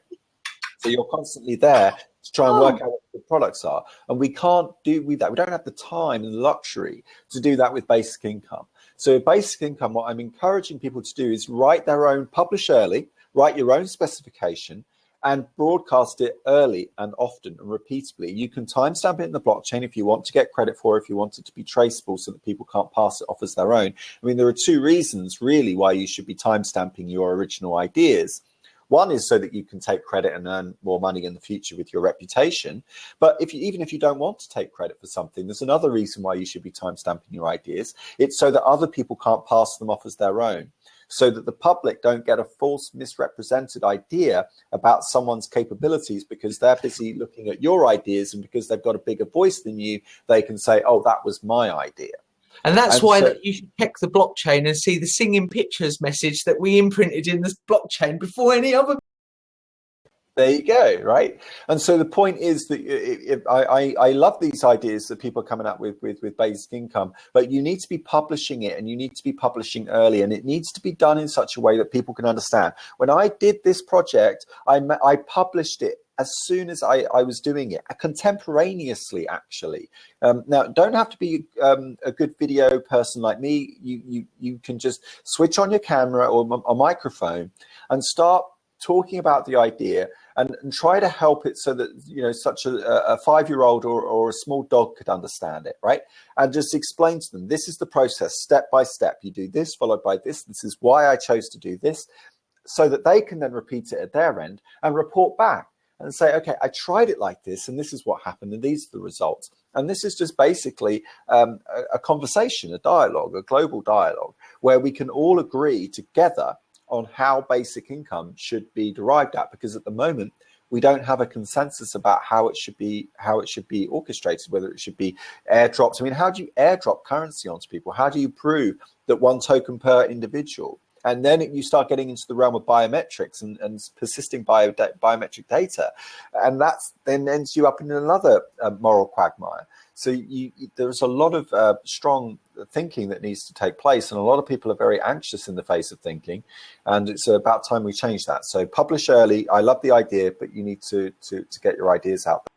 So you're constantly there to try and work out what the products are. And we can't do with that. We don't have the time and the luxury to do that with basic income. So basic income, what I'm encouraging people to do is publish early, write your own specification, and broadcast it early and often and repeatedly. You can timestamp it in the blockchain if you want to get credit for it, if you want it to be traceable so that people can't pass it off as their own. I mean, there are 2 reasons really why you should be timestamping your original ideas. One is so that you can take credit and earn more money in the future with your reputation. But even if you don't want to take credit for something, there's another reason why you should be timestamping your ideas. It's so that other people can't pass them off as their own. so that the public don't get a false, misrepresented idea about someone's capabilities because they're busy looking at your ideas, and because they've got a bigger voice than you, they can say, oh, that was my idea. And that's why that you should check the blockchain and see the singing pictures message that we imprinted in the blockchain before any other. There you go, right? And so the point is that I love these ideas that people are coming up with basic income, but you need to be publishing it, and you need to be publishing early, and it needs to be done in such a way that people can understand. When I did this project, I published it as soon as I was doing it, contemporaneously, actually. Now, don't have to be a good video person like me. You can just switch on your camera or a microphone and start talking about the idea, and try to help it so that, you know, such a 5-year-old or a small dog could understand it, right? And just explain to them, this is the process, step by step. You do this, followed by this. This is why I chose to do this, so that they can then repeat it at their end and report back and say, okay, I tried it like this, and this is what happened, and these are the results. And this is just basically a conversation, a dialogue, a global dialogue, where we can all agree together on how basic income should be derived at, because at the moment we don't have a consensus about how it should be orchestrated, whether it should be airdrops. I mean, how do you airdrop currency onto people? How do you prove that 1 token per individual? And then you start getting into the realm of biometrics and persisting biometric data, and that's then ends you up in another moral quagmire. So there's a lot of strong thinking that needs to take place, and a lot of people are very anxious in the face of thinking, and it's about time we change that. So publish early. I love the idea, but you need to get your ideas out there.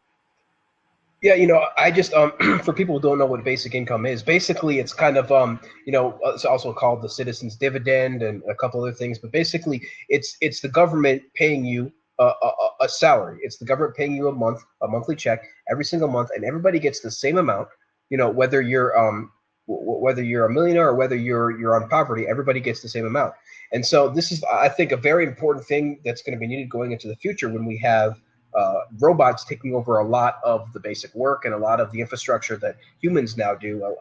Yeah, you know, I just for people who don't know what basic income is, basically it's kind of you know, it's also called the citizens dividend and a couple other things, but basically it's the government paying you a salary. It's the government paying you a monthly check every single month, and everybody gets the same amount. You know, whether you're a millionaire or whether you're on poverty, everybody gets the same amount. And so this is, I think, a very important thing that's going to be needed going into the future when we have robots taking over a lot of the basic work and a lot of the infrastructure that humans now do.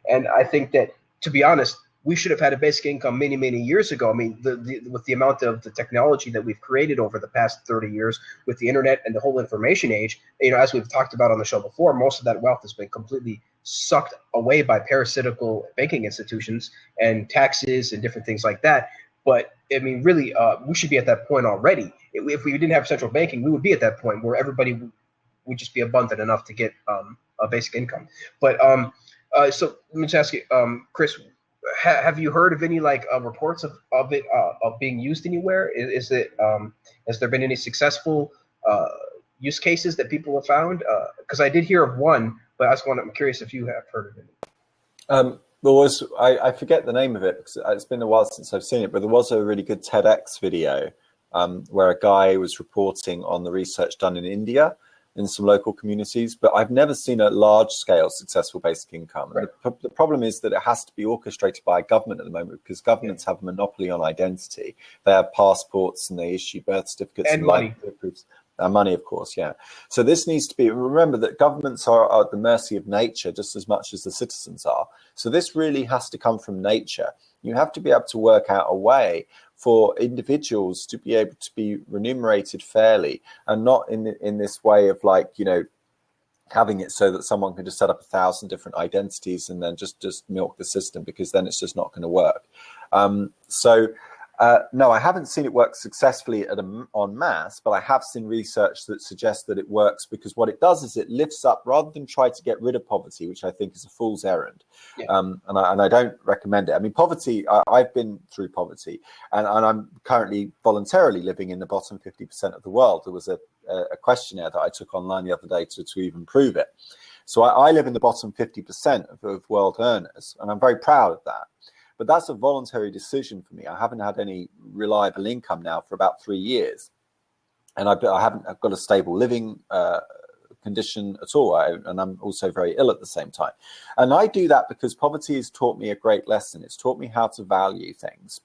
And I think that, to be honest, we should have had a basic income many, many years ago. I mean, with the amount of the technology that we've created over the past 30 years with the internet and the whole information age, you know, as we've talked about on the show before, most of that wealth has been completely sucked away by parasitical banking institutions and taxes and different things like that. But I mean, really, we should be at that point already. If we didn't have central banking, we would be at that point where everybody would just be abundant enough to get a basic income. But so let me just ask you, Chris, have you heard of any reports of it being used anywhere? Is it has there been any successful use cases that people have found? Because I did hear of one, but I'm curious if you have heard of it. There was, I forget the name of it because it's been a while since I've seen it, but there was a really good TEDx video where a guy was reporting on the research done in India in some local communities, but I've never seen a large-scale successful basic income. Right. The problem is that it has to be orchestrated by a government at the moment, because governments have a monopoly on identity. They have passports and they issue birth certificates and money. Proofs. Money, of course, yeah. So this needs to be, remember that governments are at the mercy of nature just as much as the citizens are. So this really has to come from nature. You have to be able to work out a way for individuals to be able to be remunerated fairly, and not in this way of having it so that someone can just set up 1,000 different identities and then just milk the system, because then it's just not going to work. No, I haven't seen it work successfully en masse, but I have seen research that suggests that it works, because what it does is it lifts up rather than try to get rid of poverty, which I think is a fool's errand. Yeah. And I don't recommend it. I mean, poverty, I've been through poverty, and I'm currently voluntarily living in the bottom 50% of the world. There was a questionnaire that I took online the other day to even prove it. So I live in the bottom 50% of world earners, and I'm very proud of that. But that's a voluntary decision for me. I haven't had any reliable income now for about 3 years. And I've got a stable living condition at all. And I'm also very ill at the same time. And I do that because poverty has taught me a great lesson. It's taught me how to value things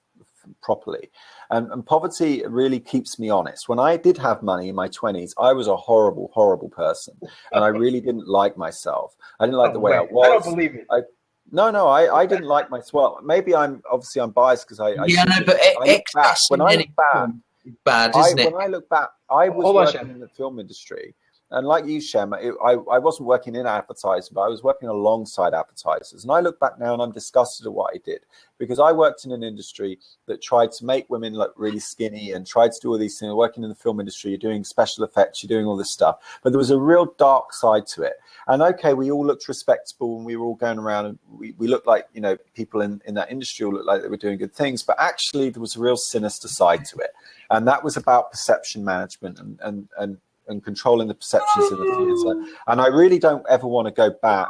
properly. And poverty really keeps me honest. When I did have money in my 20s, I was a horrible, horrible person. And I really didn't like myself. I didn't like the way I was. I don't believe it. No, I didn't like my well. Maybe I'm biased because I but excess when I look back, is bad, isn't it? when I look back, I was Hold on, working Shem. in the film industry, and like you, Shem, I wasn't working in advertising, but I was working alongside advertisers. And I look back now and I'm disgusted at what I did, because I worked in an industry that tried to make women look really skinny and tried to do all these things. Working in the film industry, you're doing special effects, you're doing all this stuff, but there was a real dark side to it. And okay, we all looked respectable and we were all going around and we looked like, you know, people in that industry all looked like they were doing good things, but actually there was a real sinister side to it. And that was about perception management and controlling the perceptions in the theatre. And I really don't ever want to go back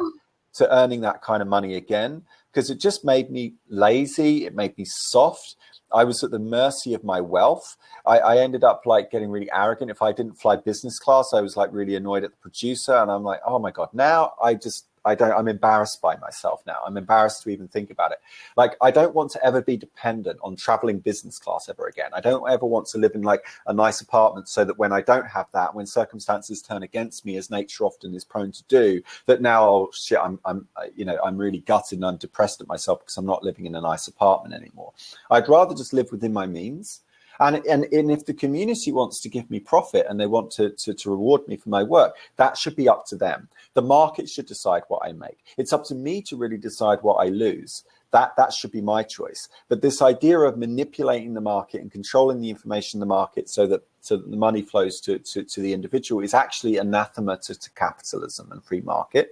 to earning that kind of money again, because it just made me lazy. It made me soft. I was at the mercy of my wealth. I ended up like getting really arrogant. If I didn't fly business class, I was like really annoyed at the producer. And I'm like, oh my God, now I'm embarrassed by myself now. I'm embarrassed to even think about it. Like, I don't want to ever be dependent on traveling business class ever again. I don't ever want to live in like a nice apartment so that when I don't have that, when circumstances turn against me, as nature often is prone to do, that now, oh shit, I'm really gutted and I'm depressed at myself because I'm not living in a nice apartment anymore. I'd rather just live within my means. And if the community wants to give me profit and they want to reward me for my work, that should be up to them. The market should decide what I make. It's up to me to really decide what I lose. That should be my choice. But this idea of manipulating the market and controlling the information in the market so that the money flows to the individual is actually anathema to capitalism and free market.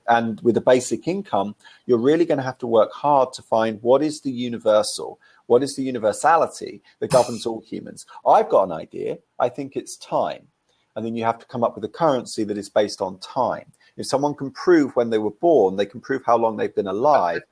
And with a basic income, you're really going to have to work hard to find what is the universal, what is the universality that governs all humans. I've got an idea. I think it's time. And then you have to come up with a currency that is based on time. If someone can prove when they were born, they can prove how long they've been alive,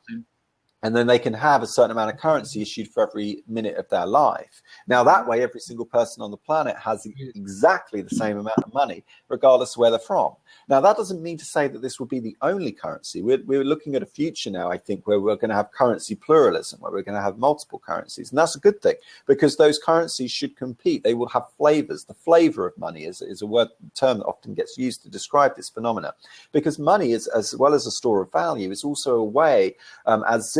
and then they can have a certain amount of currency issued for every minute of their life. Now, that way, every single person on the planet has exactly the same amount of money, regardless of where they're from. Now, that doesn't mean to say that this would be the only currency. We're looking at a future now, I think, where we're going to have currency pluralism, where we're going to have multiple currencies. And that's a good thing, because those currencies should compete. They will have flavors. The flavor of money is a term that often gets used to describe this phenomena, because money is, as well as a store of value, is also a way, as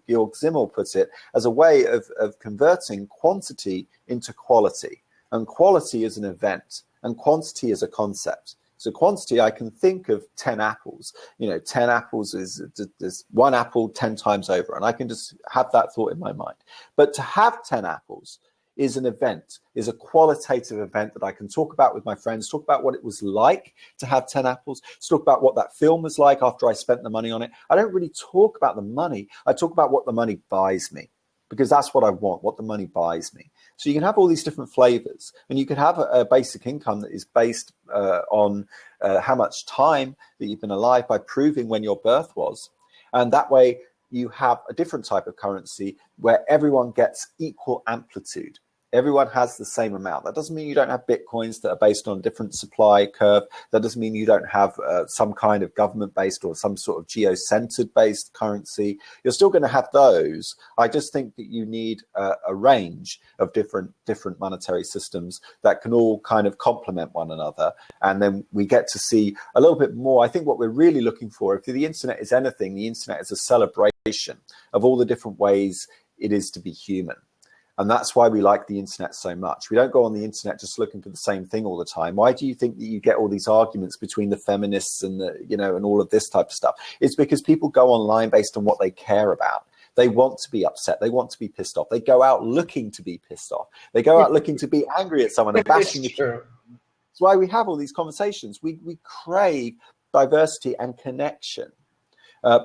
Georg Simmel puts it, as a way of converting quantity into quality. And quality is an event, and quantity is a concept. So quantity, I can think of 10 apples. 10 apples is one apple 10 times over, and I can just have that thought in my mind. But to have 10 apples is an event, is a qualitative event that I can talk about with my friends, talk about what it was like to have 10 apples, talk about what that film was like after I spent the money on it. I don't really talk about the money. I talk about what the money buys me, because that's what I want, what the money buys me. So you can have all these different flavors, and you can have a basic income that is based on how much time that you've been alive by proving when your birth was. And that way you have a different type of currency where everyone gets equal amplitude. Everyone has the same amount. That doesn't mean you don't have bitcoins that are based on a different supply curve. That doesn't mean you don't have some kind of government-based or some sort of geo-centered based currency. You're still going to have those. I just think that you need a range of different monetary systems that can all kind of complement one another. And then we get to see a little bit more. I think what we're really looking for, if the internet is anything, the internet is a celebration of all the different ways it is to be human. And that's why we like the internet so much. We don't go on the internet just looking for the same thing all the time. Why do you think that you get all these arguments between the feminists and and all of this type of stuff? It's because people go online based on what they care about. They want to be upset. They want to be pissed off. They go out looking to be pissed off. They go out looking to be angry at someone and bashing the truth. That's why we have all these conversations. We crave diversity and connection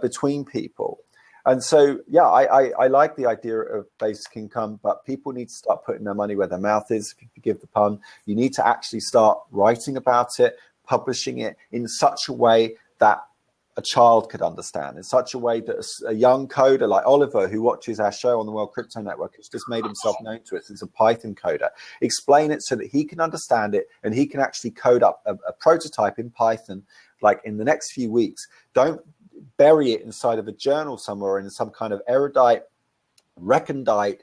between people. And so, yeah, I like the idea of basic income, but people need to start putting their money where their mouth is, if you forgive the pun. You need to actually start writing about it, publishing it in such a way that a child could understand, in such a way that a young coder like Oliver, who watches our show on the World Crypto Network, has just made himself known to us as a Python coder. Explain it so that he can understand it and he can actually code up a prototype in Python, like in the next few weeks. Don't bury it inside of a journal somewhere in some kind of erudite, recondite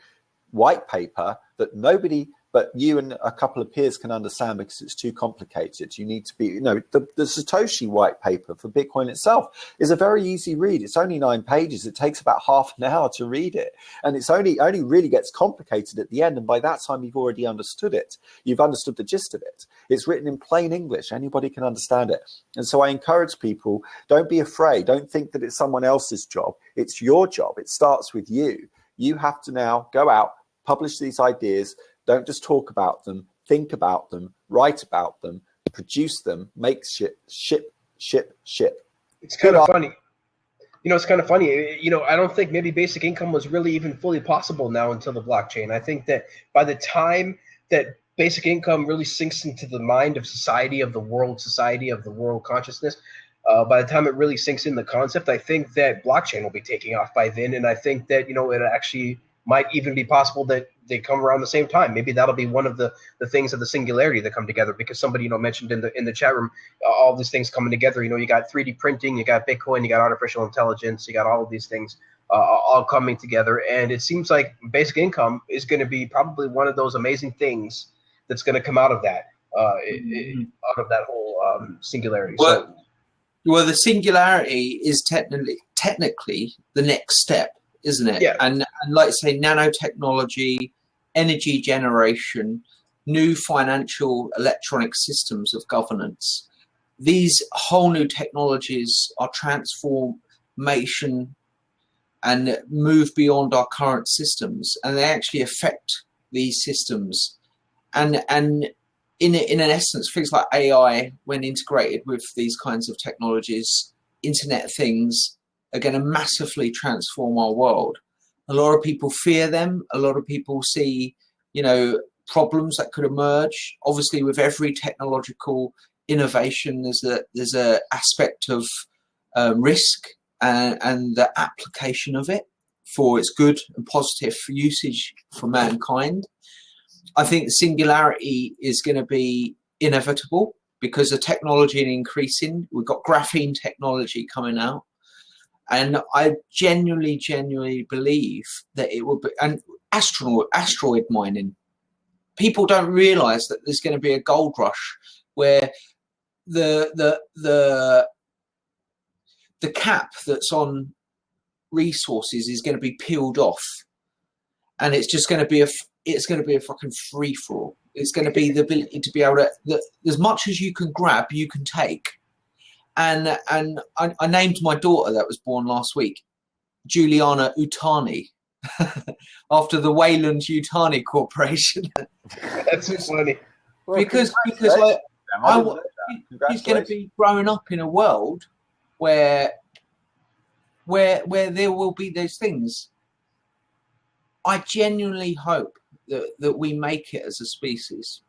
white paper that nobody but you and a couple of peers can understand because it's too complicated. You need to be, the Satoshi white paper for Bitcoin itself is a very easy read. It's only 9 pages. It takes about half an hour to read it. And it's only really gets complicated at the end. And by that time, you've already understood it. You've understood the gist of it. It's written in plain English. Anybody can understand it. And so I encourage people, don't be afraid. Don't think that it's someone else's job. It's your job. It starts with you. You have to now go out, publish these ideas. Don't just talk about them, think about them, write about them, produce them, make ship. It's kind of funny. It's kind of funny. I don't think maybe basic income was really even fully possible now until the blockchain. I think that by the time that basic income really sinks into the mind of society, of the world consciousness, by the time it really sinks in the concept, I think that blockchain will be taking off by then. And I think that, it actually might even be possible that they come around the same time. Maybe that'll be one of the things of the singularity that come together, because somebody, mentioned in the chat room, all these things coming together. You got 3D printing, you got Bitcoin, you got artificial intelligence, you got all of these things all coming together. And it seems like basic income is going to be probably one of those amazing things that's going to come out of that, out of that whole singularity. Well, the singularity is technically the next step, isn't it? Yeah. And like say, nanotechnology, energy generation, new financial electronic systems of governance. These whole new technologies are transformation and move beyond our current systems, and they actually affect these systems. And in an essence, things like AI, when integrated with these kinds of technologies, Internet of Things, are going to massively transform our world. A lot of people fear them. A lot of people see, problems that could emerge. Obviously, with every technological innovation, there's a aspect of risk and the application of it for its good and positive usage for mankind. I think the singularity is going to be inevitable because the technology is increasing. We've got graphene technology coming out. And I genuinely believe that it will be, and asteroid mining. People don't realize that there's going to be a gold rush where the cap that's on resources is going to be peeled off, and it's just going to be a fucking free for all. It's going to be the ability to be able to, as much as you can grab, you can take. And I named my daughter that was born last week, Juliana Utani, after the Wayland Utani Corporation. That's so funny. Because she's going to be growing up in a world where there will be those things. I genuinely hope that we make it as a species.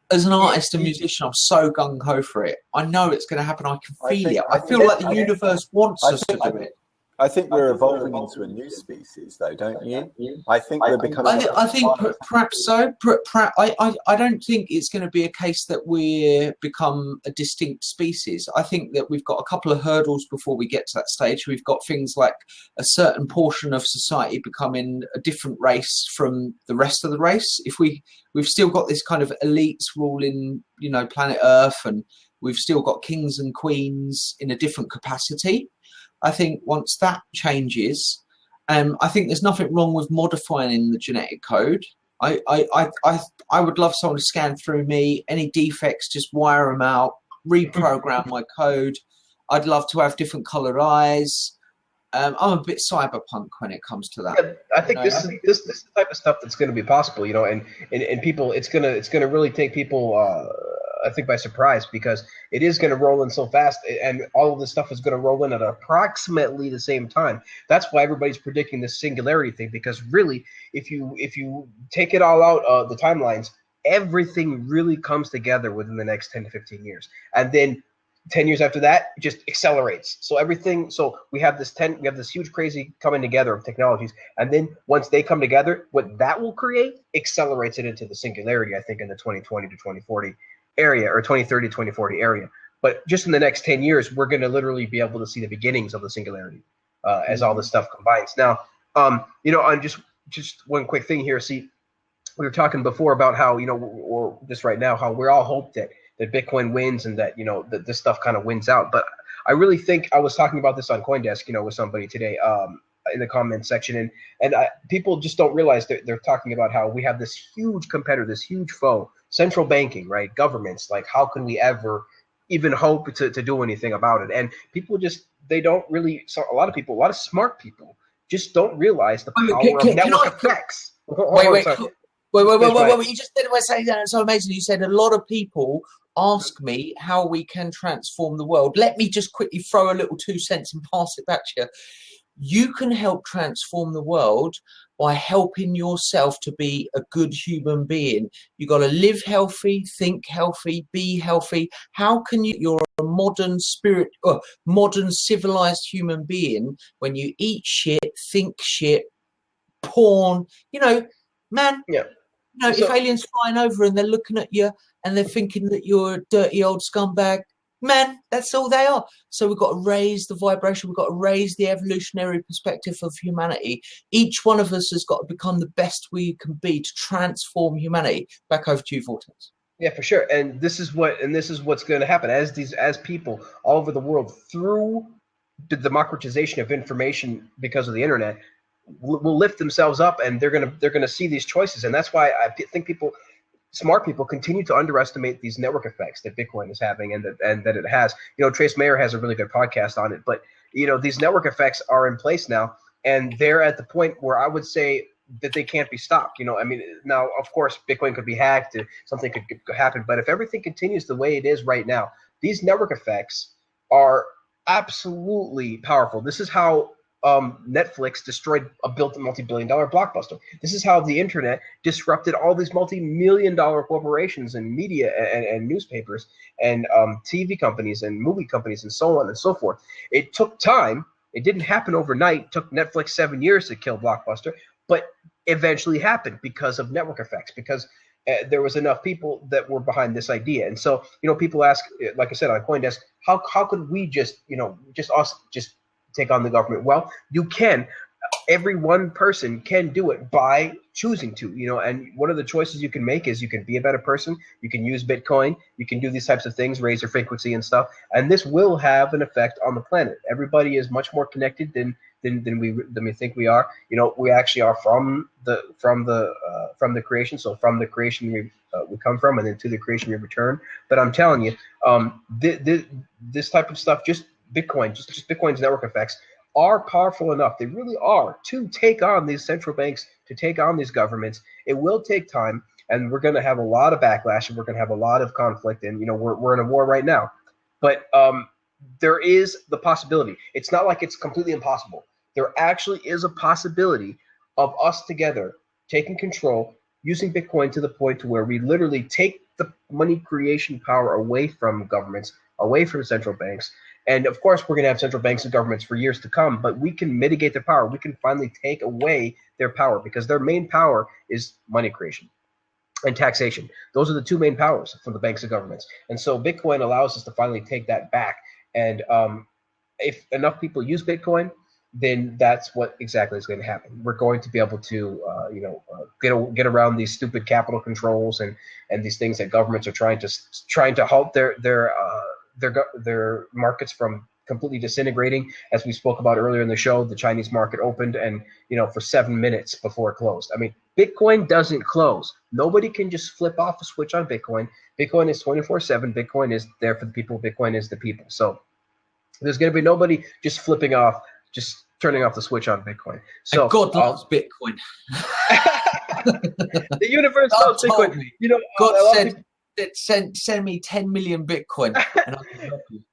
As an artist and musician, I'm so gung-ho for it. I know it's going to happen. I can feel it. I feel like the universe wants us to do it. I think we're evolving into a new species, though, don't you? I think we're becoming. I think perhaps so. I don't think it's going to be a case that we become a distinct species. I think that we've got a couple of hurdles before we get to that stage. We've got things like a certain portion of society becoming a different race from the rest of the race. If we've still got this kind of elites ruling, planet Earth, and we've still got kings and queens in a different capacity. I think once that changes, I think there's nothing wrong with modifying the genetic code. I would love someone to scan through me, any defects, just wire them out, reprogram my code. I'd love to have different colored eyes. I'm a bit cyberpunk when it comes to that. Yeah, I think this is the type of stuff that's going to be possible, and people, it's gonna really take people, I think, by surprise, because it is going to roll in so fast, and all of this stuff is going to roll in at approximately the same time. That's why everybody's predicting this singularity thing, because really, if you take it all out, the timelines, everything really comes together within the next 10 to 15 years, and then 10 years after that, it just accelerates. So we have this huge crazy coming together of technologies, and then once they come together, what that will create accelerates it into the singularity, I think, in the 2020 to 2040 area, or 2030 to 2040 area. But just in the next 10 years, we're going to literally be able to see the beginnings of the singularity as all this stuff combines. Now, on just one quick thing here. See, we were talking before about how, or just right now, how we're all hope that Bitcoin wins and that, that this stuff kind of wins out. But I really think I was talking about this on CoinDesk, with somebody today in the comment section. And people just don't realize that they're talking about how we have this huge competitor, this huge foe, central banking, right? Governments, like how can we ever even hope to do anything about it? And people they don't really, so a lot of smart people just don't realize the power of network effects. Wait. You just said what I say that. It's so amazing. You said a lot of people ask me how we can transform the world. Let me just quickly throw a little 2 cents and pass it back to you. You can help transform the world by helping yourself to be a good human being. You got to live healthy, think healthy, be healthy. How can you're a modern modern civilized human being when you eat shit, think shit, porn, man. Yeah. If aliens flying over and they're looking at you and they're thinking that you're a dirty old scumbag, man, that's all they are. So we've got to raise the vibration. We've got to raise the evolutionary perspective of humanity. Each one of us has got to become the best we can be to transform humanity. Back over to you, Vortex. Yeah, for sure. And this is what's going to happen as people all over the world, through the democratization of information because of the internet, will lift themselves up, and they're gonna see these choices. And that's why I think smart people continue to underestimate these network effects that Bitcoin is having and that it has. Trace Mayer has a really good podcast on it. But these network effects are in place now, and they're at the point where I would say that they can't be stopped. Now of course Bitcoin could be hacked, something could happen, but if everything continues the way it is right now, these network effects are absolutely powerful. This is how Netflix destroyed a multi-billion-dollar blockbuster. This is how the internet disrupted all these multi-million-dollar corporations and media and newspapers and TV companies and movie companies and so on and so forth. It took time. It didn't happen overnight. It took Netflix 7 years to kill Blockbuster, but eventually happened because of network effects, because there was enough people that were behind this idea. And so, people ask, like I said on CoinDesk, how could we just take on the government? Well, you can. Every one person can do it by choosing to, and one of the choices you can make is you can be a better person. You can use Bitcoin. You can do these types of things, raise your frequency and stuff. And this will have an effect on the planet. Everybody is much more connected than we think we are. We actually are from the creation. So from the creation we come from, and then to the creation we return. But I'm telling you, this type of stuff, just Bitcoin, just Bitcoin's network effects are powerful enough. They really are, to take on these central banks, to take on these governments. It will take time, and we're going to have a lot of backlash, and we're going to have a lot of conflict. And we're in a war right now, but there is the possibility. It's not like it's completely impossible. There actually is a possibility of us together taking control, using Bitcoin to the point to where we literally take the money creation power away from governments, away from central banks. And of course, we're going to have central banks and governments for years to come, but we can mitigate their power. We can finally take away their power, because their main power is money creation and taxation. Those are the two main powers for the banks and governments. And so Bitcoin allows us to finally take that back. And if enough people use Bitcoin, then that's what exactly is going to happen. We're going to be able to, get around these stupid capital controls and these things that governments are trying to halt their markets from completely disintegrating. As we spoke about earlier in the show, the Chinese market opened and for 7 minutes before it closed. I mean, Bitcoin doesn't close. Nobody can just flip off a switch on Bitcoin. Bitcoin is 24/7. Bitcoin is there for the people. Bitcoin is the people. So there's going to be nobody just flipping off, just turning off the switch on Bitcoin. So and God loves Bitcoin. The universe loves Bitcoin. God said, send me 10 million Bitcoin and I can help you.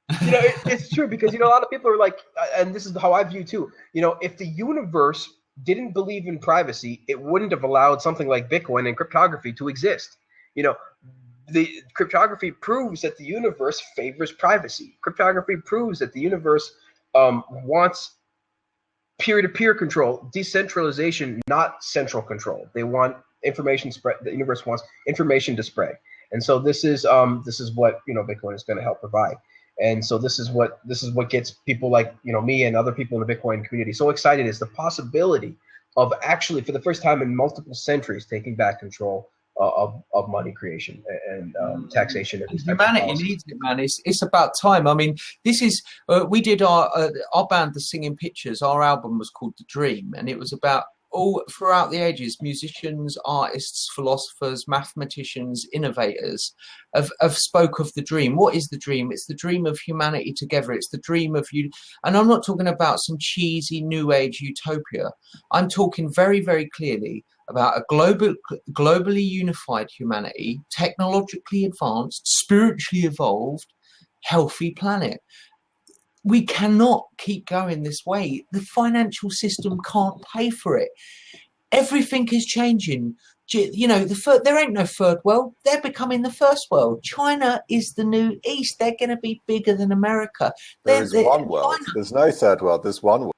It's true, because a lot of people are like, and this is how I view too, if the universe didn't believe in privacy, it wouldn't have allowed something like Bitcoin and cryptography to exist. The cryptography proves that the universe favors privacy. Cryptography proves that the universe wants peer-to-peer control, decentralization, not central control. They want information spread. The universe wants information to spread. And so this is what Bitcoin is going to help provide. And so this is what gets people like me and other people in the Bitcoin community so excited, is the possibility of actually, for the first time in multiple centuries, taking back control of money creation and taxation. And humanity needs it, man. It's about time. I mean, this is we did our band, The Singing Pictures. Our album was called The Dream, and it was about all throughout the ages, musicians, artists, philosophers, mathematicians, innovators have spoke of the dream. What is the dream? It's the dream of humanity together. It's the dream of you. And I'm not talking about some cheesy new age utopia. I'm talking very, very clearly about a globally unified humanity, technologically advanced, spiritually evolved, healthy planet. We cannot keep going this way. The financial system can't pay for it. Everything is changing. You know, there ain't no third world. They're becoming the first world. China is the new East. They're going to be bigger than America. There's one world. There's no third world. There's one world.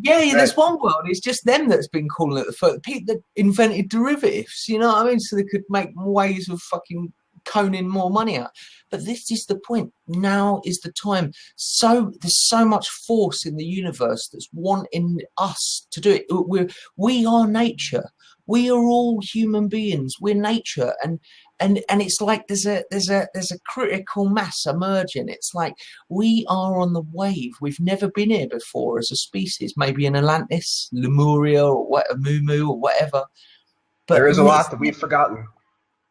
Yeah, there's one world. It's just them that's been calling it the third. People that invented derivatives, you know what I mean? So they could make ways of fucking coning more money out. But this is the point. Now is the time. So there's so much force in the universe that's wanting us to do it. We are nature. We are all human beings. We're nature, and it's like there's a critical mass emerging. It's like we are on the wave. We've never been here before as a species. Maybe in Atlantis, Lemuria, or what, Mumu, or whatever. But there is a lot that we've forgotten.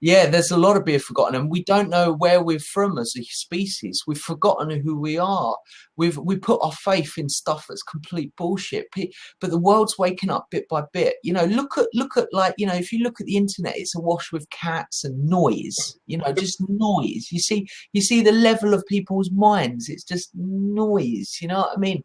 Yeah, there's a lot of being forgotten, and we don't know where we're from as a species. We've forgotten who we are. We put our faith in stuff that's complete bullshit. But the world's waking up bit by bit. You know, look at like, you know, if you look at the internet, it's awash with cats and noise. You know, just noise. You see the level of people's minds. It's just noise. You know what I mean?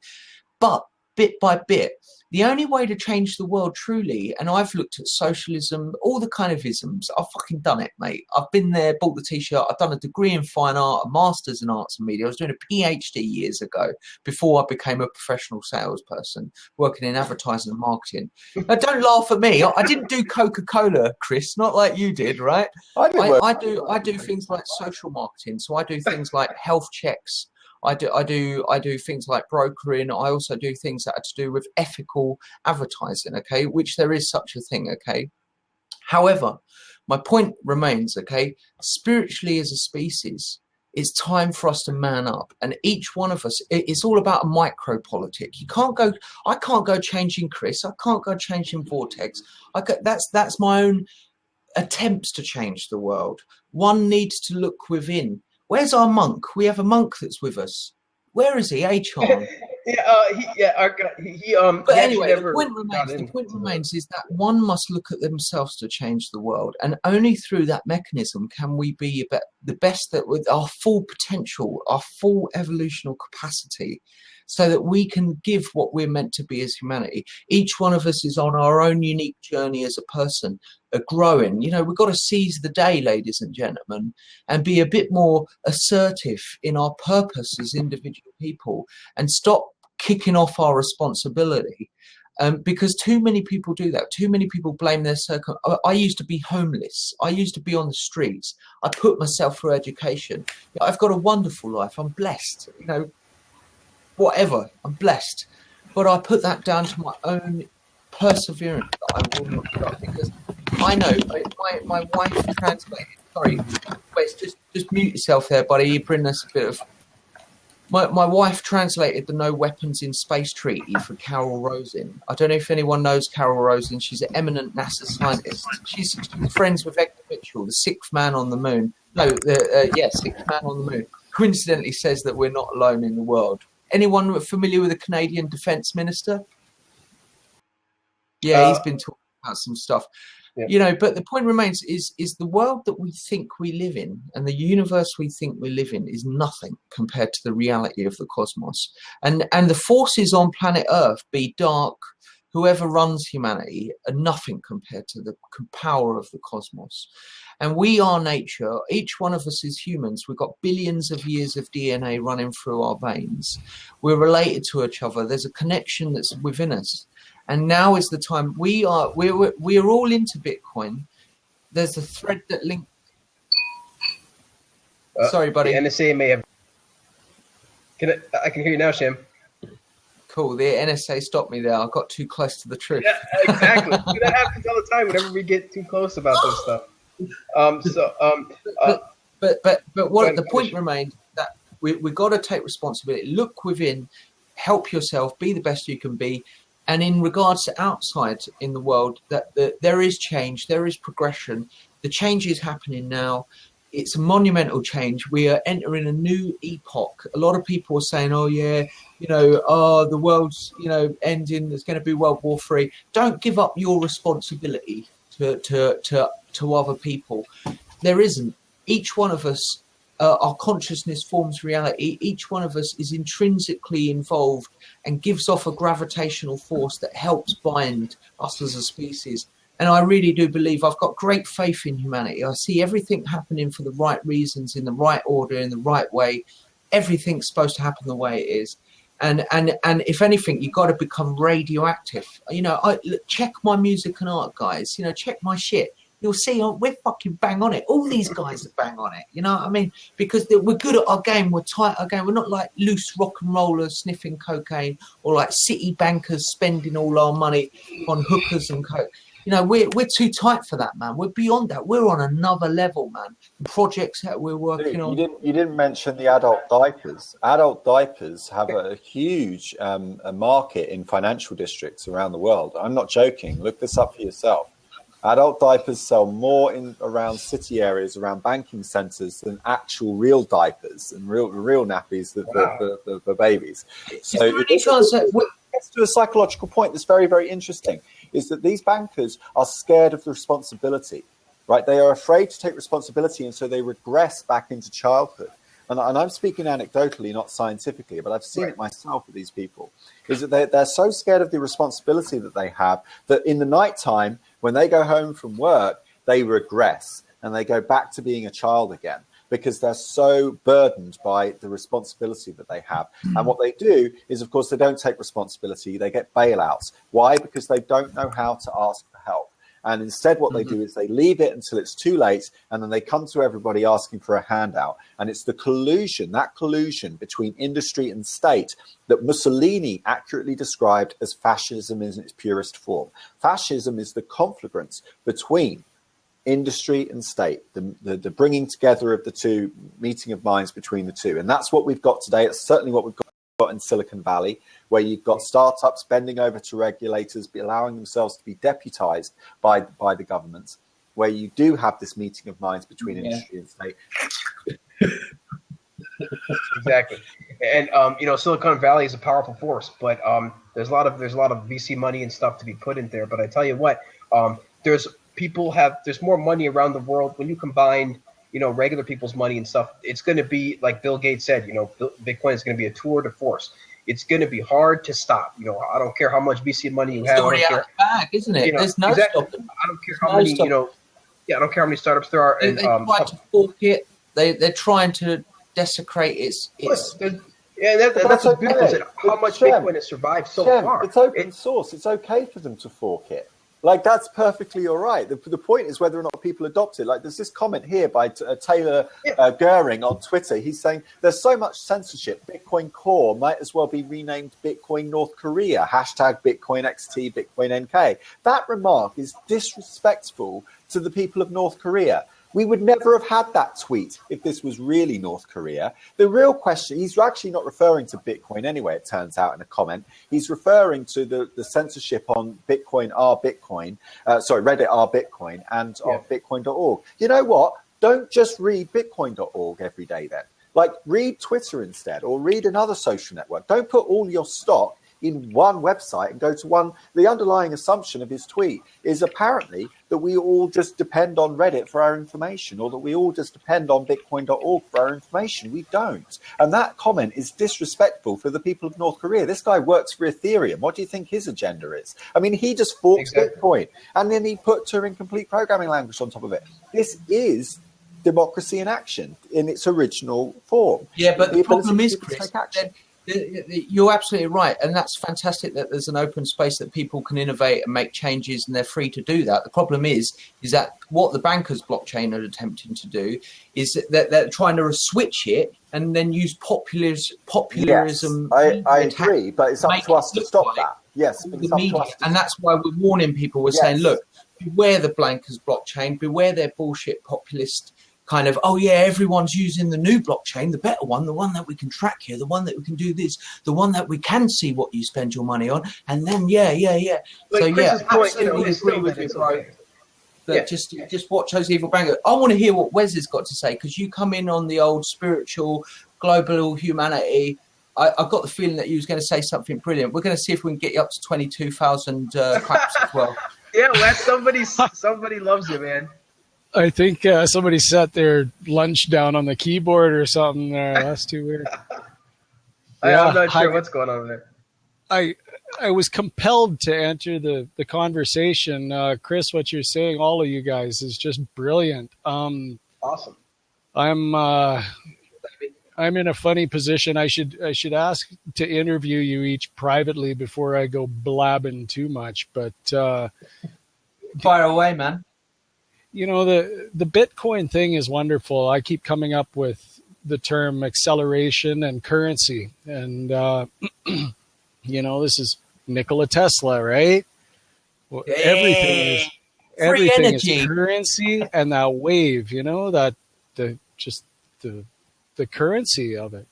But bit by bit, the only way to change the world truly, and I've looked at socialism, all the kind of isms, I've fucking done it, mate. I've been there, bought the t-shirt, I've done a degree in fine art, a master's in arts and media. I was doing a PhD years ago before I became a professional salesperson, working in advertising and marketing. Now, don't laugh at me. I didn't do Coca-Cola, Chris, not like you did, right? I do things like social marketing. So I do things like health checks. I do things like brokering. I also do things that are to do with ethical advertising, okay, which there is such a thing, okay. However, my point remains, okay, spiritually as a species, it's time for us to man up, and each one of us, it's all about a micropolitic. I can't go changing Chris. I can't go changing Vortex. That's my own attempts to change the world. One needs to look within. Where's our monk? We have a monk that's with us. Where is he? Achan. But anyway, the point remains is that one must look at themselves to change the world, and only through that mechanism can we be the best that with our full potential, our full evolutional capacity, so that we can give what we're meant to be as humanity. Each one of us is on our own unique journey as a person, growing. You know, we've got to seize the day, ladies and gentlemen, and be a bit more assertive in our purpose as individual people, and stop kicking off our responsibility. Because too many people do that. Too many people blame their I used to be homeless. I used to be on the streets. I put myself through education. I've got a wonderful life. I'm blessed. You know, whatever. I'm blessed. But I put that down to my own perseverance that I will not give up, because I know my wife translated. Sorry, wait, just mute yourself there, buddy. You bring us a bit of. My wife translated the No Weapons in Space Treaty for Carol Rosin. I don't know if anyone knows Carol Rosin. She's an eminent NASA scientist. She's friends with Edgar Mitchell, the sixth man on the moon. Sixth man on the moon. Coincidentally says that we're not alone in the world. Anyone familiar with the Canadian Defence Minister? Yeah, he's been talking about some stuff. Yeah. You know, but the point remains is the world that we think we live in and the universe we think we live in is nothing compared to the reality of the cosmos. And the forces on planet Earth, be dark, whoever runs humanity, are nothing compared to the power of the cosmos. And we are nature. Each one of us is humans. We've got billions of years of DNA running through our veins. We're related to each other. There's a connection that's within us. And now is the time. We're all into Bitcoin. There's a thread that links. Sorry, buddy. The NSA may have. I can hear you now, Sham. Cool. The NSA stopped me there. I got too close to the truth. Yeah, exactly. That happens all the time whenever we get too close about this stuff. But what the point remained that we got to take responsibility. Look within, help yourself, be the best you can be. And in regards to outside in the world, that there is change, there is progression. The change is happening now. It's a monumental change. We are entering a new epoch. A lot of people are saying, "Oh yeah, the world's ending. There's going to be World War III." Don't give up your responsibility to other people. There isn't. Each one of us, our consciousness forms reality. Each one of us is intrinsically involved and gives off a gravitational force that helps bind us as a species. And I really do believe, I've got great faith in humanity. I see everything happening for the right reasons, in the right order, in the right way. Everything's supposed to happen the way it is. And if anything, you've got to become radioactive. Check my music and art, guys. Check my shit. You'll see we're fucking bang on it. All these guys are bang on it. You know what I mean? Because we're good at our game. We're tight at our game. We're not like loose rock and rollers sniffing cocaine or like city bankers spending all our money on hookers and coke. We're too tight for that, man. We're beyond that. We're on another level, man. The projects that we're working on. You didn't mention the adult diapers. Adult diapers have a huge a market in financial districts around the world. I'm not joking. Look this up for yourself. Adult diapers sell more around city areas, around banking centres, than actual real diapers and real nappies for babies. So it gets to a psychological point that's very, very interesting, is that these bankers are scared of the responsibility, right? They are afraid to take responsibility, and so they regress back into childhood. And I'm speaking anecdotally, not scientifically, but I've seen it myself with these people, is that they're so scared of the responsibility that they have that in the nighttime, when they go home from work, they regress and they go back to being a child again because they're so burdened by the responsibility that they have. And what they do is, of course, they don't take responsibility. They get bailouts. Why? Because they don't know how to ask for help. And instead, what they do is they leave it until it's too late, and then they come to everybody asking for a handout. And it's that collusion between industry and state that Mussolini accurately described as fascism in its purest form. Fascism is the conflagrance between industry and state, the bringing together of the two, meeting of minds between the two. And that's what we've got today. It's certainly what we've got in Silicon Valley, where you've got startups bending over to regulators, allowing themselves to be deputized by the governments, where you do have this meeting of minds between industry and state. Exactly. And Silicon Valley is a powerful force, but there's a lot of VC money and stuff to be put in there. But I tell you what, there's more money around the world when you combine regular people's money and stuff. It's going to be like Bill Gates said, Bitcoin is going to be a tour de force. It's going to be hard to stop. I don't care how much VC money you have. It's already out of the bag, isn't it? There's no stopping. I don't care how many, I don't care how many startups there are. They try to fork it. They're trying to desecrate its. That's the beauty of how much Bitcoin has survived so far. It's open source. It's okay for them to fork it. Like, that's perfectly all right. The point is whether or not people adopt it. Like, there's this comment here by Taylor Goering on Twitter. He's saying there's so much censorship. Bitcoin Core might as well be renamed Bitcoin North Korea. Hashtag Bitcoin XT, Bitcoin NK. That remark is disrespectful to the people of North Korea. We would never have had that tweet if this was really North Korea. The real question, he's actually not referring to Bitcoin anyway, it turns out in a comment. He's referring to the censorship on Bitcoin R Bitcoin, Reddit R Bitcoin and Bitcoin.org. You know what? Don't just read Bitcoin.org every day then. Like, read Twitter instead, or read another social network. Don't put all your stock in one website and go to one. The underlying assumption of his tweet is apparently that we all just depend on Reddit for our information, or that we all just depend on Bitcoin.org for our information. We don't. And that comment is disrespectful for the people of North Korea. This guy works for Ethereum. What do you think his agenda is? I mean, he just forks Bitcoin, and then he put Turing complete programming language on top of it. This is democracy in action in its original form. Yeah, but the problem is, Chris, You're absolutely right, and that's fantastic that there's an open space that people can innovate and make changes, and they're free to do that. The problem is that what the bankers blockchain are attempting to do is that they're trying to switch it and then use populism. Yes, I agree, but it's up to us to stop that. Yes, but it's up to us. And that's why we're warning people. We're saying, look, beware the bankers blockchain, beware their bullshit populist kind of, oh yeah, everyone's using the new blockchain, the better one, the one that we can track you, the one that we can do this, the one that we can see what you spend your money on, and then Like so Chris's point, absolutely agree with you, bro. But just watch those evil bankers. I want to hear what Wes has got to say, because you come in on the old spiritual, global humanity. I've got the feeling that you was going to say something brilliant. We're going to see if we can get you up to 22,000 claps as well. Yeah, Wes, somebody loves you, man. I think somebody set their lunch down on the keyboard or something there. That's too weird. I'm not sure what's going on there. I was compelled to enter the conversation. Chris, what you're saying, all of you guys, is just brilliant. Awesome. I'm in a funny position. I should ask to interview you each privately before I go blabbing too much. But fire away, man. You know, the Bitcoin thing is wonderful. I keep coming up with the term acceleration and currency. And, you know, this is Nikola Tesla, right? Well, everything is currency, and that wave, you know, that the currency of it.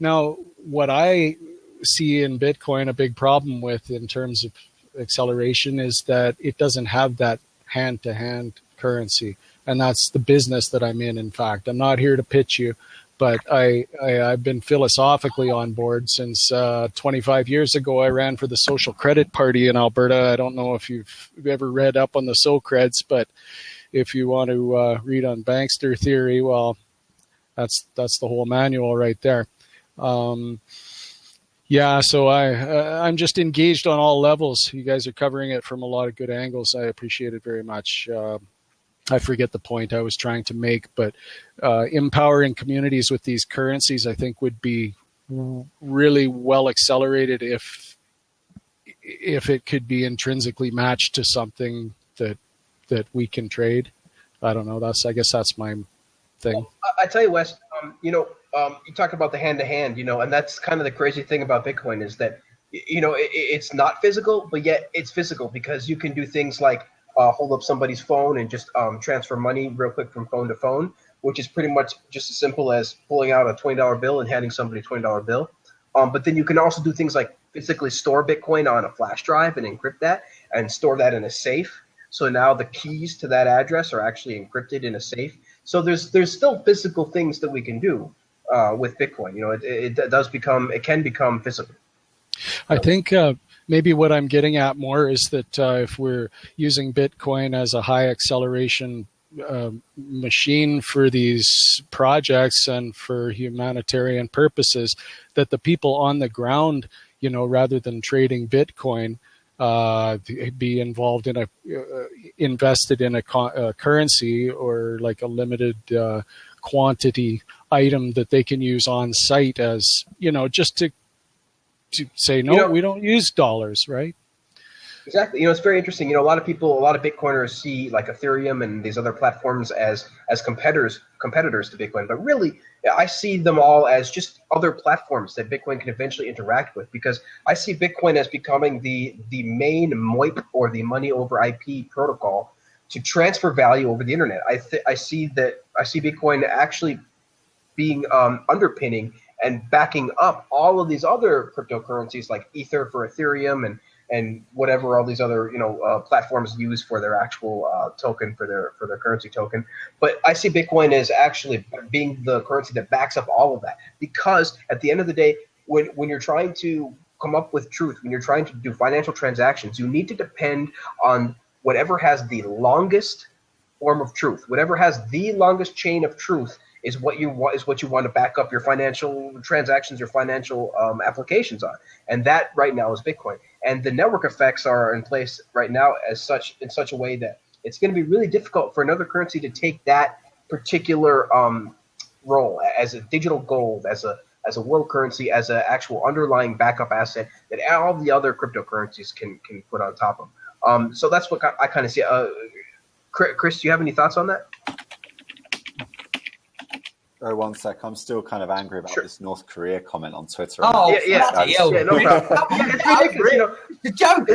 Now, what I see in Bitcoin a big problem with in terms of acceleration is that it doesn't have that hand-to-hand currency, and that's the business that I'm in. In fact, I'm not here to pitch you, but I've been philosophically on board since 25 years ago. I ran for the Social Credit Party in Alberta. I don't know if you've ever read up on the Socreds, but if you want to read on bankster theory, well, that's the whole manual right there. So I'm just engaged on all levels. You guys are covering it from a lot of good angles. I appreciate it very much. I forget the point I was trying to make, but empowering communities with these currencies, I think, would be really well accelerated if it could be intrinsically matched to something that we can trade. I don't know. I guess that's my thing. Well, I tell you, Wes, you talk about the hand-to-hand, and that's kind of the crazy thing about Bitcoin is that, it's not physical, but yet it's physical because you can do things like hold up somebody's phone and just transfer money real quick from phone to phone, which is pretty much just as simple as pulling out a $20 bill and handing somebody a $20 bill. But then you can also do things like physically store Bitcoin on a flash drive and encrypt that and store that in a safe. So now the keys to that address are actually encrypted in a safe. So there's still physical things that we can do with Bitcoin. It can become physical. I think maybe what I'm getting at more is that if we're using Bitcoin as a high acceleration machine for these projects and for humanitarian purposes, that the people on the ground, rather than trading Bitcoin, be involved in invested in a currency or like a limited quantity item that they can use on site as, just to say, no, we don't use dollars, right? Exactly. It's very interesting. A lot of Bitcoiners see like Ethereum and these other platforms as competitors to Bitcoin, but really I see them all as just other platforms that Bitcoin can eventually interact with, because I see Bitcoin as becoming the main MOIP, or the money over IP protocol, to transfer value over the internet. I see Bitcoin actually being underpinning and backing up all of these other cryptocurrencies like Ether for Ethereum and whatever all these other platforms use for their actual token, for their currency token. But I see Bitcoin as actually being the currency that backs up all of that, because at the end of the day, when you're trying to come up with truth, when you're trying to do financial transactions, you need to depend on whatever has the longest form of truth, whatever has the longest chain of truth is what you want to back up your financial transactions, your financial applications on, and that right now is Bitcoin. And the network effects are in place right now in such a way that it's going to be really difficult for another currency to take that particular role as a digital gold, as as a world currency, as an actual underlying backup asset that all the other cryptocurrencies can put on top of. So that's what I kind of see. Chris, do you have any thoughts on that? Oh, 1 sec. I'm still kind of angry about this North Korea comment on Twitter. Oh, yeah, no problem. It's ridiculous. You know, the joke.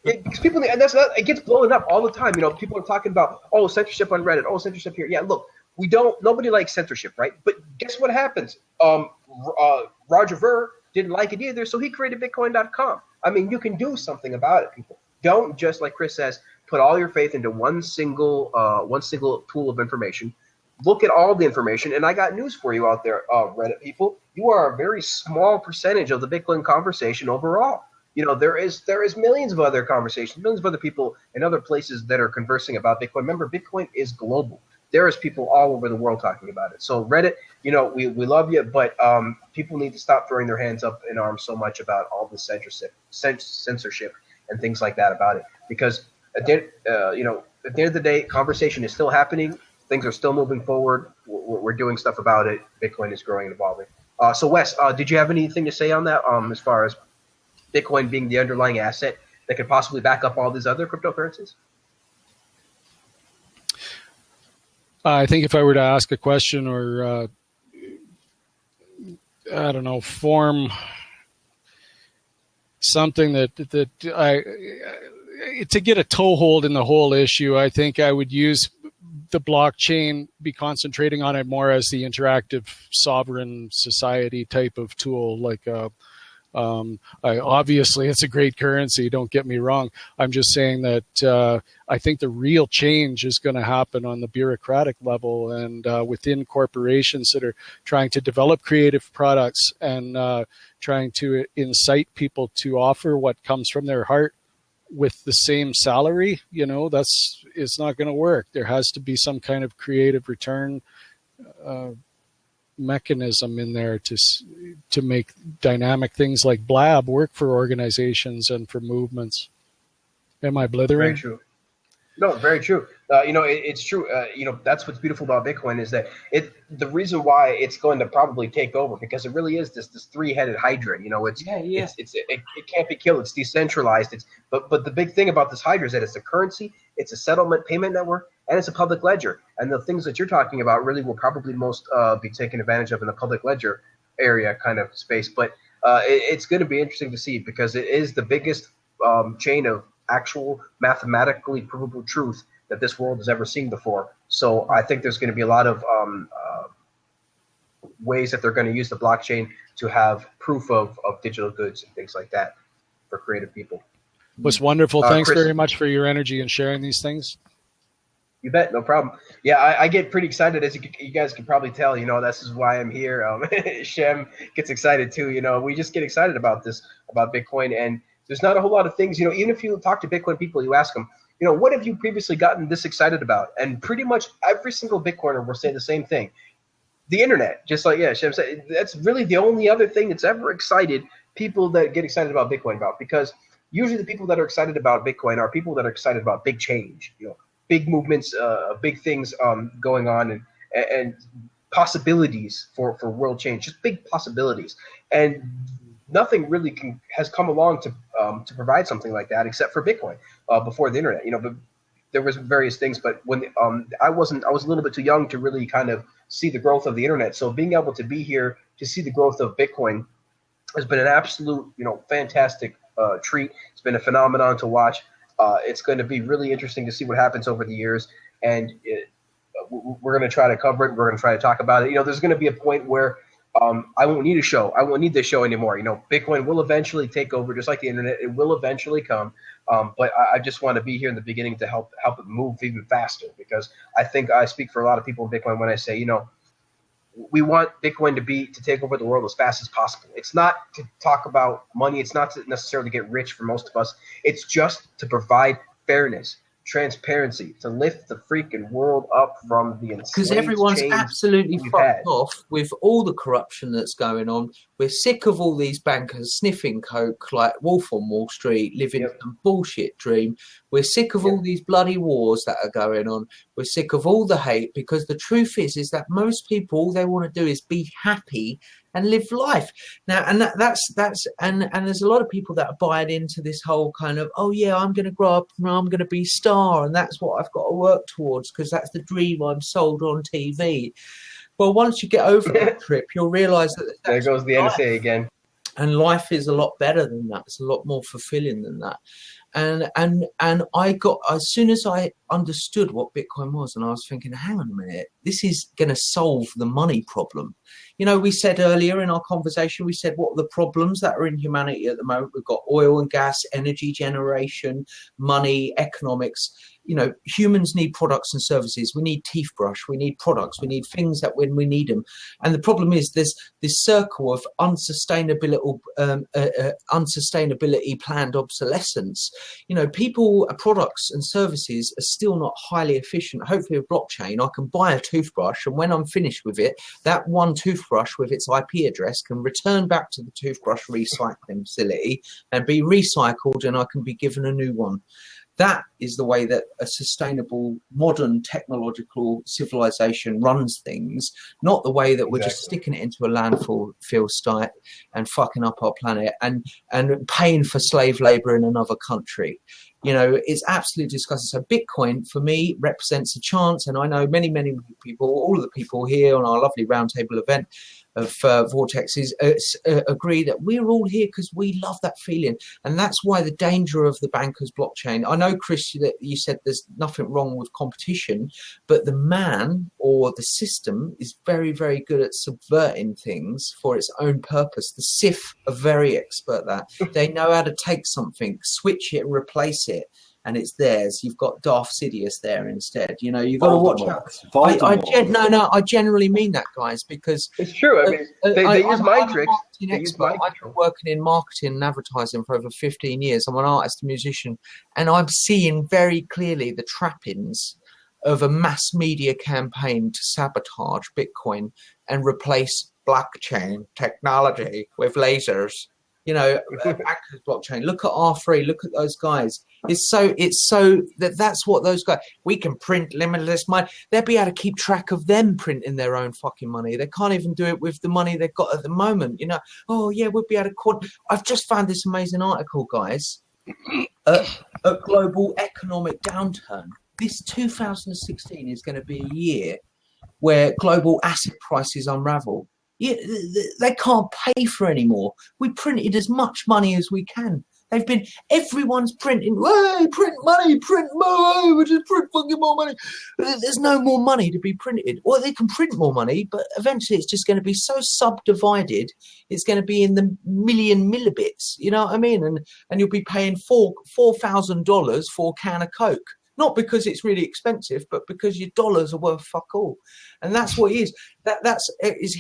It's people, and that's not. It gets blown up all the time. You know, people are talking about censorship on Reddit. Censorship here. Yeah, look, nobody likes censorship, right? But guess what happens? Roger Ver didn't like it either, so he created Bitcoin.com. I mean, you can do something about it, people. Don't just, like Chris says, put all your faith into one single tool of information. Look at all the information, and I got news for you out there, Reddit people. You are a very small percentage of the Bitcoin conversation overall. You know, there is millions of other conversations, millions of other people in other places that are conversing about Bitcoin. Remember, Bitcoin is global. There is people all over the world talking about it. So Reddit, you know, we love you, but people need to stop throwing their hands up in arms so much about all the censorship and things like that about it. Because at the end of the day, conversation is still happening. Things are still moving forward. We're doing stuff about it. Bitcoin is growing and evolving. So Wes, did you have anything to say on that as far as Bitcoin being the underlying asset that could possibly back up all these other cryptocurrencies? I think if I were to ask a question or, I don't know, form something that to get a toehold in the whole issue, I think I would use the blockchain, be concentrating on it more as the interactive sovereign society type of tool. Like, obviously, it's a great currency. Don't get me wrong. I'm just saying that I think the real change is going to happen on the bureaucratic level and within corporations that are trying to develop creative products and trying to incite people to offer what comes from their heart with the same salary. You know, it's not going to work. There has to be some kind of creative return mechanism in there to make dynamic things like Blab work for organizations and for movements. Am I blithering? Very true. No, very true. It's true. That's what's beautiful about Bitcoin is that the reason why it's going to probably take over, because it really is this three-headed hydra. You know, it can't be killed. It's decentralized. But the big thing about this hydra is that it's a currency, it's a settlement payment network, and it's a public ledger. And the things that you're talking about really will probably most be taken advantage of in the public ledger area kind of space. But it's going to be interesting to see because it is the biggest chain of actual mathematically provable truth that this world has ever seen before. So I think there's going to be a lot of ways that they're going to use the blockchain to have proof of digital goods and things like that for creative people. It was wonderful. Thanks Chris, very much for your energy and sharing these things. You bet, no problem. Yeah, I get pretty excited, as you guys can probably tell. You know, this is why I'm here. Shem gets excited too. You know, we just get excited about Bitcoin, and there's not a whole lot of things. You know, even if you talk to Bitcoin people, you ask them, you know, what have you previously gotten this excited about? And pretty much every single Bitcoiner will say the same thing: the internet. Just like Shem said, that's really the only other thing that's ever excited people that get excited about Bitcoin because usually the people that are excited about Bitcoin are people that are excited about big change. You know, big movements, big things going on, and possibilities for world change, just big possibilities. And nothing really has come along to provide something like that except for Bitcoin before the internet. You know, but there was various things, but when I was a little bit too young to really kind of see the growth of the internet. So being able to be here to see the growth of Bitcoin has been an absolute, fantastic treat. It's been a phenomenon to watch. It's going to be really interesting to see what happens over the years, and we're going to try to cover it. We're going to try to talk about it. There's going to be a point where I won't need a show. I won't need this show anymore. Bitcoin will eventually take over, just like the internet. It will eventually come. But I just want to be here in the beginning to help it move even faster, because I think I speak for a lot of people in Bitcoin when I say, we want Bitcoin to take over the world as fast as possible. It's not to talk about money. It's not to necessarily get rich for most of us. It's just to provide fairness, transparency, to lift the freaking world up from the enslaved because everyone's chains absolutely we've fucked had. off with all the corruption that's going on. We're sick of all these bankers sniffing coke like Wolf on Wall Street, living some bullshit dream. We're sick of all these bloody wars that are going on. We're sick of all the hate, because the truth is that most people, all they want to do is be happy and live life. Now, and that's and there's a lot of people that are buying into this whole kind of, oh yeah, I'm going to grow up and I'm going to be a star, and that's what I've got to work towards because that's the dream I'm sold on TV. Well, once you get over that trip, you'll realize that there goes the NSA again. And life is a lot better than that. It's a lot more fulfilling than that. And I got, as soon as I understood what Bitcoin was, and I was thinking, hang on a minute, this is going to solve the money problem. You know, we said earlier in our conversation, we said, what are the problems that are in humanity at the moment? We've got oil and gas, energy generation, money, economics. You know, humans need products and services. We need teeth brush. We need products. We need things that when we need them. And the problem is there's this circle of unsustainability planned obsolescence. You know, people, products and services are still not highly efficient. Hopefully with blockchain, I can buy a toothbrush, and when I'm finished with it, that one toothbrush with its IP address can return back to the toothbrush recycling facility and be recycled, and I can be given a new one. That is the way that a sustainable, modern, technological civilization runs things, not the way that we're just sticking it into a landfill site and fucking up our planet and paying for slave labor in another country. You know, it's absolutely disgusting. So Bitcoin, for me, represents a chance, and I know many, many people, all of the people here on our lovely roundtable event of Vortexes agree that we're all here because we love that feeling. And that's why the danger of the bankers blockchain. I know, Chris, that you said there's nothing wrong with competition, but the man or the system is very, very good at subverting things for its own purpose. The SIF are very expert at that. They know how to take something, switch it and replace it, and it's theirs. You've got Darth Sidious there instead. You know, you've got to watch out. I generally mean that, guys, because it's true. I mean, they use mind tricks. I've been working in marketing and advertising for over 15 years. I'm an artist and musician, and I'm seeing very clearly the trappings of a mass media campaign to sabotage Bitcoin and replace blockchain technology with lasers. You know, bankers blockchain. Look at R3. Look at those guys. It's so that's what those guys. We can print limitless money. They'll be able to keep track of them printing their own fucking money. They can't even do it with the money they've got at the moment. You know. Oh yeah, we'll be able to. I've just found this amazing article, guys. A global economic downturn. This 2016 is going to be a year where global asset prices unravel. Yeah, they can't pay for anymore. We printed as much money as we can. Everyone's printing, hey, print money, we just print fucking more money. There's no more money to be printed. Or they can print more money, but eventually it's just going to be so subdivided, it's going to be in the million millibits, you know what I mean? And you'll be paying $4,000 for a can of Coke. Not because it's really expensive, but because your dollars are worth fuck all. And that's what it is. That's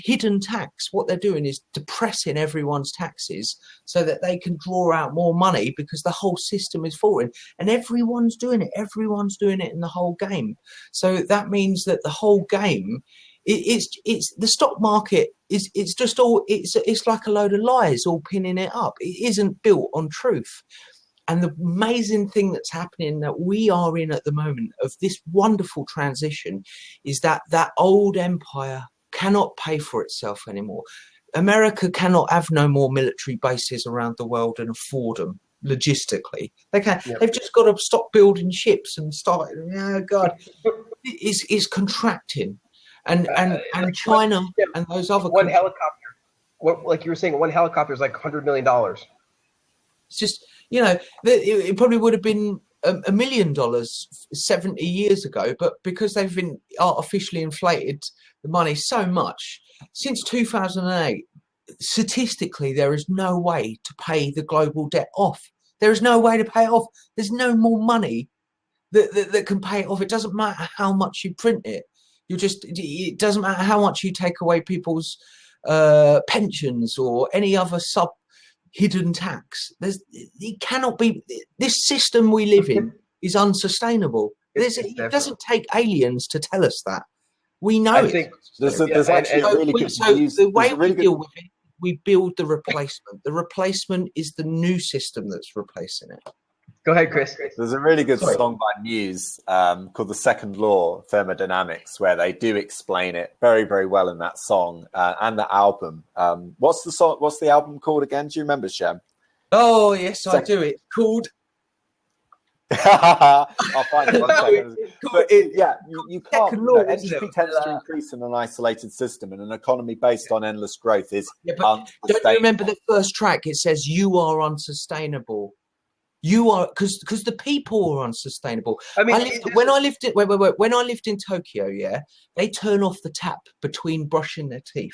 hidden tax. What they're doing is depressing everyone's taxes so that they can draw out more money because the whole system is falling. And everyone's doing it. Everyone's doing it in the whole game. So that means that the whole game, it's the stock market it's like a load of lies all pinning it up. It isn't built on truth. And the amazing thing that's happening that we are in at the moment of this wonderful transition is that old empire cannot pay for itself anymore. America cannot have no more military bases around the world and afford them logistically. They can. Yep. They've just got to stop building ships and start. Oh God, it's contracting, and China and those other one helicopter. Like you were saying, one helicopter is like $100 million. It's just. You know, it probably would have been $1 million 70 years ago, but because they've been artificially inflated the money so much, since 2008, statistically, there is no way to pay the global debt off. There is no way to pay it off. There's no more money that can pay it off. It doesn't matter how much you print it. It doesn't matter how much you take away people's pensions or any other hidden tax. It cannot be. This system we live in is unsustainable. It doesn't take aliens to tell us that. We know it. There's actually a really good. So the way we deal with it, we build the replacement. The replacement is the new system that's replacing it. Go ahead, Chris. There's a really good Sorry. song by Muse called The Second Law of Thermodynamics, where they do explain it very, very well in that song and the album. What's the album called again? Do you remember, Shem? Oh, yes, I do. It's called... I'll find it. One second. But you can't. Second law, Entropy tends to increase in an isolated system, and an economy based on endless growth is but don't you remember the first track? It says, "You are unsustainable." You are because the people are unsustainable. I mean, when I lived in Tokyo, they turn off the tap between brushing their teeth.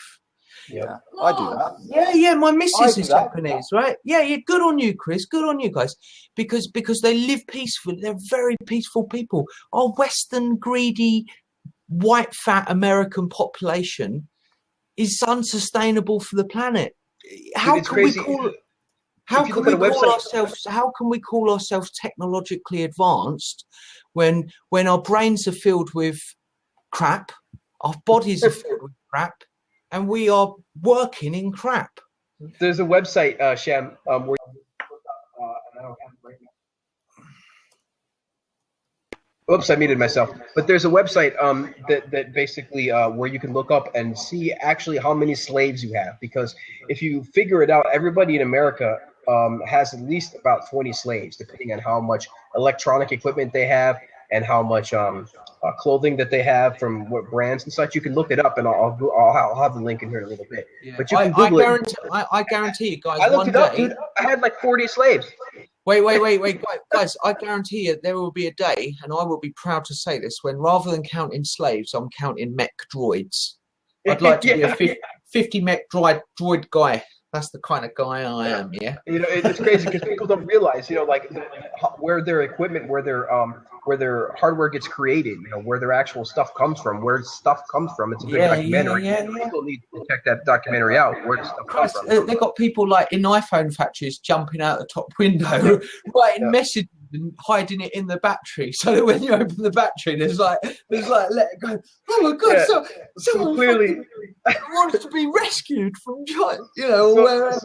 Yeah, I do that. Yeah. My missus is Japanese, right? Yeah. Good on you, Chris. Good on you guys, because they live peacefully. They're very peaceful people. Our Western greedy, white fat American population is unsustainable for the planet. How can we call ourselves technologically advanced when our brains are filled with crap, our bodies are filled with crap, and we are working in crap? There's a website, Shem, where and I don't have it right now. Oops, I muted myself. But there's a website that basically where you can look up and see actually how many slaves you have. Because if you figure it out, everybody in America has at least about 20 slaves, depending on how much electronic equipment they have and how much clothing that they have from what brands and such. You can look it up, and I'll have the link in here in a little bit. Yeah. But you can Google it. I guarantee you guys. I looked it up, dude. I had like 40 slaves. Wait, guys! I guarantee you there will be a day, and I will be proud to say this, when rather than counting slaves, I'm counting mech droids. I'd like to be a 50 mech droid guy. That's the kind of guy I am. Yeah. You know, it's crazy because people don't realize, you know, like where their equipment, where their hardware gets created, you know, where their actual stuff comes from, where stuff comes from. It's a big documentary. People need to check that documentary out. Where does stuff come from? They've got people like in iPhone factories jumping out the top window, writing messages and hiding it in the battery, so that when you open the battery, there's like let it go. Oh my god! Yeah. So clearly wants to be rescued from, you know, wherever.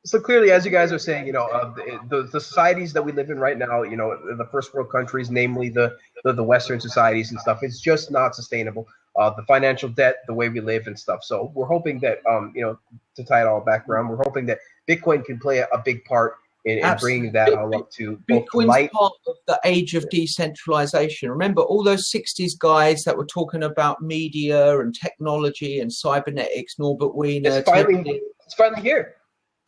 So clearly, as you guys are saying, you know, the societies that we live in right now, you know, the first world countries, namely the Western societies and stuff, it's just not sustainable. The financial debt, the way we live and stuff. So we're hoping that, you know, to tie it all back around, we're hoping that Bitcoin can play a big part in bringing that all up to Bitcoin's light. part of the age of decentralization. Remember all those 60s guys that were talking about media and technology and cybernetics, Norbert Wiener. It's finally here.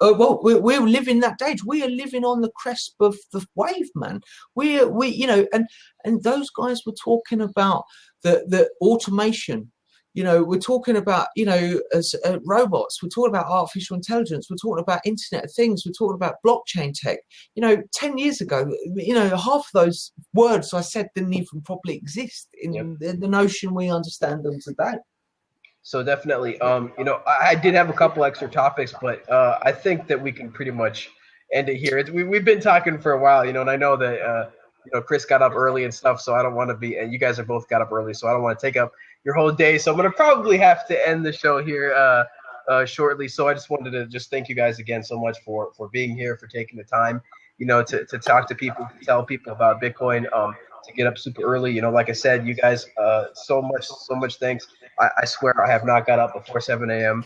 Well, we're living that age. We are living on the cusp of the wave, man. We you know, and those guys were talking about the automation. You know, we're talking about, you know, as robots. We're talking about artificial intelligence. We're talking about Internet of Things. We're talking about blockchain tech. You know, 10 years ago, you know, half of those words I said didn't even probably exist in the notion we understand them today. So definitely, you know, I did have a couple extra topics, but I think that we can pretty much end it here. We've been talking for a while, you know, and I know that, you know, Chris got up early and stuff, so I don't want to be, and you guys are both got up early, so I don't want to take up your whole day. So I'm going to probably have to end the show here shortly. So I just wanted to just thank you guys again so much for being here, for taking the time, you know, to talk to people, to tell people about Bitcoin, to get up super early. You know, like I said, you guys, so much thanks. I swear I have not got up before 7 a.m.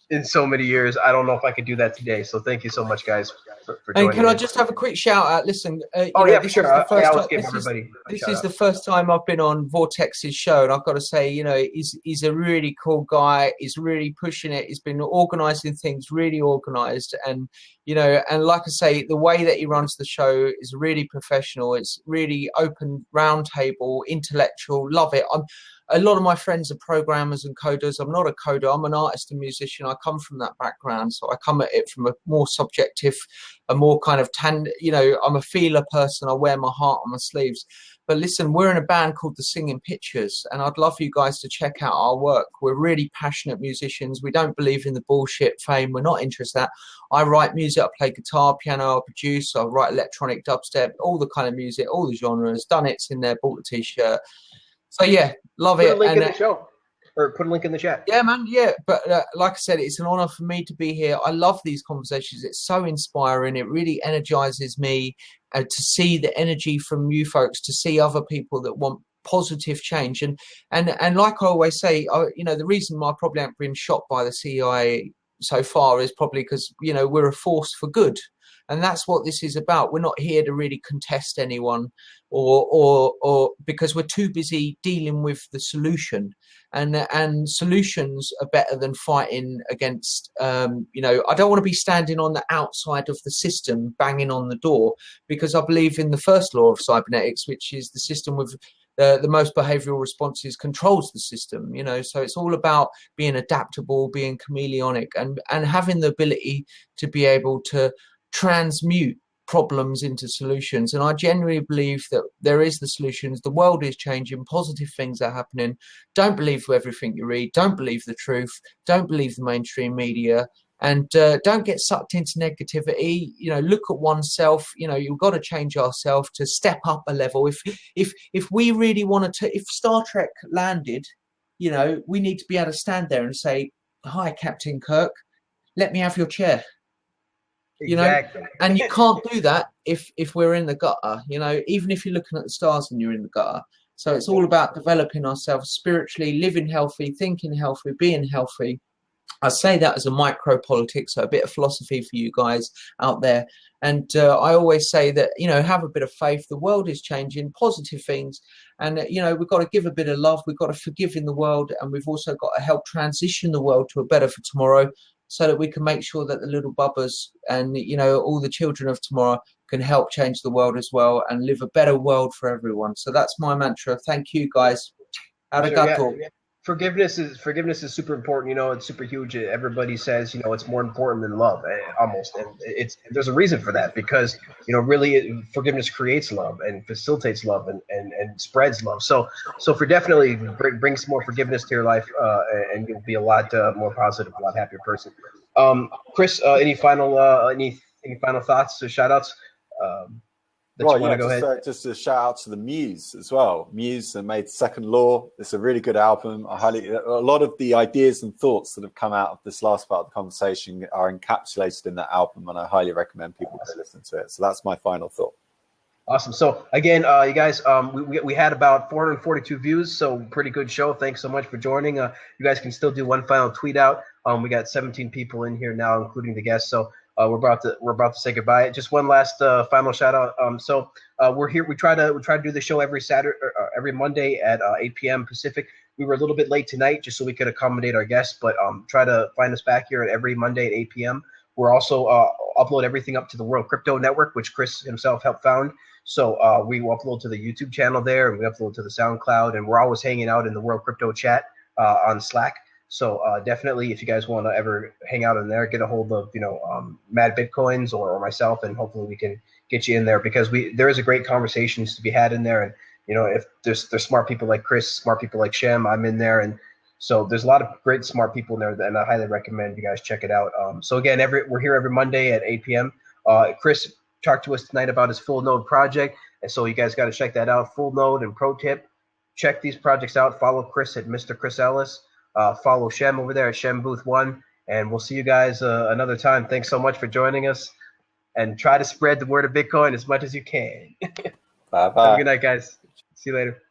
in so many years. I don't know if I could do that today. So thank you so much, guys, for joining. And can I just have a quick shout out? Listen. For sure. I always give everybody. This is the first time I've been on Vortex's show, and I've got to say, you know, he's a really cool guy. He's really pushing it. He's been organising things, really organised, and you know, and like I say, the way that he runs the show is really professional. It's really open, round table, intellectual. Love it. A lot of my friends are programmers and coders. I'm not a coder. I'm an artist and musician. I come from that background, so I come at it from a more subjective, a more kind of you know, I'm a feeler person. I wear my heart on my sleeves. But listen, we're in a band called The Singing Pictures, and I'd love for you guys to check out our work. We're really passionate musicians. We don't believe in the bullshit fame. We're not interested in that. I write music. I play guitar, piano. I produce. I write electronic dubstep, all the kind of music, all the genres. Done it's in there. Bought the t-shirt. So yeah, love it. Link in the show. or put a link in the chat. Yeah, man. Yeah, but like I said, it's an honor for me to be here. I love these conversations. It's so inspiring. It really energizes me to see the energy from you folks, to see other people that want positive change. And like I always say, the reason why I probably haven't been shot by the CIA so far is probably because, we're a force for good. And that's what this is about. We're not here to really contest anyone or because we're too busy dealing with the solution. And solutions are better than fighting against, I don't want to be standing on the outside of the system, banging on the door, because I believe in the first law of cybernetics, which is the system with the most behavioral responses controls the system, so it's all about being adaptable, being chameleonic, and having the ability to be able to transmute problems into solutions. And I genuinely believe that there is the solutions. The world is changing. Positive things are happening. Don't believe everything you read. Don't believe the truth. Don't believe the mainstream media. And don't get sucked into negativity. Look at oneself. You've got to change ourselves to step up a level. If we really wanted to, if Star Trek landed, we need to be able to stand there and say, "Hi, Captain Kirk. Let me have your chair." Exactly. And you can't do that if we're in the gutter, even if you're looking at the stars and you're in the gutter. So it's all about developing ourselves spiritually, living healthy, thinking healthy, being healthy. I say that as a micro politics, so a bit of philosophy for you guys out there. And I always say that, have a bit of faith. The world is changing, positive things. And, we've got to give a bit of love. We've got to forgive in the world. And we've also got to help transition the world to a better for tomorrow, so that we can make sure that the little bubbers and, all the children of tomorrow can help change the world as well and live a better world for everyone. So that's my mantra. Thank you, guys. Arigato. Yeah. Forgiveness is super important. It's super huge. Everybody says, it's more important than love, almost. And there's a reason for that, because, really forgiveness creates love and facilitates love and spreads love. So for definitely bring some more forgiveness to your life, and you'll be a lot more positive, a lot happier person. Chris, any final thoughts or shout outs? Just a shout out to the Muse as well. Muse made Second Law. It's a really good album. A lot of the ideas and thoughts that have come out of this last part of the conversation are encapsulated in that album, and I highly recommend people to listen to it. So that's my final thought. Awesome. So again, you guys, we had about 442 views, so pretty good show. Thanks so much for joining. You guys can still do one final tweet out. We got 17 people in here now, including the guests. So we're about to say goodbye. Just one last final shout out. So we're here. We try to do the show every Saturday, every Monday at 8 p.m. Pacific. We were a little bit late tonight, just so we could accommodate our guests. But try to find us back here at every Monday at 8 p.m. We're also upload everything up to the World Crypto Network, which Chris himself helped found. So we will upload to the YouTube channel there, and we upload to the SoundCloud, and we're always hanging out in the World Crypto chat on Slack. So definitely, if you guys want to ever hang out in there, get a hold of Mad Bitcoins or myself, and hopefully we can get you in there, because there is a great conversations to be had in there. And if there's smart people like Chris, smart people like Shem, I'm in there, and so there's a lot of great smart people in there, and I highly recommend you guys check it out. So again, we're here every Monday at 8 p.m. Chris talked to us tonight about his Full Node project, and so you guys got to check that out. Full Node and Pro Tip, check these projects out. Follow Chris at Mr. Chris Ellis. Follow Shem over there at Shem Booth 1, and we'll see you guys another time. Thanks so much for joining us, and try to spread the word of Bitcoin as much as you can. Bye-bye. Have a good night, guys. See you later.